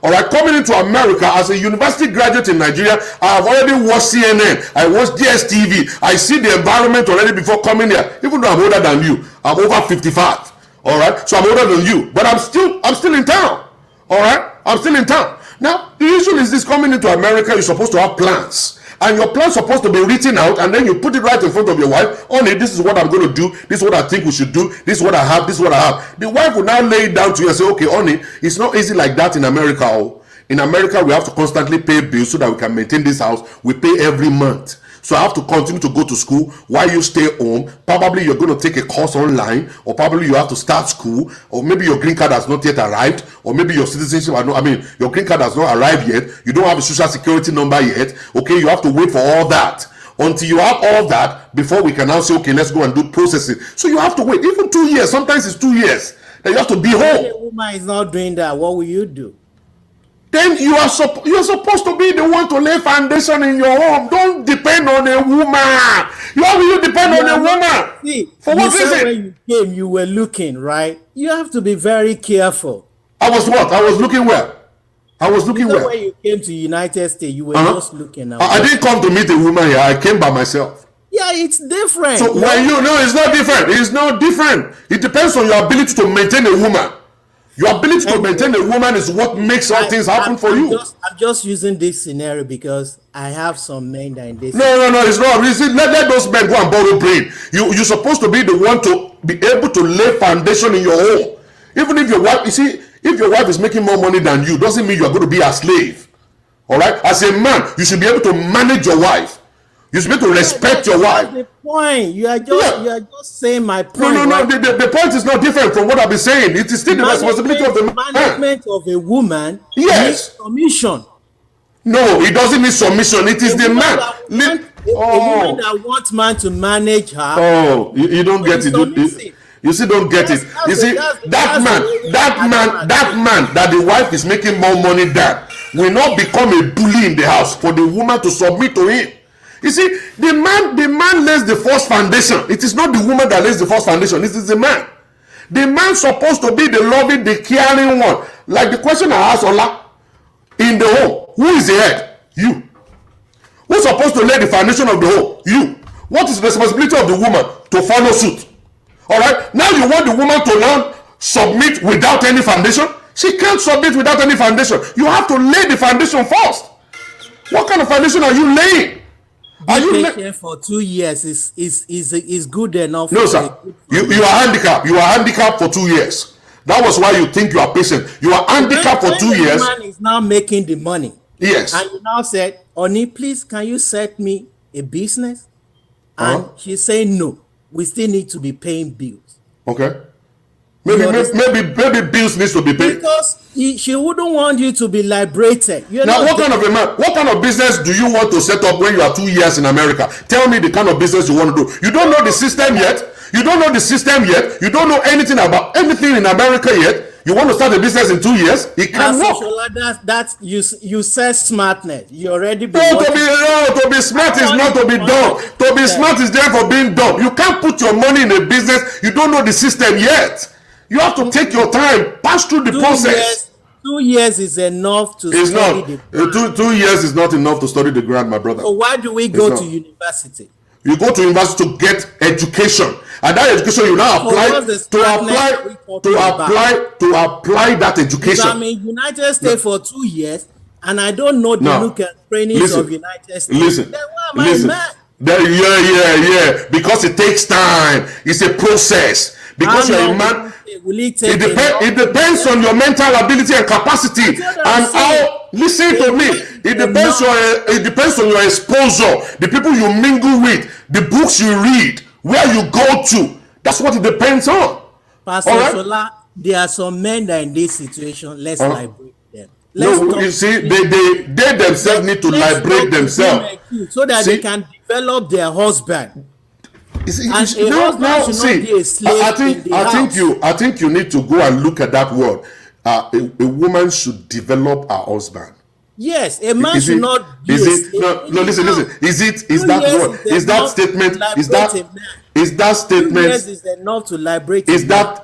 All right, coming into America as a university graduate in Nigeria, I have already watched CNN. I watched DSTV. I see the environment already before coming here. Even though I'm older than you, I'm over 55. All right, so I'm older than you, but I'm still in town. All right, I'm still in town. Now, the issue is this: coming into America, you're supposed to have plans. And your plan's supposed to be written out, and then you put it right in front of your wife. Honey, this is what I'm going to do. This is what I think we should do. This is what I have. This is what I have. The wife will now lay it down to you and say, okay, honey, it's not easy like that in America. Oh. In America, we have to constantly pay bills so that we can maintain this house. We pay every month. So I have to continue to go to school while you stay home. Probably you're going to take a course online, or probably you have to start school, or maybe your green card has not yet arrived, or maybe your citizenship, your green card has not arrived yet. You don't have a social security number yet. Okay, you have to wait for all that. Until you have all that, before we can now say, okay, let's go and do processing. So you have to wait, even 2 years. Sometimes it's 2 years that you have to be home. If a woman is not doing that, what will you do? Then you're supposed to be the one to lay foundation in your home. Don't depend on a woman. Why will you depend on a woman? See, for what reason? When you came, you were looking, right? You have to be very careful. I was what? I was looking where? When you came to United States, you were just looking. I didn't come to meet a woman here. I came by myself. Yeah, it's different. So it's not different. It's not different. It depends on your ability to maintain a woman. Your ability to maintain a woman is what makes all things happen for you. I'm just using this scenario because I have some men that in this. No, it's not. Let those men go and borrow brain. You're supposed to be the one to be able to lay foundation in your home. Even if your wife, if your wife is making more money than you, doesn't mean you're going to be a slave. All right, as a man, you should be able to manage your wife. You should be able to respect your wife. That's the point. You are just saying my point. No. Right? The point is not different from what I've been saying. It is still the responsibility of the man. Management of a woman. Yes. Needs submission. No, it doesn't need submission. It is the man. A woman that wants man to manage her. Oh, you don't get it. You see, don't get it. You see, that man that the wife is making more money than will not become a bully in the house for the woman to submit to him. You see, the man lays the first foundation. It is not the woman that lays the first foundation. It is the man. The man supposed to be the loving, the caring one. Like the question I asked Ola, in the home, who is the head? You. Who's supposed to lay the foundation of the home? You. What is the responsibility of the woman? To follow suit. All right. Now you want the woman to now submit without any foundation? She can't submit without any foundation. You have to lay the foundation first. What kind of foundation are you laying? Being patient for 2 years is good enough. No, sir. You are handicapped. You are handicapped for 2 years. That was why you think you are patient. You are handicapped for 2 years. The man is now making the money. Yes. And you now said, Oni, please, can you set me a business? And she's saying no. We still need to be paying bills. Okay. Maybe bills needs to be paid. Because she wouldn't want you to be liberated. Now, what kind of a man? What kind of business do you want to set up when you are 2 years in America? Tell me the kind of business you want to do. You don't know the system yet. You don't know the system yet. You don't know anything about anything in America yet. You want to start a business in 2 years? It can't work. That's you said smartness. You already been to be smart is not to be dumb. To be smart is there for being dumb. You can't put your money in a business. You don't know the system yet. You have to take your time, pass through the process. 2 years is enough to study the grant. 2 years is not enough to study the grant, my brother. So why do we go to university? You go to university to get education, and that education you now apply to apply that education. I'm in United States for 2 years, and I don't know the look and trainings of United States. Listen. Yeah. Because it takes time. It's a process. Because you're a man. It depends on your mental ability and capacity, and how. Listen to me. It depends on your exposure, the people you mingle with, the books you read, where you go to. That's what it depends on. Pastor Sola, there are some men that are in this situation. Let's liberate them. You see, they themselves need to liberate themselves so that they can develop their husband. I think you need to go and look at that word. A woman should develop her husband. Yes, a man should not. Listen. Is that word? Is that statement? Is that statement? 2 years is enough to liberate. Is that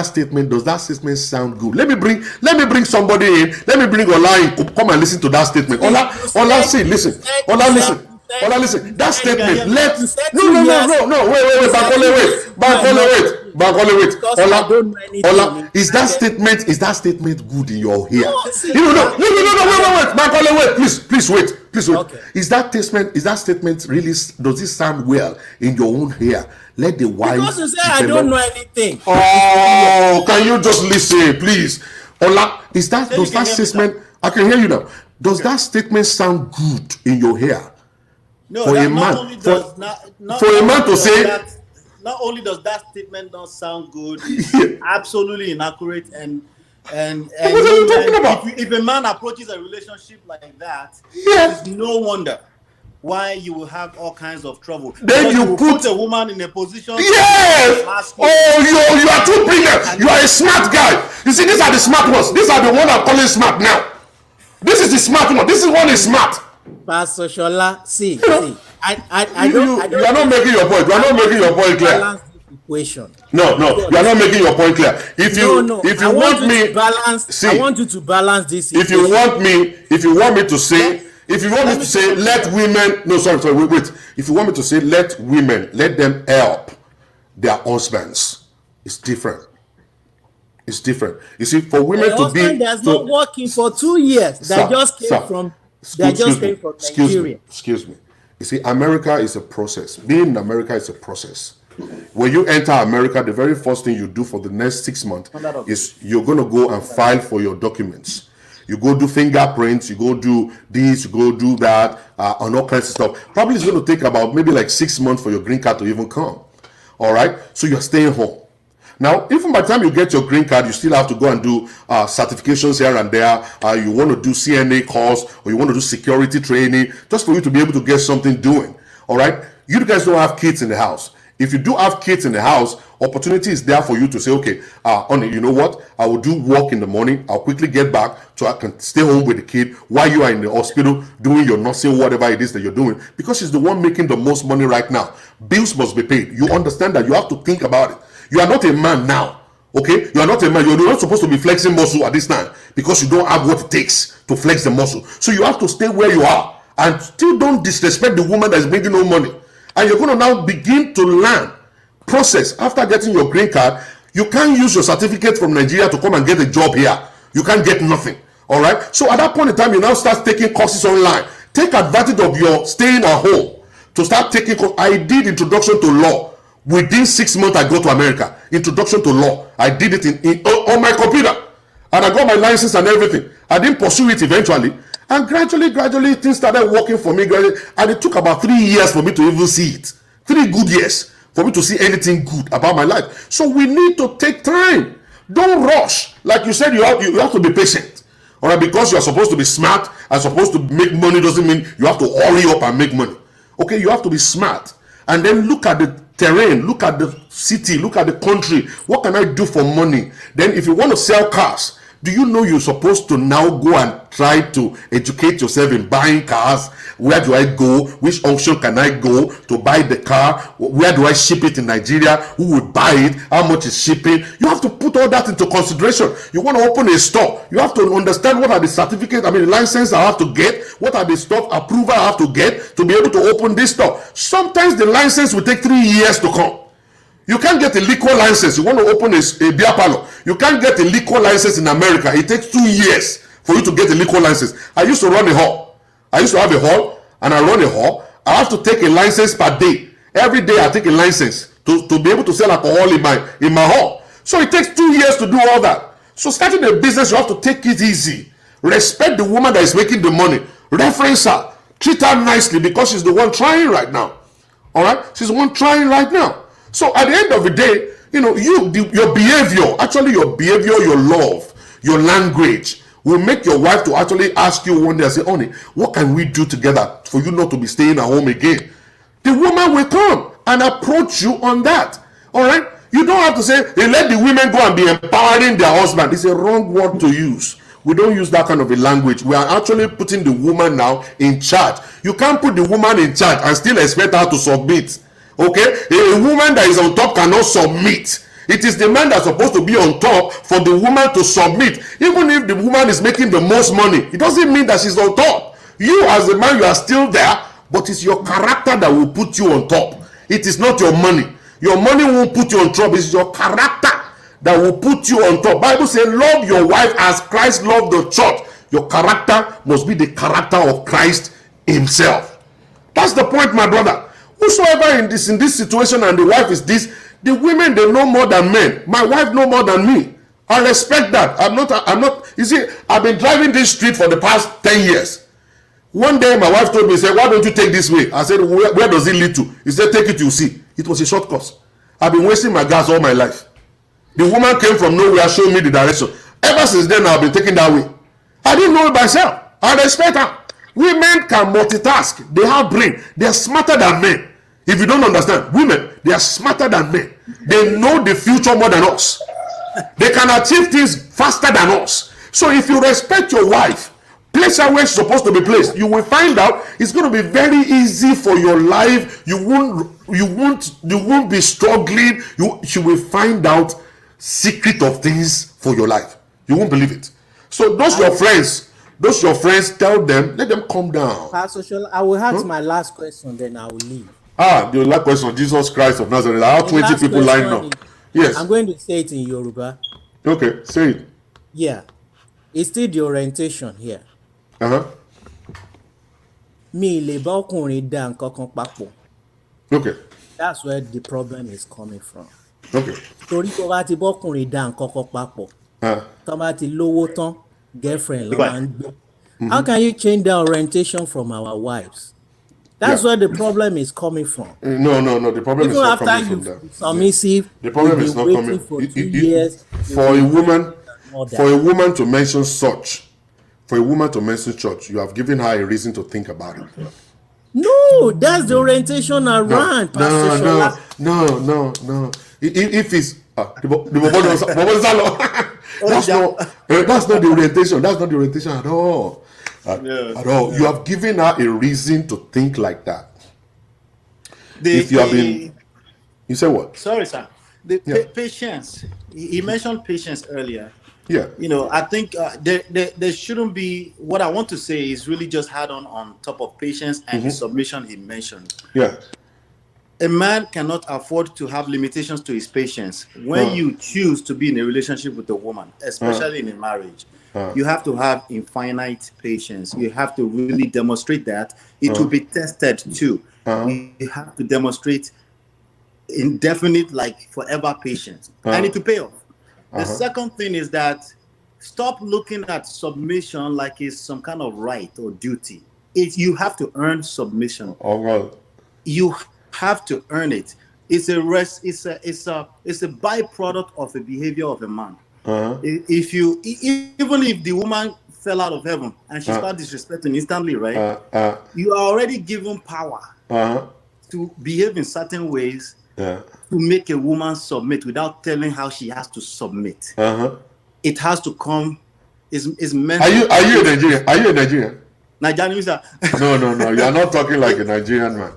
statement? Does that statement sound good? Let me bring somebody in. Let me bring Ola in. Come and listen to that statement. Ola, listen. Ola, listen. That statement. No. Wait. Ola, is that statement good in your ear? No. Wait. Please wait. Okay. Is that statement really? Does it sound well in your own ear? Let the wife. Because you say I don't know anything. Oh, can you just listen, please? Ola, does that statement? I can hear you now. Does that statement sound good in your ear? No, for a man to say that, not only does that statement not sound good, it's absolutely inaccurate and what are you talking about? If a man approaches a relationship like that, it's no wonder why you will have all kinds of trouble. Then you put a woman in a position. Yes. You are too brilliant. You are a smart guy. You see, these are the smart ones. These are the ones I'm calling smart now. This is the smart one. This is one is smart. Pastor Shola, see. You are not making your point. You are not making your point clear. No, you are not making your point clear. If you want me to balance, I want you to balance this. If you want me to say, let women. No, sorry, wait. If you want me to say, let women, let them help their husbands, it's different. It's different. You see, for women to be. That's not working for 2 years. They just came from Nigeria. Excuse me. You see, America is a process. Being in America is a process. When you enter America, the very first thing you do for the next 6 months is you're going to go and file for your documents. you go do fingerprints, you go do this, you go do that, and all kinds of stuff. Probably it's going to take about maybe like 6 months for your green card to even come. All right, so you're staying home. Now, even by the time you get your green card, you still have to go and do certifications here and there. You want to do CNA course, or you want to do security training, just for you to be able to get something doing. All right, you guys don't have kids in the house. If you do have kids in the house, opportunity is there for you to say, okay, honey, you know what? I will do work in the morning. I'll quickly get back so I can stay home with the kid while you are in the hospital doing your nursing, whatever it is that you're doing, because she's the one making the most money right now. Bills must be paid. You understand that you have to think about it. You are not a man now, okay? You are not a man. You're not supposed to be flexing muscle at this time because you don't have what it takes to flex the muscle. So you have to stay where you are and still don't disrespect the woman that is making no money. And you're going to now begin to learn process. After getting your green card, you can't use your certificate from Nigeria to come and get a job here. You can't get nothing. All right. So at that point in time, you now start taking courses online. Take advantage of your staying at home to start taking. I did introduction to law. Within 6 months, I go to America. Introduction to law. I did it on my computer, and I got my license and everything. I didn't pursue it eventually. And gradually, things started working for me. And it took about 3 years for me to even see it. 3 good years for me to see anything good about my life. So we need to take time. Don't rush. Like you said, you have to be patient. All right, because you are supposed to be smart and supposed to make money doesn't mean you have to hurry up and make money. Okay, you have to be smart. And then look at the terrain, look at the city, look at the country. What can I do for money? Then if you want to sell cars, do you know you're supposed to now go and try to educate yourself in buying cars? Where do I go? Which auction can I go to buy the car? Where do I ship it in Nigeria? Who would buy it? How much is shipping? You have to put all that into consideration. You want to open a store. You have to understand what are the certificates, the license I have to get. What are the stuff approval I have to get to be able to open this store? Sometimes the license will take 3 years to come. You can't get a liquor license. You want to open a beer parlor. You can't get a liquor license in America. It takes 2 years for you to get a liquor license. I used to run a hall. I used to have a hall, and I run a hall. I have to take a license per day. Every day I take a license to be able to sell alcohol in my hall. So it takes 2 years to do all that. So starting a business, you have to take it easy. Respect the woman that is making the money. Reference her. Treat her nicely because she's the one trying right now. All right? She's the one trying right now. So at the end of the day, your behavior, your love, your language will make your wife to actually ask you one day and say, honey, what can we do together for you not to be staying at home again? The woman will come and approach you on that. All right? You don't have to say, hey, let the women go and be empowering their husband. It's a wrong word to use. We don't use that kind of a language. We are actually putting the woman now in charge. You can't put the woman in charge and still expect her to submit. Okay, a woman that is on top cannot submit. It is the man that's supposed to be on top for the woman to submit. Even if the woman is making the most money, it doesn't mean that she's on top. You as a man, you are still there, but it's your character that will put you on top. It is not your money. Your money won't put you on top. It's your character that will put you on top. Bible says, love your wife as Christ loved the church. Your character must be the character of Christ himself. That's the point, my brother. Whosoever in this situation and the wife is this, the women, they know more than men. My wife know more than me. I respect that. I'm not, you see, I've been driving this street for the past 10 years. One day my wife told me, said, why don't you take this way? I said, where does it lead to? He said, take it, you see. It was a shortcut. I've been wasting my gas all my life. The woman came from nowhere, showed me the direction. Ever since then, I've been taking that way. I didn't know it myself. I respect her. Women can multitask. They have brain. They are smarter than men. If you don't understand, women, they are smarter than men. They know the future more than us. They can achieve things faster than us. So if you respect your wife, place her where she's supposed to be placed, you will find out it's going to be very easy for your life. You won't be struggling. She will find out secret of things for your life. You won't believe it. So those your friends, tell them, let them calm down. Pastor Shola, I will ask my last question, then I will leave. The last question, Jesus Christ of Nazareth. I have 20 people lined up. Yes. I'm going to say it in Yoruba. Okay, say it. Yeah. It's still the orientation here. Mi le ba ọkùnrin dá nǹkan kan papọ̀. Okay. That's where the problem is coming from. Okay. Torí tó bá ti bọ́kùnrin dá nǹkan kan papọ̀. Tó bá ti lówó tán, girlfriend. Right. And how can you change the orientation from our wives? That's Yeah. where the problem is coming from. No. The problem Even is not after coming you from them. submissive, The you've problem is been not waiting coming. for 2 years, you've For a been doing woman, this and all for a that. woman to mention such, for a woman to mention church, you have given her a reason to think about it. No, that's the orientation No, around, Pastor no, no, Shola. no. If it's the Bobo Salo, that's not the orientation. That's not the orientation at all. At all. You have given her a reason to think like that. If you have been, you say what? Sorry, sir. Patience. He mentioned patience earlier. Yeah. You know, I think there shouldn't be. What I want to say is really just hard on top of patience and the submission he mentioned. Yeah. A man cannot afford to have limitations to his patience. When you choose to be in a relationship with a woman, especially in a marriage, you have to have infinite patience. You have to really demonstrate that. It will be tested too. You have to demonstrate indefinite, like forever patience, and it will pay off. The second thing is that stop looking at submission like it's some kind of right or duty. You have to earn submission. You have to earn it. It's a byproduct of a behavior of a man. If you even if the woman fell out of heaven and she started disrespecting instantly, right? You are already given power to behave in certain ways to make a woman submit without telling how she has to submit. It has to come. Is meant. Are you a Nigerian? Are you a Nigerian? Nigerian, sir. No. You are not talking like a Nigerian man.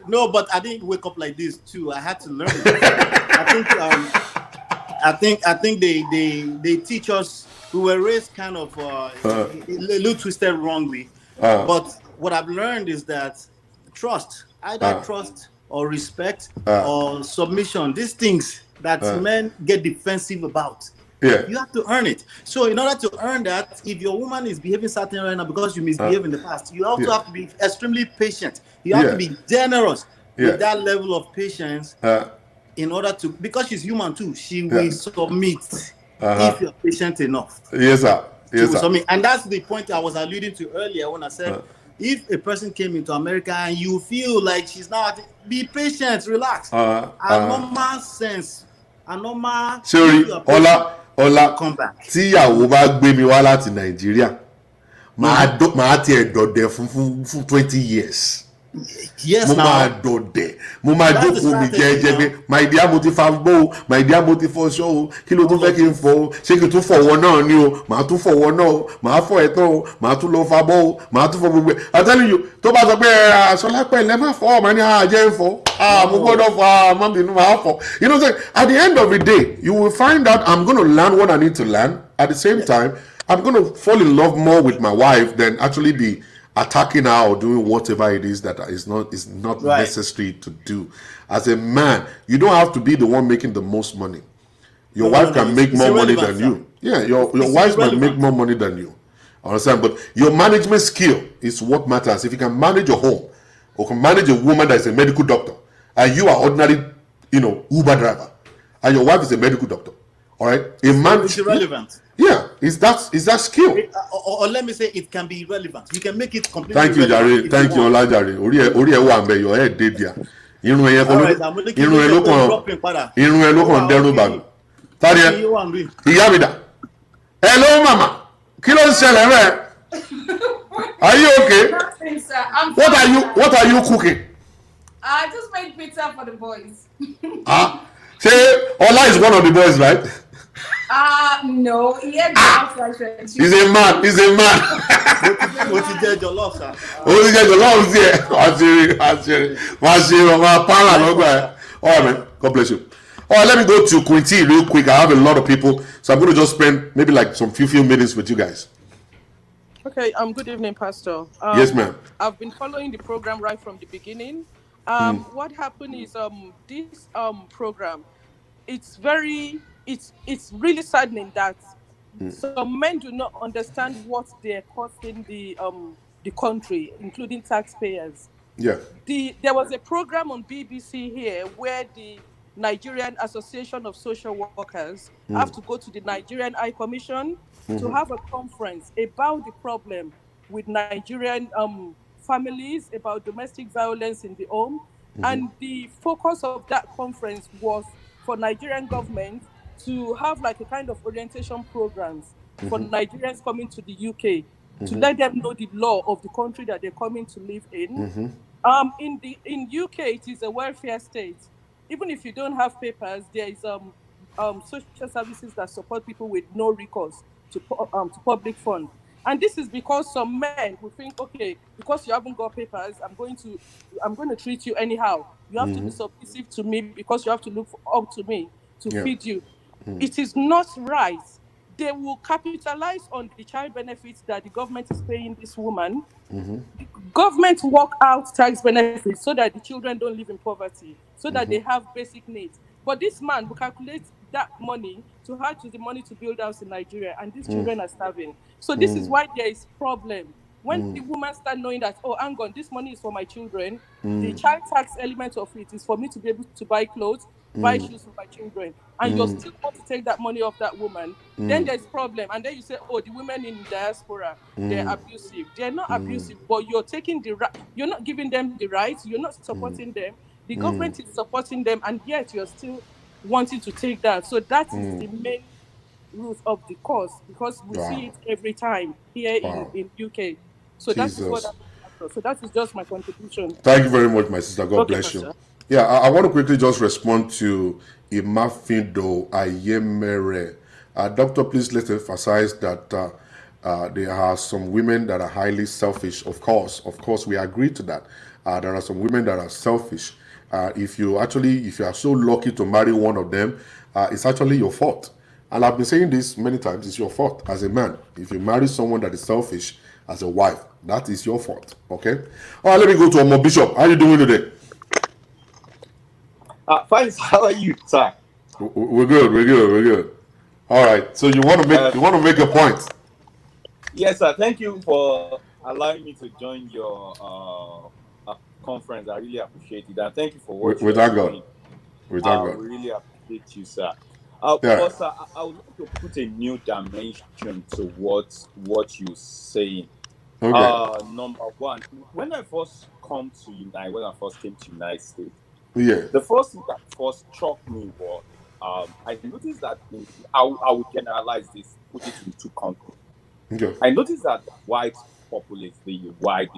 No, but I didn't wake up like this too. I had to learn. I think they teach us. We were raised kind of a little twisted wrongly. But what I've learned is that trust, either trust or respect or submission, these things that men get defensive about. Yeah. You have to earn it. So in order to earn that, if your woman is behaving certain right now because you misbehaved in the past, you also have to be extremely patient. You have to be generous with that level of patience in order to, because she's human too, she will submit if you're patient enough. Yes, sir. Yes, sir. Submit. And that's the point I was alluding to earlier when I said, if a person came into America and you feel like she's not, be patient, relax. A normal sense, a normal. Sorry, Ọlá, tíyàwó bá gbé mi wá láti Nàìjíríà, màá tiẹ̀ dọ̀dẹ̀ fún 20 years. Yes, mo máa dọ̀dẹ̀, mo máa jókòó mi jẹ́jẹ́ pé my dear mo ti fa gbó o, my dear mo ti fọṣọ o, kí ló tún fẹ́ kí n fọ o, ṣé kí n tún fọwọ́ náà ni o, màá tún fọwọ́ náà o, màá fọ ẹ̀tọ́ o, màá tún lọ fa bọ́ o, màá tún fọ gbogbo ẹ̀. I'm telling you, tó bá sọ pé Ṣọlá pẹ̀lẹ́ má fọ ọmọ ní àjẹ́ ń fọ, mo gbọ́dọ̀ fọ má bínú máa fọ. You know, so at the end of the day, you will find out I'm going to learn what I need to learn. At the same time, I'm going to fall in love more with my wife than actually be attacking her or doing whatever it is that is not necessary to do. As a man, you don't have to be the one making the most money. Your wife can make more money than you. Yeah, your wife might make more money than you. Understand? But your management skill is what matters. If you can manage a home or can manage a woman that is a medical doctor and you are ordinary, Uber driver, and your wife is a medical doctor, all right? A man, it's irrelevant. Yeah, is that skill? Or let me say, it can be irrelevant. You can make it completely. Thank you, Jare. Thank you, Ola Jare. Orí ẹ wà ńbẹ̀, your head dey there. Irun ẹ ló kàn dẹ́rù bà mí. Tari ẹ, ìyá mi dà. Hello, mama. Kí ló ń ṣẹlẹ̀ rẹ̀? Are you okay? Nothing, sir. I'm What are you cooking? I just made pizza for the boys. Say Ola is one of the boys, right? No, he had the He's a man. What you did, your love, sir? Oh, you get the love here. All right, man. God bless you. All right, let me go to Quinty real quick. I have a lot of people, so I'm going to just spend maybe like some few minutes with you guys. Okay. Good evening, Pastor. Yes, ma'am. I've been following the program right from the beginning. What happened is this program, it's really saddening that some men do not understand what they're costing the country, including taxpayers. Yeah. There was a program on BBC here where the Nigerian Association of Social Workers. I have to go to the Nigerian High Commission to have a conference about the problem with Nigerian families, about domestic violence in the home. And the focus of that conference was for Nigerian government to have like a kind of orientation programs for Nigerians coming to the UK to let them know the law of the country that they're coming to live in. In UK, it is a welfare state. Even if you don't have papers, there is social services that support people with no recourse to public fund. And this is because some men will think, okay, because you haven't got papers, I'm going to treat you anyhow. You have to be submissive to me because you have to look up to me to Yeah. feed you. It is not right. They will capitalize on the child benefits that the government is paying this woman. The government work out tax benefits so that the children don't live in poverty, so that they have basic needs. But this man will calculate that money to add to the money to build house in Nigeria, and these children are starving. So this is why there is problem. When the woman start knowing that, oh, hang on, this money is for my children, the child tax element of it is for me to be able to buy clothes, buy shoes for my children, and you still want to take that money off that woman, then there's problem. And then you say, oh, the women in diaspora, they're abusive. They're not abusive, but you're taking the right, you're not giving them the rights, you're not supporting them. The government is supporting them, and yet you're still wanting to take that. So that is the main root of the cause, because we see it every time here in UK. So that is what Jesus. so that is just my contribution. Thank you very much, my sister. God Okay, bless you. Pastor. Yeah, I want to quickly just respond to Imafindo Ayemere. Doctor, please let's emphasize that there are some women that are highly selfish. Of course, we agree to that. There are some women that are selfish. If you are so lucky to marry one of them, it's actually your fault. And I've been saying this many times, it's your fault as a man. If you marry someone that is selfish as a wife, that is your fault, okay? All right, let me go to Omo Bishop. How are you doing today? Fine, how are you, sir? We're good. All right, so you want to make a point? Yes, sir. Thank you for allowing me to join your conference. I really appreciate it. And thank you for what you're doing. Without God. We really appreciate you, sir. Yeah. But sir, I would like to put a new dimension to what you're saying. Okay. Number one, when I first came to United States, Yeah. the first thing that first struck me was I noticed that I would generalize this, put it in two countries. Okay. I noticed that the white populace, the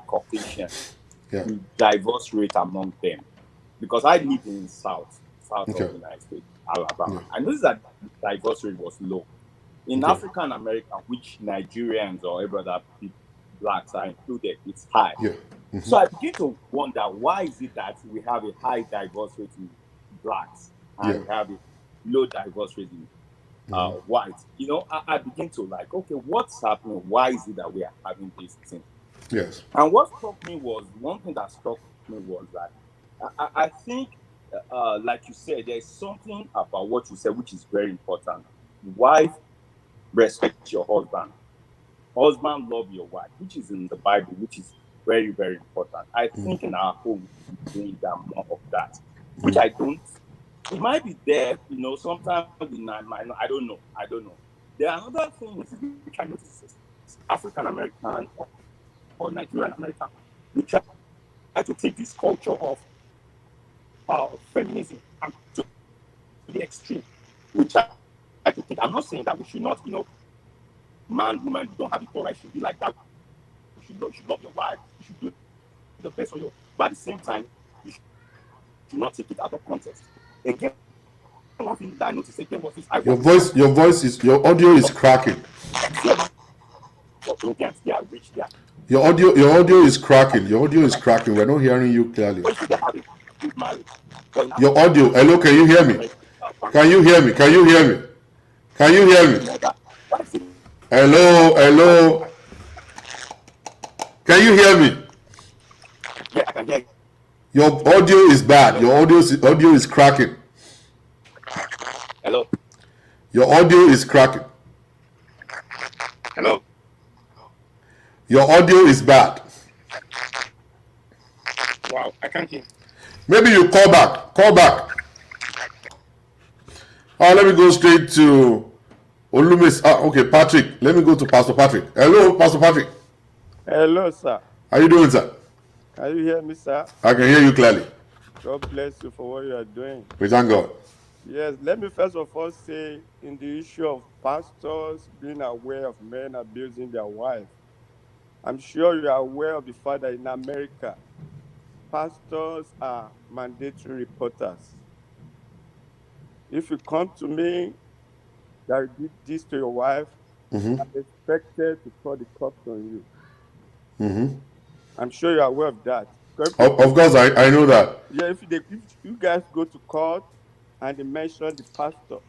Caucasian, the divorce rate among them, because I live in south of the United States, Alabama. I noticed that the divorce rate was low. In African America, which Nigerians or every other people, blacks are included, it's high. Yeah. So I begin to wonder, why is it that we have a high divorce rate in blacks and we have a low divorce rate in whites? You know, I begin to like, okay, what's happening? Why is it that we are having this thing? Yes. And what struck me was, one thing that struck me was that I think, like you said, there's something about what you said which is very important. Wife, respect your husband. Husband, love your wife, which is in the Bible, which is very, very important. I think in our home, we need that more of that, which I don't. It might be there, you know, sometimes we might not, I don't know. There are other things which I notice is African American or Nigerian American. We try to take this culture of feminism to the extreme. Which I think, I'm not saying that we should not, you know, man, woman, don't have equal rights. Should be like that. You should love your wife. You should do the best for you. But at the same time, you should not take it out of context. Again, one thing that I noticed again was this. Your audio is cracking. Your audio is cracking. We're not hearing you clearly. Your audio. Hello, can you hear me? Can you hear me? Hello. Can you hear me? Yeah, I can hear you. Your audio is bad. Your audio is cracking. Hello. Your audio is cracking. Hello. Your audio is bad. Wow, I can't hear. Maybe you call back. Let me go straight to Olumis. Okay, Patrick. Let me go to Pastor Patrick. Hello, Pastor Patrick. Hello, sir. How you doing, sir? Can you hear me, sir? I can hear you clearly. God bless you for what you are doing. We thank God. Yes, let me first of all say in the issue of pastors being aware of men abusing their wife, I'm sure you are aware of the fact that in America, pastors are mandatory reporters. If you come to me that you did this to your wife, I'm expected to call the cops on you. I'm sure you're aware of that. Of course, I know that. Yeah, if you guys go to court and they mention the pastor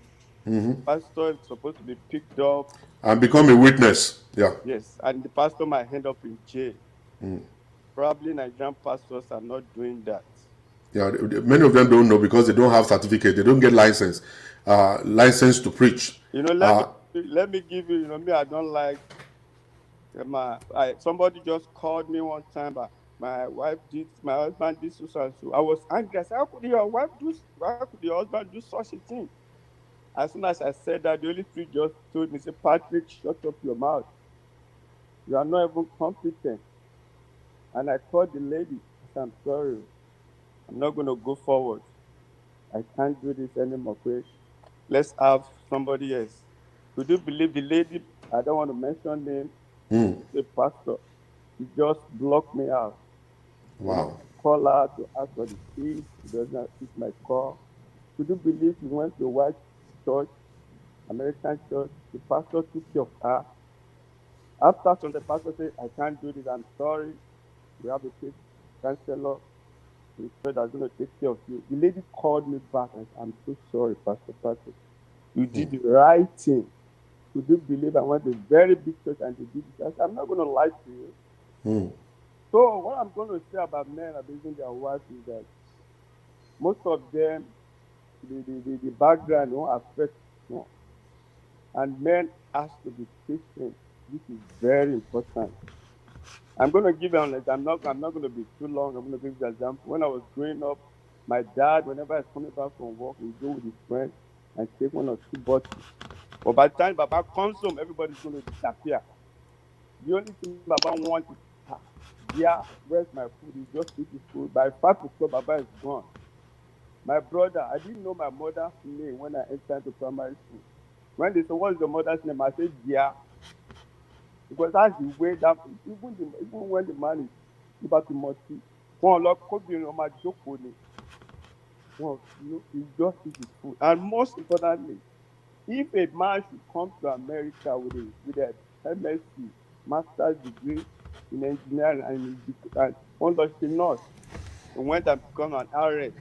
is supposed to be picked up. And become a witness. Yeah. Yes, and the pastor might end up in jail. Probably Nigerian pastors are not doing that. Yeah, many of them don't know because they don't have certificate. They don't get license to preach. Let me give you. Me, I don't like somebody just called me one time, but my husband did so and so. I was angry. I said, how could your wife do? How could your husband do such a thing? As soon as I said that, the Holy Spirit just told me, say, Patrick, shut up your mouth. You are not even competent. And I called the lady. I said, I'm sorry. I'm not going to go forward. I can't do this anymore, please. Let's have somebody else. Could you believe the lady, I don't want to mention name, the pastor, he just blocked me out. When I Wow. call her to ask for the keys, she doesn't pick my call. Could you believe she went to a white church, American church, the pastor took care of her. After some, the pastor said, I can't do this, I'm sorry. We have a case counselor. We said that's going to take care of you. The lady called me back and said, I'm so sorry, Pastor Patrick. You did the right thing. Could you believe I went to a very big church and they did this? I said, I'm not going to lie to you. So what I'm going to say about men abusing their wives is that most of them, the background won't affect them. And men has to be patient. This is very important. I'm going to give you an example. I'm not going to be too long. I'm going to give you an example. When I was growing up, my dad, whenever I was coming back from work, would go with his friends and take 1 or 2 bottles. But by the time Baba comes home, everybody's going to disappear. The only thing Baba wants is, yeah, where's my food? He just eat his food. By 5 o'clock, Baba is gone. My brother, I didn't know my mother's name when I entered to primary school. When they said, what's your mother's name? I said, yeah. Because that's the way that, even when the man is about to multi, he just eat his food. And most importantly, if a man should come to America with a MSc, master's degree in engineering and understand nurse, and went and become an RS,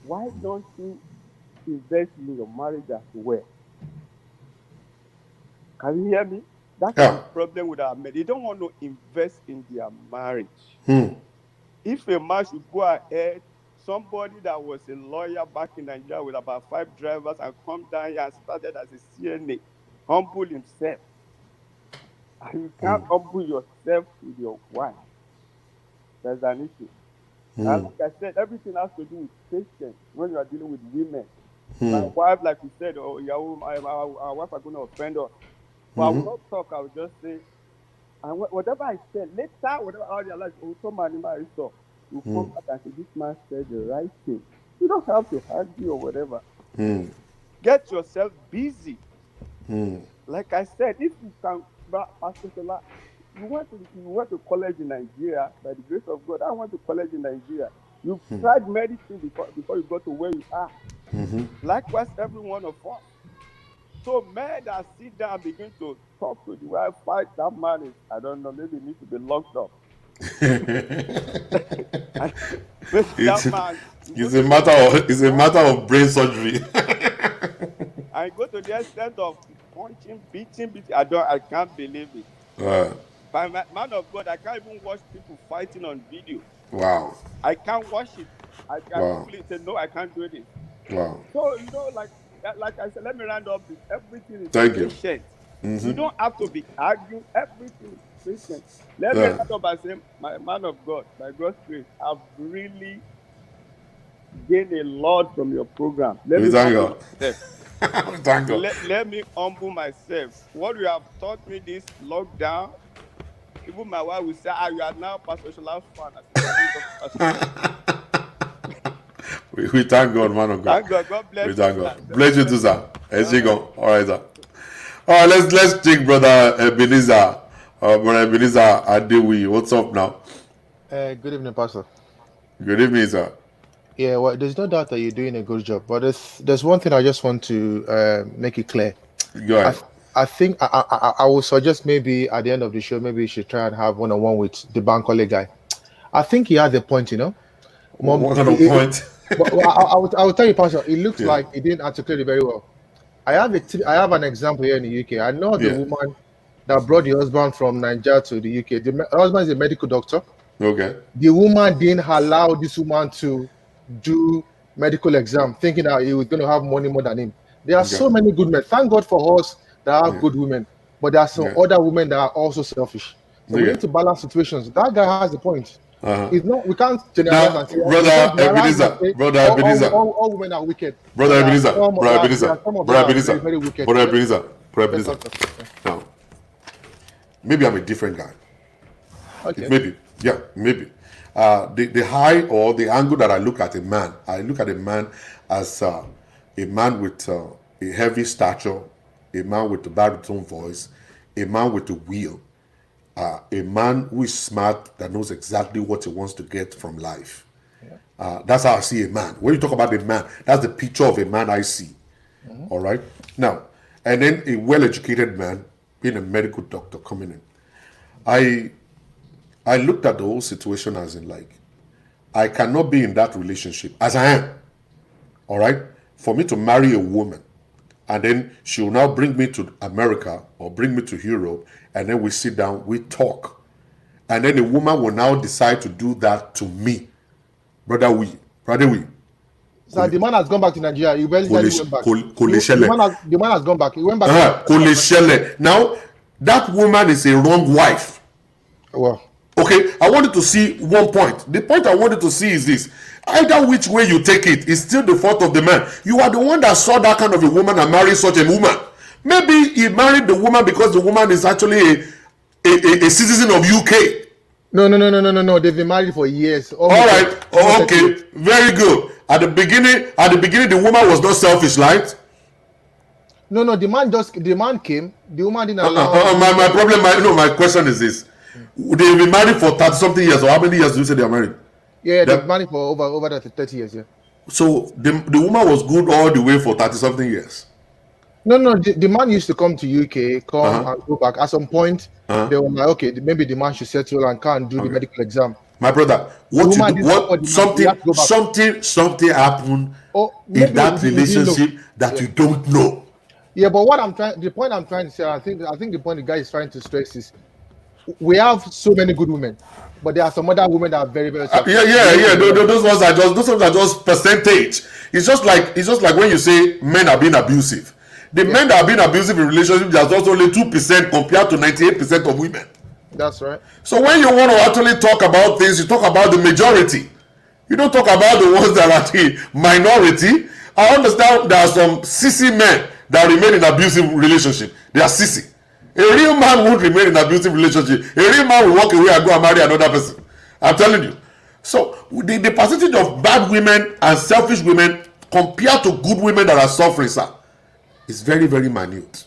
why don't you invest in your marriage as well? Can you hear me? That is the problem with our men. They don't want to invest in their marriage. If a man should go ahead, somebody that was a lawyer back in Nigeria with about 5 drivers and come down here and started as a CNA, humble himself. And you can't humble yourself with your wife. There's an issue. And like I said, everything has to do with patience when you are dealing with women. My wife, like you said, our wife are going to offend us. But I will not talk. I will just say, and whatever I said, later, whatever I realize, you come back and say, this man said the right thing. You don't have to argue or whatever. Get yourself busy. Like I said, if you can, Pastor Shola, you went to college in Nigeria, by the grace of God. I went to college in Nigeria. You tried medicine before you got to where you are. Likewise, every one of us. So men that sit down and begin to talk to the wife, fight, that man is, I don't know, maybe he needs to be locked up. It's a matter of brain surgery. I go to the extent of punching, beating. I can't believe it. By man of God, I can't even watch people fighting on video. Wow. I can't watch it. I quickly say, no, I can't do this. Wow. So, like I said, let me round up this. Everything is patient. You don't have to be arguing. Everything is patient. Let me round up by saying, my man of God, by God's grace, I've really gained a lot from your program. Let me thank God. Thank God. Let me humble myself. What you have taught me this lockdown, even my wife will say, you are now Pastor Shola's fan. I say, praise of Pastor Shola. We thank God, man of God. Thank God. God We bless you, thank sir. God. God Bless you too, bless you. sir. Let's All go. right. All right, sir. All right, let's take brother Ebenezer. Brother Ebenezer Adewi. What's up now? Good evening, Pastor. Good evening, sir. Yeah, well, there's no doubt that you're doing a good job, but there's one thing I just want to make it clear. Go I ahead. th- I think I will suggest maybe at the end of the show, maybe you should try and have one-on-one with the Bankole guy. I think he has a point, Mom, What kind of point? I will tell you, Pastor. It looks Yeah. like he didn't articulate it very well. I have an example here in the UK. I know the Yeah. woman that brought the husband from Nigeria to the UK. The husband is a medical doctor. Okay. The woman didn't allow this woman to do medical exam, thinking that he was going to have money more than him. There are Okay. so many good men. Thank God for us that have Yeah. good women, but there are some Yeah. other women that are also selfish. So we Okay. need to balance situations. That guy has a point. Uh-huh. It's not, we can't generalize Now, and say, we can't generalize and say all women are wicked. Brother There are Ebenezer, some, Brother there are Ebenezer, some of them Brother are Ebenezer, very, very wicked. Brother Ebenezer, Brother Yes, Ebenezer. Pastor. Now, maybe I'm a different guy. Okay. Maybe, yeah, maybe. The high or the angle that I look at a man as a man with a heavy stature, a man with a baritone voice, a man with a will, a man who is smart, that knows exactly what he wants to get from life. That's how I see a man. When you talk about a man, that's the picture of a man I see. All right. Now, and then a well-educated man, being a medical doctor coming in. I looked at the whole situation as in like, I cannot be in that relationship as I am. All right. For me to marry a woman, and then she will now bring me to America or bring me to Europe, and then we sit down, we talk, and then the woman will now decide to do that to me, brother. So the man has gone back to Nigeria. He barely went back. Koleshele. The man has gone back. He went back. Koleshele. Now, that woman is a wrong wife. Well, okay, I wanted to see one point. The point I wanted to see is this. Either which way you take it, it's still the fault of the man. You are the one that saw that kind of a woman and married such a woman. Maybe he married the woman because the woman is actually a citizen of UK. No. They've been married for years. All right. Okay. Very good. At the beginning, the woman was not selfish, right? No. The man came. The woman didn't allow. My question is this: they've been married for 30-something years, or how many years do you say they are married? Yeah, they've been married for over 30 years. Yeah. So the woman was good all the way for 30-something years. No. The man used to come to UK, and go back. At some point, they were like, okay, maybe the man should settle and can't do the medical exam. My brother, something happened in that relationship that you don't know. Yeah, but the point I'm trying to say, I think the point the guy is trying to stress is, we have so many good women, but there are some other women that are very, very selfish. Yeah. Those ones are just percentage. It's just like when you say men are being abusive. The men that are being abusive in relationships, there's also only 2% compared to 98% of women. That's right. So when you want to actually talk about things, you talk about the majority. You don't talk about the ones that are the minority. I understand there are some sissy men that remain in abusive relationship. They are sissy. A real man won't remain in abusive relationship. A real man will walk away and go and marry another person. I'm telling you. So the percentage of bad women and selfish women compared to good women that are suffering, sir, is very, very minute.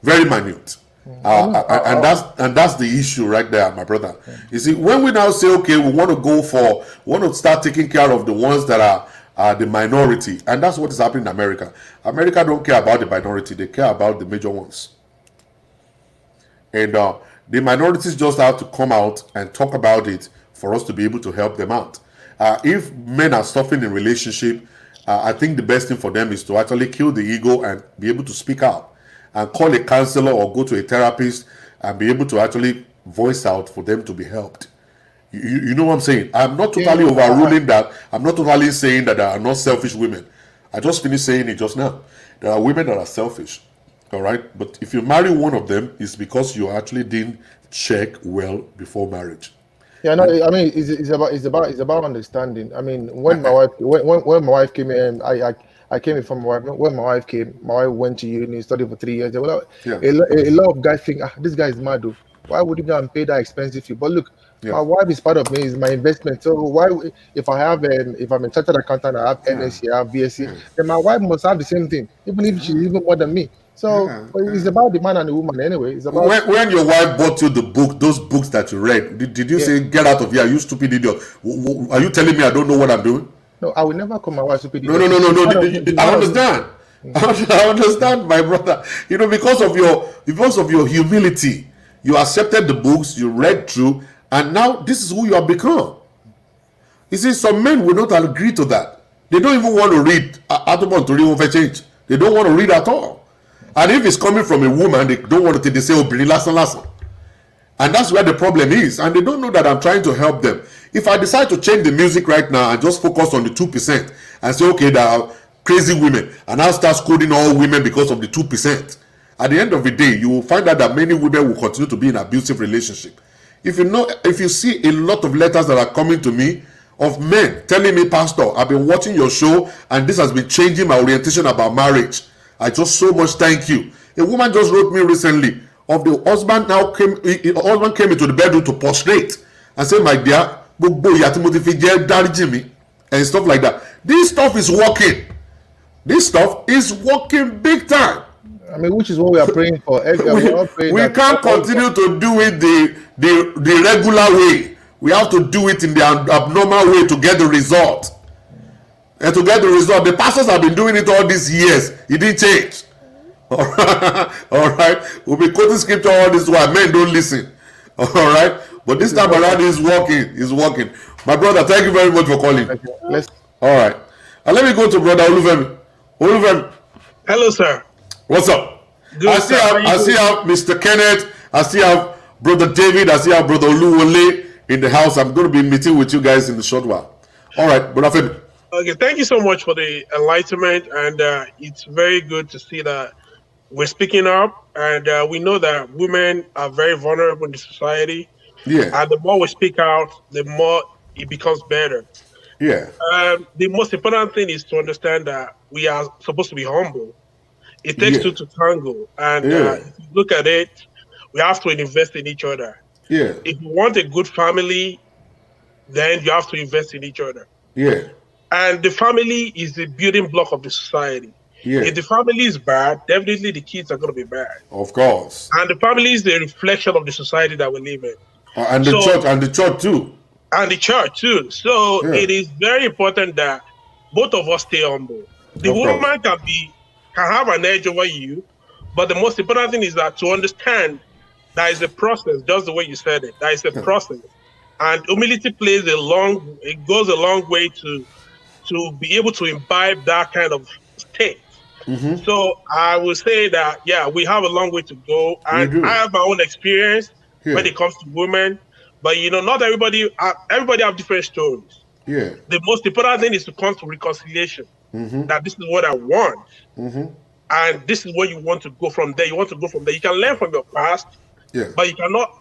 Very minute. And that's the issue right there, my brother. You see, when we now say, okay, we want to start taking care of the ones that are the minority, and that's what is happening in America. America don't care about the minority; they care about the major ones. And the minorities just have to come out and talk about it for us to be able to help them out. If men are suffering in relationship, I think the best thing for them is to actually kill the ego and be able to speak out and call a counselor or go to a therapist and be able to actually voice out for them to be helped. You know what I'm saying? I'm not totally overruling that. I'm not totally saying that there are not selfish women. I just finished saying it just now. There are women that are selfish. All right? But if you marry one of them, it's because you actually didn't check well before marriage. Yeah, no, I mean, it's about understanding. I mean, when my wife when my wife came in, I came in from my wife. When my wife went to uni, studied for 3 years. Well, Yeah. a lot of guys think, this guy is mad. Though. Why would he go and pay that expensive fee? But look, Yeah. my wife is part of me, is my investment. So if I have if I'm a chartered accountant, I have MSc, I have BSc, Yeah. then my wife must have the same thing, even if she's even more than me. So Yeah. but it's about the man and the woman anyway. It's about When your wife bought you the book, those books that you read, did you yeah. say, "Get out of here, you stupid idiot"? Are you telling me I don't know what I'm doing? No, I will never call my wife stupid No, idiot. no, no, no, She's no. part of me. She's I part of me. understand. I understand, my brother. Because of your humility, you accepted the books, you read through, and now this is who you have become. You see, some men will not agree to that. They don't even want to read. I don't want to read over change. They don't want to read at all. And if it's coming from a woman, they don't want to. They say, "Oh, bring last. And that's where the problem is. And they don't know that I'm trying to help them. If I decide to change the music right now and just focus on the 2% and say, okay, there are crazy women, and I'll start scolding all women because of the 2%, at the end of the day, you will find out that many women will continue to be in abusive relationship. If you see a lot of letters that are coming to me of men telling me, "Pastor, I've been watching your show and this has been changing my orientation about marriage. I just so much thank you." A woman just wrote me recently of the husband husband came into the bedroom to prostrate and say, "My dear, and stuff like that. This stuff is working. This stuff is working big time. I mean, which is what we are praying for. We're all praying We that can't continue to do it the regular way. We have to do it in the abnormal way to get the result. And to get the result, the pastors have been doing it all these years. It didn't change. All right. We'll be quoting scripture all this while men don't listen. All right. But this time around, it's working. It's working. My brother, thank you very much for calling. Let's. All right. And let me go to brother Olufemi. Olufemi. Hello, sir. What's up? Good, I still have Mr. Kenneth. I still have brother David. I still have brother Oluwole in the house. I'm going to be meeting with you guys in a short while. All right, brother Femi. Okay, thank you so much for the enlightenment, and it's very good to see that we're speaking up, and we know that women are very vulnerable in the society. Yeah. And the more we speak out, the more it becomes better. Yeah. The most important thing is to understand that we are supposed to be humble. It takes two to tango, and if you look at it, we have to invest in each other. Yeah. If you want a good family, then you have to invest in each other. Yeah. And the family is the building block of the society. Yeah. If the family is bad, definitely the kids are going to be bad. Of course. And the family is the reflection of the society that we live in. And the church too. And the church too. So it is very important that both of us stay humble. The woman can have an edge over you, but the most important thing is that to understand that is a process, just the way you said it. That is a process. And humility goes a long way to be able to imbibe that kind of state. Mm-hmm. So I would say that, we have a long way to go. And I have my own experience when it comes to women. But, not everybody have different stories. Yeah. The most important thing is to come to reconciliation. Mm-hmm. That this is what I want. Mm-hmm. And this is where you want to go from there. You want to go from there. You can learn from your past. Yeah. But you cannot,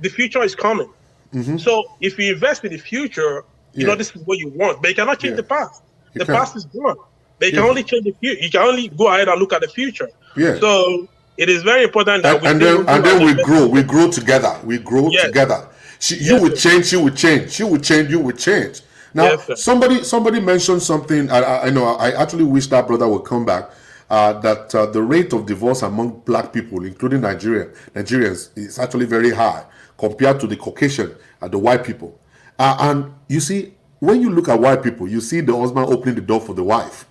the future is coming. Mm-hmm. So if you invest in the future, this is what you want. But you cannot change the past. The past is gone. But you can only change the future. You can only go ahead and look at the future. Yeah. So it is very important that then we grow. We grow together. We grow together. You will change. She will change. She will change. You will change. Now, somebody mentioned something. I know. I actually wish that brother would come back. That the rate of divorce among black people, including Nigerians, is actually very high compared to the Caucasian and the white people. And you see, when you look at white people, you see the husband opening the door for the wife.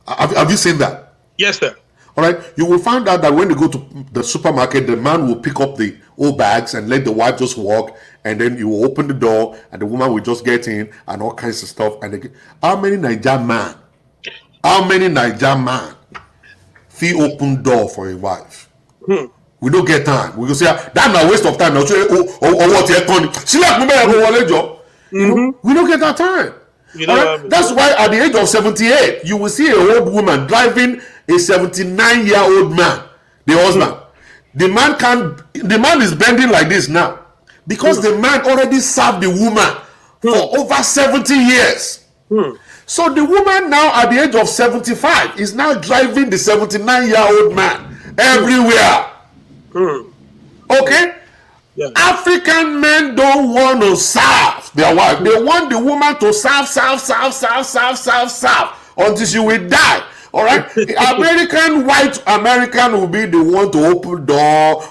Have you seen that? Yes, sir. All right. You will find out that when they go to the supermarket, the man will pick up the old bags and let the wife just walk, and then you will open the door, and the woman will just get in and all kinds of stuff. And how many Nigerian man feel open door for a wife? We don't get time. We go say that's a waste of time. Now, we don't get that time. That's why at the age of 78, you will see an old woman driving a 79-year-old man, the husband. The man is bending like this now. because the man already served the woman for over 70 years. So the woman now at the age of 75 is now driving the 79-year-old man everywhere. Okay? Yeah. African men don't want to serve their wife. They want the woman to serve until she will die. All right? White American will be the one to open door,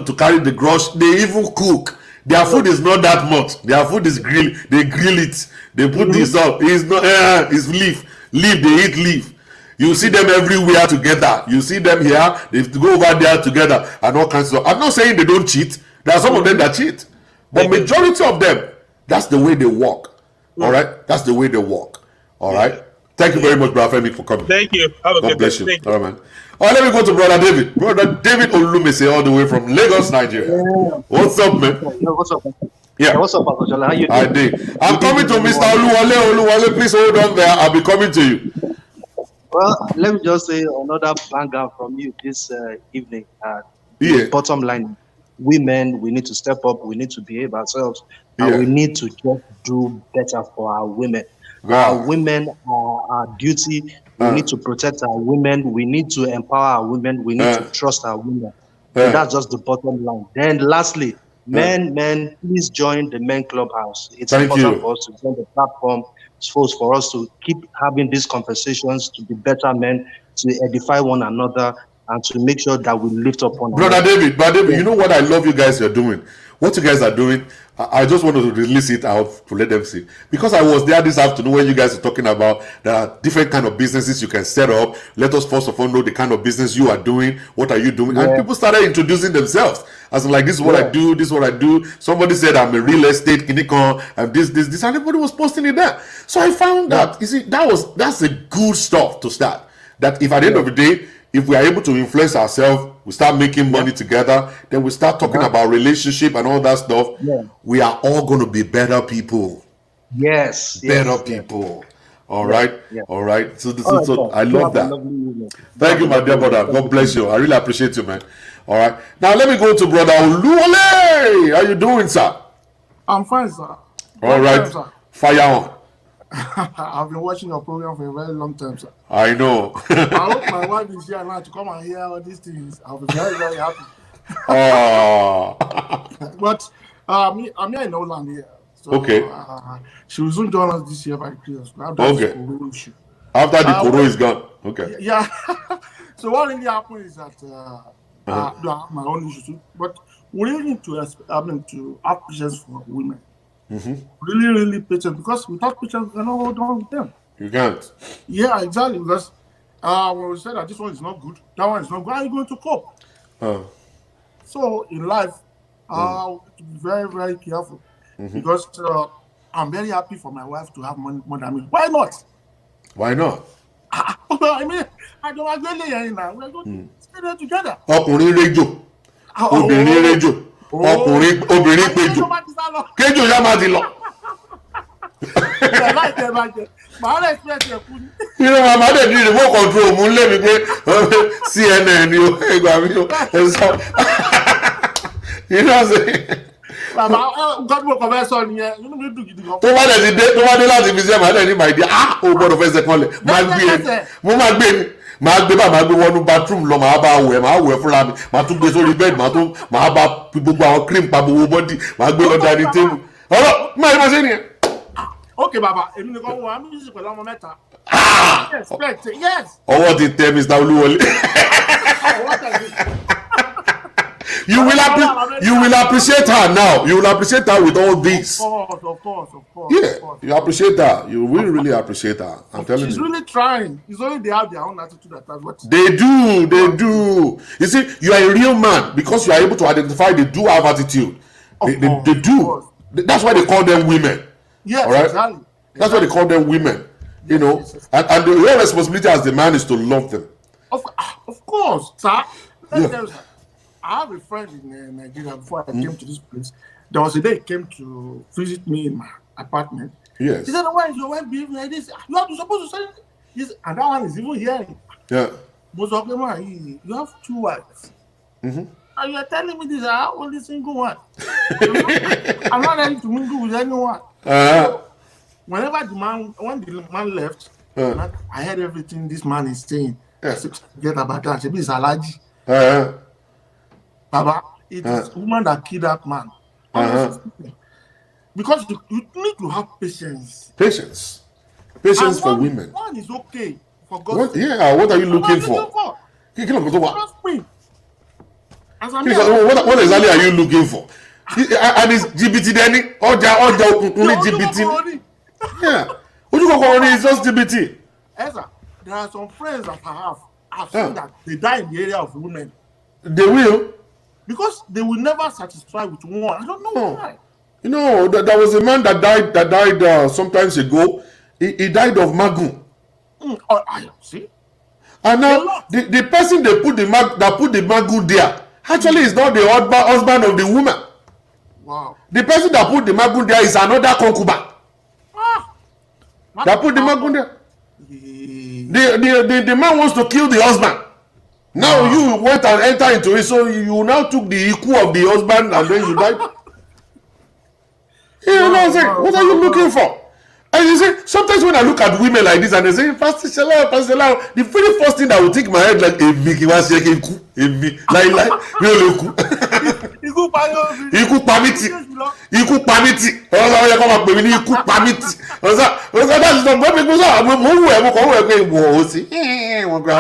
to carry the groceries. They even cook. Their food is not that much. Their food is grilled. They grill it. They put this up. It's not. It's leaf. Leaf. They eat leaf. You see them everywhere together. You see them here. They go over there together and all kinds of. I'm not saying they don't cheat. There are some of them that cheat, but majority of them, that's the way they walk. All right, that's the way they walk. All right. Thank you very much, Brother Femi, for coming. Thank you. Have a God good bless day. you. All right, man. All right, let me go to Brother David. Brother David Olumese, all the way from Lagos, Nigeria. What's up, man? What's up? Yeah. What's up, Pastor Shola? How you doing? I did. I'm coming to Mr. Oluwale. Please hold on there. I'll be coming to you. Well, let me just say another banger from you this evening. Bottom line, women, we need to step up. We need to behave ourselves. And we need to just do better for our women. Our women are our duty. We need to protect our women. We need to empower our women. We need to trust our women. So that's just the bottom line. Then lastly, men, please join the Men Clubhouse. It's important for us to join the platform. It's for us to keep having these conversations, to be better men, to edify one another, and to make sure that we lift up one another. Brother David, you know what I love you guys are doing? What you guys are doing, I just wanted to release it out to let them see. Because I was there this afternoon when you guys are talking about there are different kind of businesses you can set up. Let us first of all know the kind of business you are doing. What are you doing? And people started introducing themselves. As like, this is what I do, this is what I do. Somebody said I'm a real estate kinikon, and this, and everybody was posting it there. So I found that, you see, that's a good stuff to start. That if at the end of the day, if we are able to influence ourselves, we start making money together, then we start talking about relationship and all that stuff, we are all going to be better people. Better people. All right. All right. So I love that. Thank you, my dear brother. God bless you. I really appreciate you, man. All right. Now let me go to Brother Oluwole. How you doing, sir? I'm fine, sir. All right. Fire on. I've been watching your program for a very long time, sir. I know. I hope my wife is here now to come and hear all these things. I'll be very, very happy. But I'm here in Holland here. So, okay. She will soon join us this year by Christmas. Okay. After the Koro is gone. Okay. Yeah. So what really happened is that I have my own issues too. But we really need to have patience for women. Really, really patient, because without patience, we cannot hold on with them. You can't. Yeah, exactly. Because when we say that this one is not good, that one is not good, how are you going to cope? So in life, we have to be very, very careful. Because I'm very happy for my wife to have money more than me. Why not? Why not? I mean, I don't agree here now. We're going to stay there together. Ọkùnrin réjò. Obìnrin réjò. Obìnrin péjò. Kéjò yá máa ti lọ. You know, my mother did remote control. Mo lé mi pé CNN ni o. Ẹgbàá mi o. You know what I'm saying? Gbọ́dọ̀ kọ̀ fẹ́ sọ nìyẹn, inú mi dùn gidi gan. Tó bá dé láti fi ṣe màá dẹ̀ ní màá di o gbọ́dọ̀ fẹ́ ṣe kọ́lẹ̀. Máa gbé máa gbé wọnú bathroom lọ, máa bá wẹ̀ fúnra mi, máa tún gbé sórí bed, máa bá gbogbo àwọn cream pa gbogbo body, máa gbé lọ dining table. Ọ̀rọ̀ máa ṣe nìyẹn. Okay, bàbá, èmi nìkan wọ àmì ìsìn pẹ̀lú ọmọ mẹ́ta. Yes. Ọwọ́ ti tẹ Mr. Oluwole. You will appreciate her now. You will appreciate her with all this. Of course. Yeah, you appreciate her. You will really appreciate her. I'm telling you. She's really trying. It's only they have their own attitude at times. They do. You see, you are a real man because you are able to identify they do have attitude. They do. That's why they call them women. Yes, all right? Exactly. That's why they call them women. You know, and the real responsibility as the man is to love them. Of course, sir. I have a friend in Nigeria before I came to this place. There was a day he came to visit me in my apartment. Yes. He said, "Why is your wife behaving like this? You are supposed to say this." And that one is even hearing. Yeah. Most of them are, you have two wives. And you're telling me this, I'm only single one. I'm not ready to mingle with anyone. So whenever when the man left, I heard everything this man is saying. I said, forget about that. It's allergy. Baba, it is a woman that killed that man. Because you need to have patience. Patience for women. One is okay for God's sake. Yeah, what are you looking for? Trust me. What exactly are you looking for? And it's GBT Danny? Only GBT. Yeah. It's just GBT. Ezra, there are some friends that I've seen that they die in the area of women. They will? Because they will never satisfy with one. I don't know why. You know, there was a man that died sometimes ago. He died of magun. I see. And now the person that put the magun there actually is not the husband of the woman. Wow. The person that put the magun there is another concubine. That put the magun there. The man wants to kill the husband. Now you went and enter into it, so you now took the equal of the husband and then you died. You know what I'm saying? What are you looking for? And you see, sometimes when I look at women like this and they say, Pastor Shala, the very first thing that will take my head like a Mickey was shaking, like ikú pamiti. Ọlọ́run yẹ kó máa pè mí ní ikú pamiti. Ọ̀sán láti sọ bọ́ mi gbọ́sọ̀ àwọn ọmọ òwú ẹ̀ mo kọ́ wẹ̀ pé ìwọ̀ ó sí. Wọ́n gbà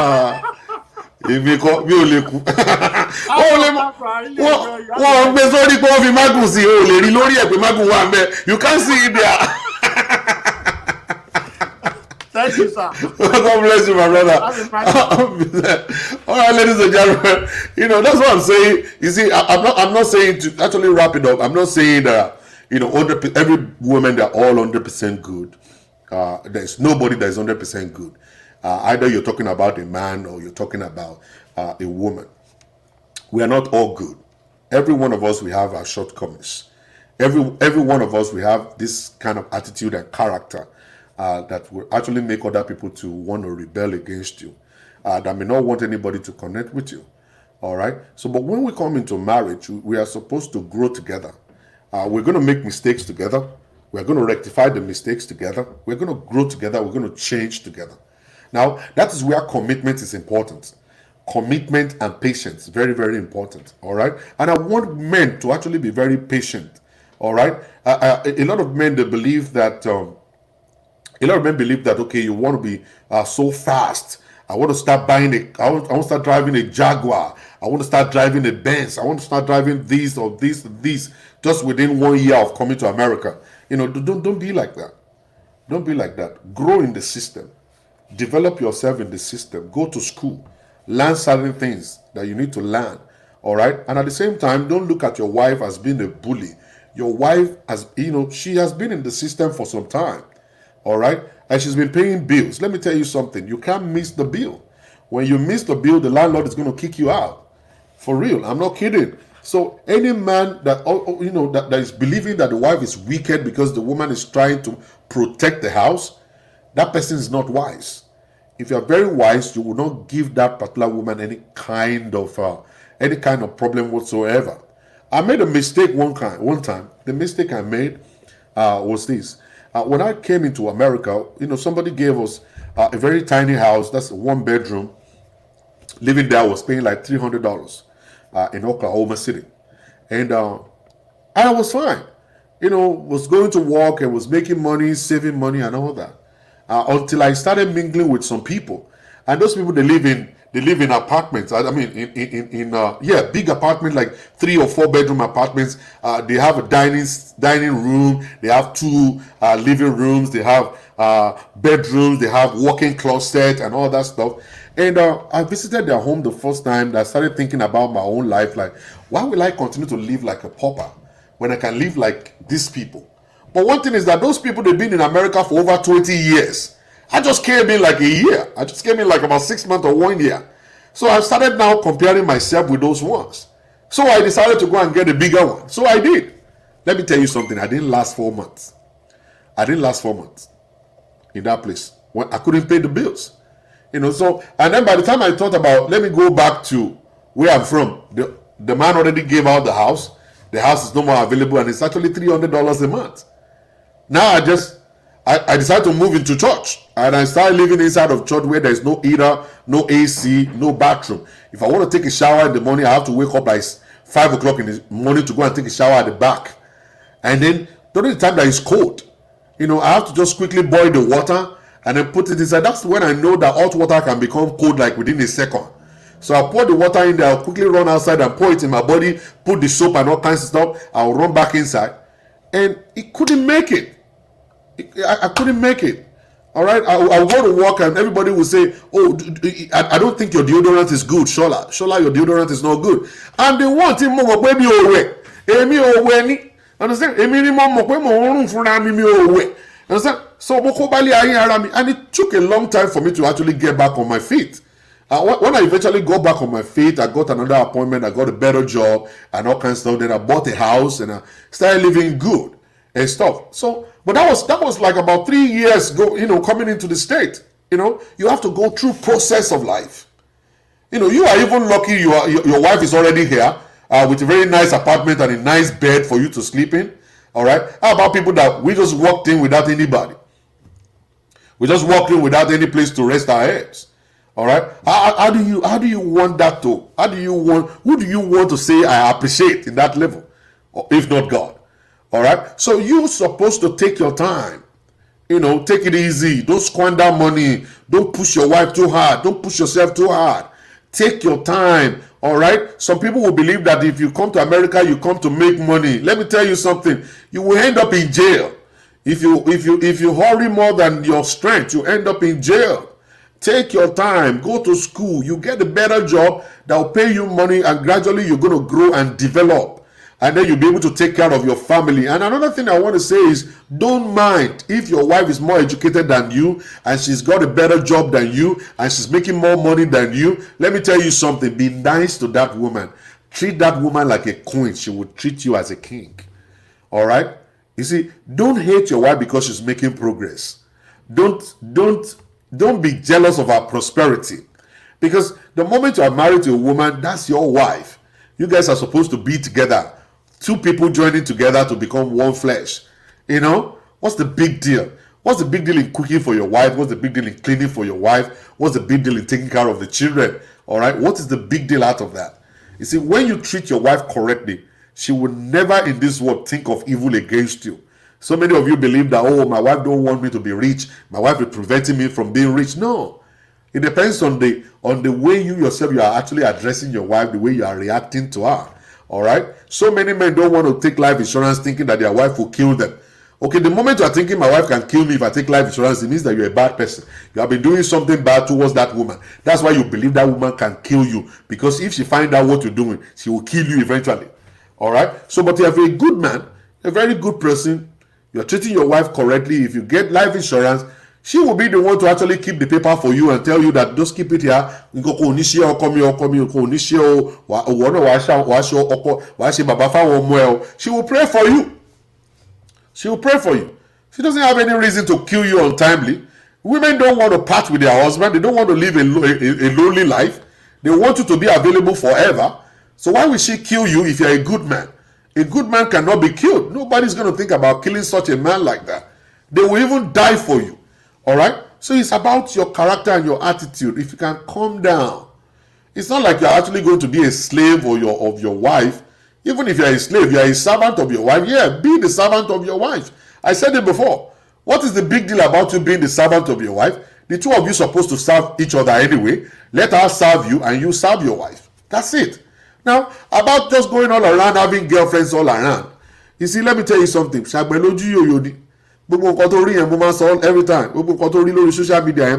èmi kọ́ mi ò lè kú. Wọ́n gbé sórí pé wọ́n fi mágùn sí i, o lè rí lórí ẹ̀ pé mágùn wà mẹ́. You can't see it there. Thank you, sir. God bless you, my brother. All right, ladies and gentlemen, you know that's what I'm saying. You see, I'm not saying to actually wrap it up. I'm not saying that every woman they're all 100% good. There's nobody that is 100% good. Either you're talking about a man or you're talking about a woman. We are not all good. Every one of us we have our shortcomings. Every one of us we have this kind of attitude and character. That will actually make other people to want to rebel against you, that may not want anybody to connect with you. All right. So, but when we come into marriage, we are supposed to grow together. We're going to make mistakes together. We're going to rectify the mistakes together. We're going to grow together. We're going to change together. Now, that is where commitment is important. Commitment and patience, very, very important. All right. And I want men to actually be very patient. All right. A lot of men, they believe that. A lot of men believe that, okay, you want to be so fast. I want to start I want to start driving a Jaguar. I want to start driving a Benz. I want to start driving these or these just within 1 year of coming to America. You know, don't be like that. Don't be like that. Grow in the system. Develop yourself in the system. Go to school. Learn certain things that you need to learn. All right? And at the same time, don't look at your wife as being a bully. Your wife, she has been in the system for some time. All right, and she's been paying bills. Let me tell you something. You can't miss the bill. When you miss the bill, the landlord is going to kick you out. For real, I'm not kidding. So any man that that is believing that the wife is wicked because the woman is trying to protect the house, that person is not wise. If you are very wise, you will not give that particular woman any kind of problem whatsoever. I made a mistake one time. The mistake I made was this. When I came into America, somebody gave us a very tiny house. That's a 1-bedroom. Living there, I was paying like $300 in Oklahoma City. And I was fine. Was going to work and was making money, saving money and all that. Until I started mingling with some people. And those people, they live in apartments. I mean, in big apartments, like 3 or 4 bedroom apartments. They have a dining room. They have 2 living rooms. They have bedrooms. They have walk-in closet and all that stuff. And I visited their home the first time. That I started thinking about my own life. Like, why will I continue to live like a pauper when I can live like these people? But one thing is that those people, they've been in America for over 20 years. I just came in like a year. I just came in like about 6 months or 1 year. So I started now comparing myself with those ones. So I decided to go and get a bigger one. So I did. Let me tell you something. I didn't last 4 months. In that place. When I couldn't pay the bills. And then by the time I thought about, let me go back to where I'm from, the the man already gave out the house. The house is no more available, and it's actually $300 a month. Now I decided to move into church, and I started living inside of church where there's no heater, no AC, no bathroom. If I want to take a shower in the morning, I have to wake up by 5 o'clock in the morning to go and take a shower at the back. And then during the time that it's cold, I have to just quickly boil the water and then put it inside. That's when I know that hot water can become cold like within a second. So I pour the water in there, I'll quickly run outside and pour it in my body, put the soap and all kinds of stuff. I'll run back inside. And it couldn't make it. I couldn't make it. All right, I'll go to work and everybody will say, "Oh, I don't think your deodorant is good, Shola. Shola, your deodorant is not good." And they want him more baby away. Understand? Understand? So and it took a long time for me to actually get back on my feet. When I eventually got back on my feet, I got another appointment, I got a better job and all kinds of stuff. Then I bought a house and I started living good and stuff. So, but that was like about 3 years ago, coming into the state. You have to go through process of life. You are even lucky your wife is already here with a very nice apartment and a nice bed for you to sleep in. All right. How about people that we just walked in without anybody? We just walked in without any place to rest our heads. All right. How do you want that to? Who do you want to say I appreciate in that level, if not God? All right. So you're supposed to take your time. Take it easy. Don't squander money. Don't push your wife too hard. Don't push yourself too hard. Take your time. All right. Some people will believe that if you come to America, you come to make money. Let me tell you something. You will end up in jail. If you hurry more than your strength, you end up in jail. Take your time, go to school, you get a better job that will pay you money, and gradually you're going to grow and develop. And then you'll be able to take care of your family. And another thing I want to say is, don't mind if your wife is more educated than you and she's got a better job than you and she's making more money than you. Let me tell you something, be nice to that woman. Treat that woman like a queen. She will treat you as a king. All right? You see, don't hate your wife because she's making progress. Don't be jealous of her prosperity. Because the moment you are married to a woman, that's your wife. You guys are supposed to be together. Two people joining together to become one flesh. What's the big deal? What's the big deal in cooking for your wife? What's the big deal in cleaning for your wife? What's the big deal in taking care of the children? All right? What is the big deal out of that? You see, when you treat your wife correctly, she will never in this world think of evil against you. So many of you believe that, oh, my wife don't want me to be rich. My wife is preventing me from being rich. No. It depends on the way you yourself, you are actually addressing your wife, the way you are reacting to her. All right? So many men don't want to take life insurance thinking that their wife will kill them. Okay, the moment you are thinking my wife can kill me if I take life insurance, it means that you're a bad person. You have been doing something bad towards that woman. That's why you believe that woman can kill you. Because if she finds out what you're doing, she will kill you eventually. All right? So, but if you're a good man, a very good person, you're treating your wife correctly. If you get life insurance, she will be the one to actually keep the paper for you and tell you that just keep it here. She will pray for you. She will pray for you. She doesn't have any reason to kill you untimely. Women don't want to part with their husband. They don't want to live a lonely life. They want you to be available forever. So why will she kill you if you're a good man? A good man cannot be killed. Nobody's going to think about killing such a man like that. They will even die for you. All right? So it's about your character and your attitude. If you can calm down. It's not like you're actually going to be a slave of your wife. Even if you're a slave, you're a servant of your wife. Yeah, be the servant of your wife. I said it before. What is the big deal about you being the servant of your wife? The two of you are supposed to serve each other anyway. Let her serve you and you serve your wife. That's it. Now, about just going all around having girlfriends all around. You see, let me tell you something. Every time. Social media,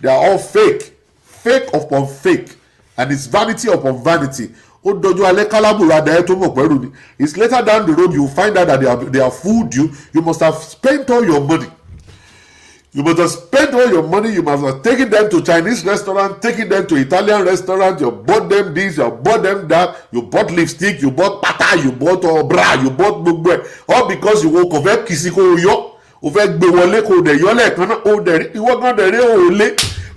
they are all fake. Fake upon fake. And it's vanity upon vanity. It's later down the road you find out that they have fooled you. You must have spent all your money. You must have spent all your money. You must have taken them to Chinese restaurant, taken them to Italian restaurant. You bought them this, you bought them that. You bought lipstick, you bought pata, you bought bra, you bought bugbe. All because you woke up kisiko yo.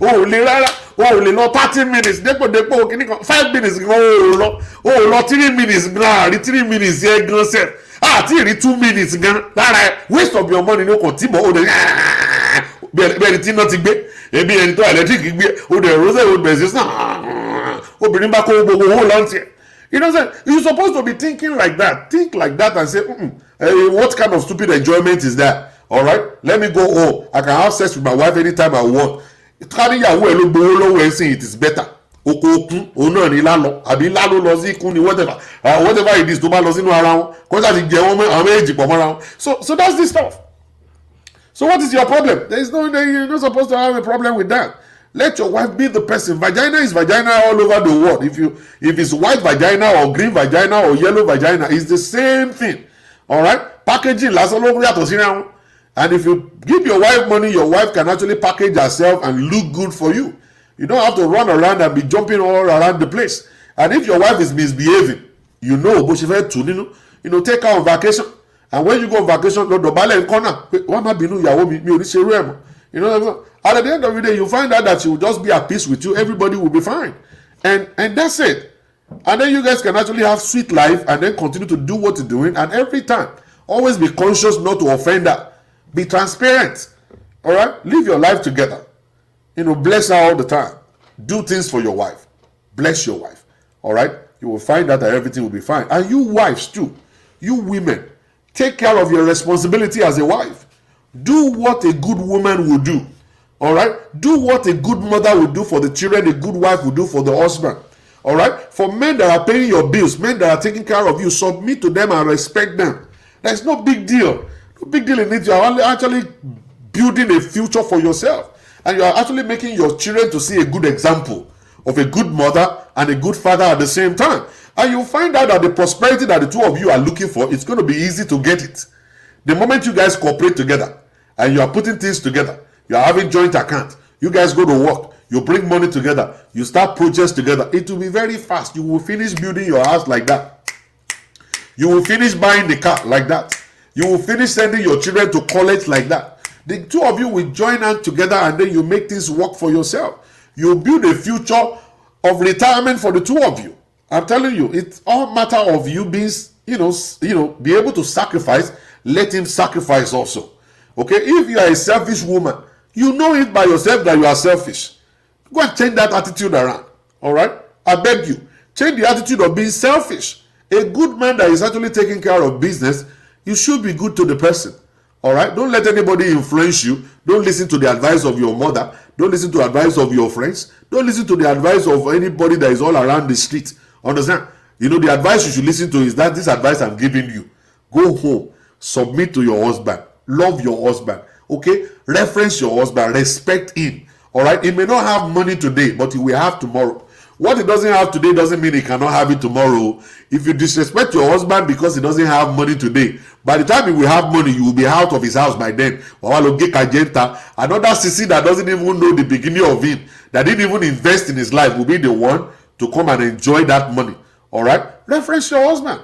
You ò lè rárá, o ò lè lọ 30 minutes dépò kíní kan 5 minutes gan o ò lọ 3 minutes gan àrí 3 minutes yẹn gan sef àti ìrí 2 minutes gan lára ẹ waste of your money ní ọkàn tí bọ̀ ó dẹ̀ bẹ́ẹ̀ ni tí iná ti gbé ebi ẹni tó electric gbé ó dẹ̀ rọ́ṣẹ̀ ó bẹ̀rẹ̀ sí sàn obìnrin bá kó gbogbo owó lọ́ntì ẹ̀. You know what I'm saying? You're supposed to be thinking like that. Think like that and say, what kind of stupid enjoyment is that? All right, let me go home. I can have sex with my wife anytime I want. Káníyàwó ẹ̀ ló gbowó lọ́wọ́ ẹ̀ sìn, it is better. Oko okun, òun náà ní lálọ́, àbí lálọ́ lọ sí ikún ni whatever it is tó bá lọ sínú ara wọn. Kọ́ńtà ti jẹ wọ́n àwọn méjì pọ̀ mọ́ra wọn. So that's the stuff. So what is your problem? You're not supposed to have a problem with that. Let your wife be the person. Vagina is vagina all over the world. If it's white vagina or green vagina or yellow vagina, it's the same thing. All right? Packaging last all over here. And if you give your wife money, your wife can actually package herself and look good for you. You don't have to run around and be jumping all around the place. And if your wife is misbehaving, you know, take her on vacation. And when you go on vacation, no dobale in corner. Why not be no yawo mi ò ní ṣe irú ẹ̀ mọ́. You know what I'm saying? And at the end of the day, you find out that she will just be at peace with you. Everybody will be fine. And that's it. And then you guys can actually have sweet life and then continue to do what you're doing. And every time, always be conscious not to offend her. Be transparent. All right? Live your life together. Bless her all the time. Do things for your wife. Bless your wife. All right? You will find out that everything will be fine. And you wives too. You women, take care of your responsibility as a wife. Do what a good woman would do. All right? Do what a good mother would do for the children, a good wife would do for the husband. All right? For men that are paying your bills, men that are taking care of you, submit to them and respect them. There's no big deal. No big deal in it. You are actually building a future for yourself. And you are actually making your children to see a good example of a good mother and a good father at the same time. And you'll find out that the prosperity that the two of you are looking for, it's going to be easy to get it. The moment you guys cooperate together and you are putting things together, you are having joint account, you guys go to work, you bring money together, you start projects together, it will be very fast. You will finish building your house like that. You will finish buying the car like that. You will finish sending your children to college like that. The two of you will join hands together and then you make things work for yourself. You build a future of retirement for the two of you. I'm telling you, it's all matter of you being, be able to sacrifice. Let him sacrifice also. Okay? If you are a selfish woman, you know it by yourself that you are selfish. Go and change that attitude around. All right? I beg you. Change the attitude of being selfish. A good man that is actually taking care of business, you should be good to the person. All right? Don't let anybody influence you. Don't listen to the advice of your mother. Don't listen to the advice of your friends. Don't listen to the advice of anybody that is all around the street. Understand? The advice you should listen to is that this advice I'm giving you. Go home. Submit to your husband. Love your husband. Okay? Reference your husband. Respect him. All right? He may not have money today, but he will have tomorrow. What he doesn't have today doesn't mean he cannot have it tomorrow. If you disrespect your husband because he doesn't have money today, by the time he will have money, you will be out of his house by then. Another sissy that doesn't even know the beginning of it, that didn't even invest in his life, will be the one to come and enjoy that money. All right? Reference your husband.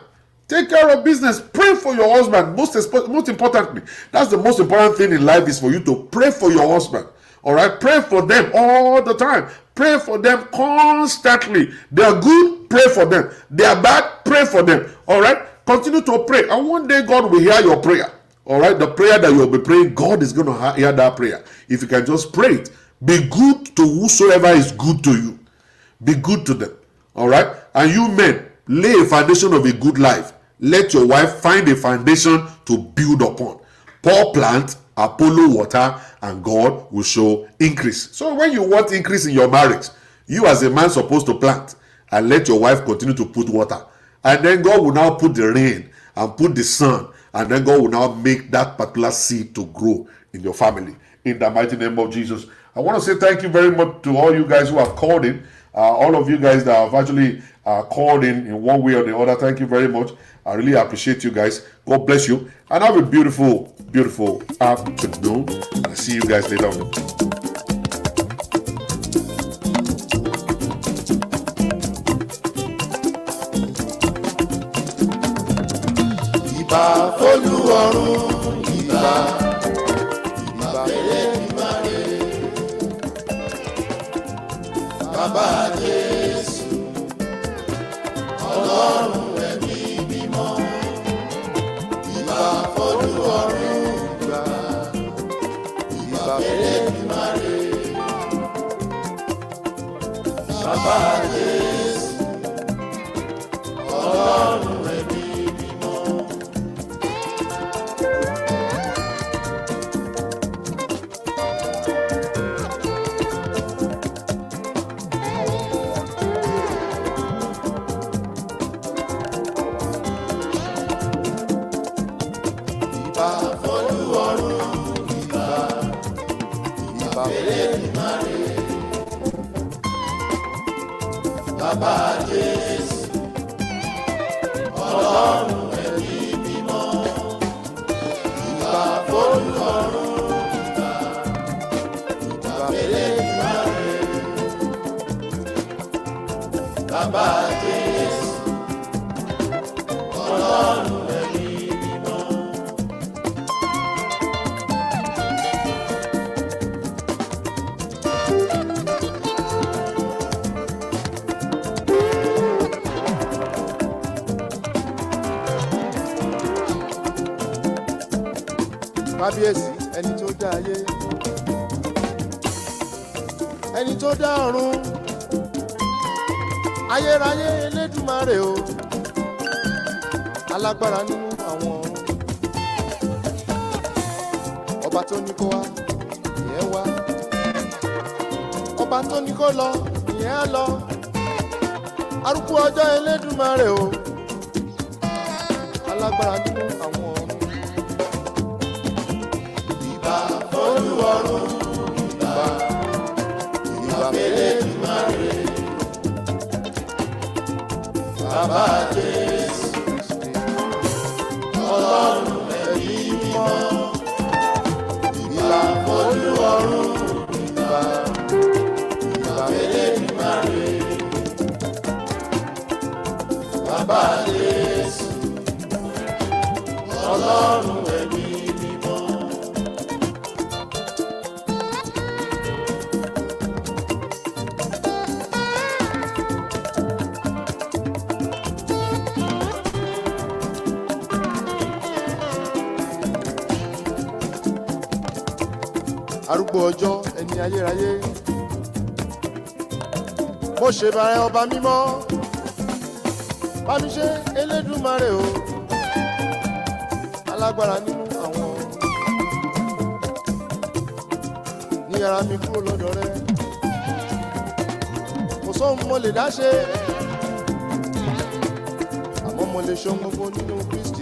Take care of business. Pray for your husband. Most importantly, that's the most important thing in life, is for you to pray for your husband. All right? Pray for them all the time. Pray for them constantly. They are good, pray for them. They are bad, pray for them. All right? Continue to pray. And one day God will hear your prayer. All right? The prayer that you'll be praying, God is going to hear that prayer. If you can just pray it. Be good to whosoever is good to you. Be good to them. All right? And you men, lay a foundation of a good life. Let your wife find a foundation to build upon. Pour plant, Apollo water, and God will show increase. So when you want increase in your marriage, you as a man supposed to plant and let your wife continue to put water. And then God will now put the rain and put the sun, and then God will now make that particular seed to grow in your family. In the mighty name of Jesus. I want to say thank you very much to all you guys who have called in. All of you guys that have actually called in one way or the other. Thank you very much. I really appreciate you guys. God bless you. And have a beautiful, beautiful afternoon. I'll see you guys later on. Ìbà f'Olúọ̀run, ìbà f'Ẹlẹ́dùmarè. Bàbá Elédùmarè. Bàbá Jésù. Ọlọ́run ẹ̀mí mímọ́. Ìbà f'Olúọ̀run, ìbà f'Elédùmarè. Bàbá Jésù. Ọlọ́run ẹ̀mí mímọ́. Ìbà f'Olúọ̀run, ìbà f'Elédùmarè. Bàbá Jésù. Ọlọ́run ẹ̀mí mímọ́. Kábíyèsí ẹni tó dá ayé, ẹni tó dá ọ̀run, ayérayé Elédùmarè o, alágbára nínú àwọn ọ̀run. Ọba tó ní kó wá, ìyẹn wá. Ọba tó ní kó lọ, ìyẹn á lọ. Arúgbó ọjọ́ Elédùmarè o, alágbára nínú àwọn ọ̀run. Ìbà f'Olúọ̀run, ìbà f'Elédùmarè. Bàbá Jésù Kristi. Ọlọ́run ẹ̀mí mímọ́. Ìbà f'Olúọ̀run, ìbà f'Elédùmarè. Bàbá Jésù. Ọlọ́run ẹ̀mí mímọ́. Arúgbó ọjọ́ ẹni ayérayé. Mo ṣèbàrẹ̀ ọba mímọ́. Bá mi ṣe Elédùmarè o. Alágbára nínú àwọn ọ̀run. Ní ara mi kúrò lọ́dọ̀ rẹ. Kò sóhun mo lè dá ṣe. Àmọ́ mo lè ṣe ohun gbogbo nínú Kristi.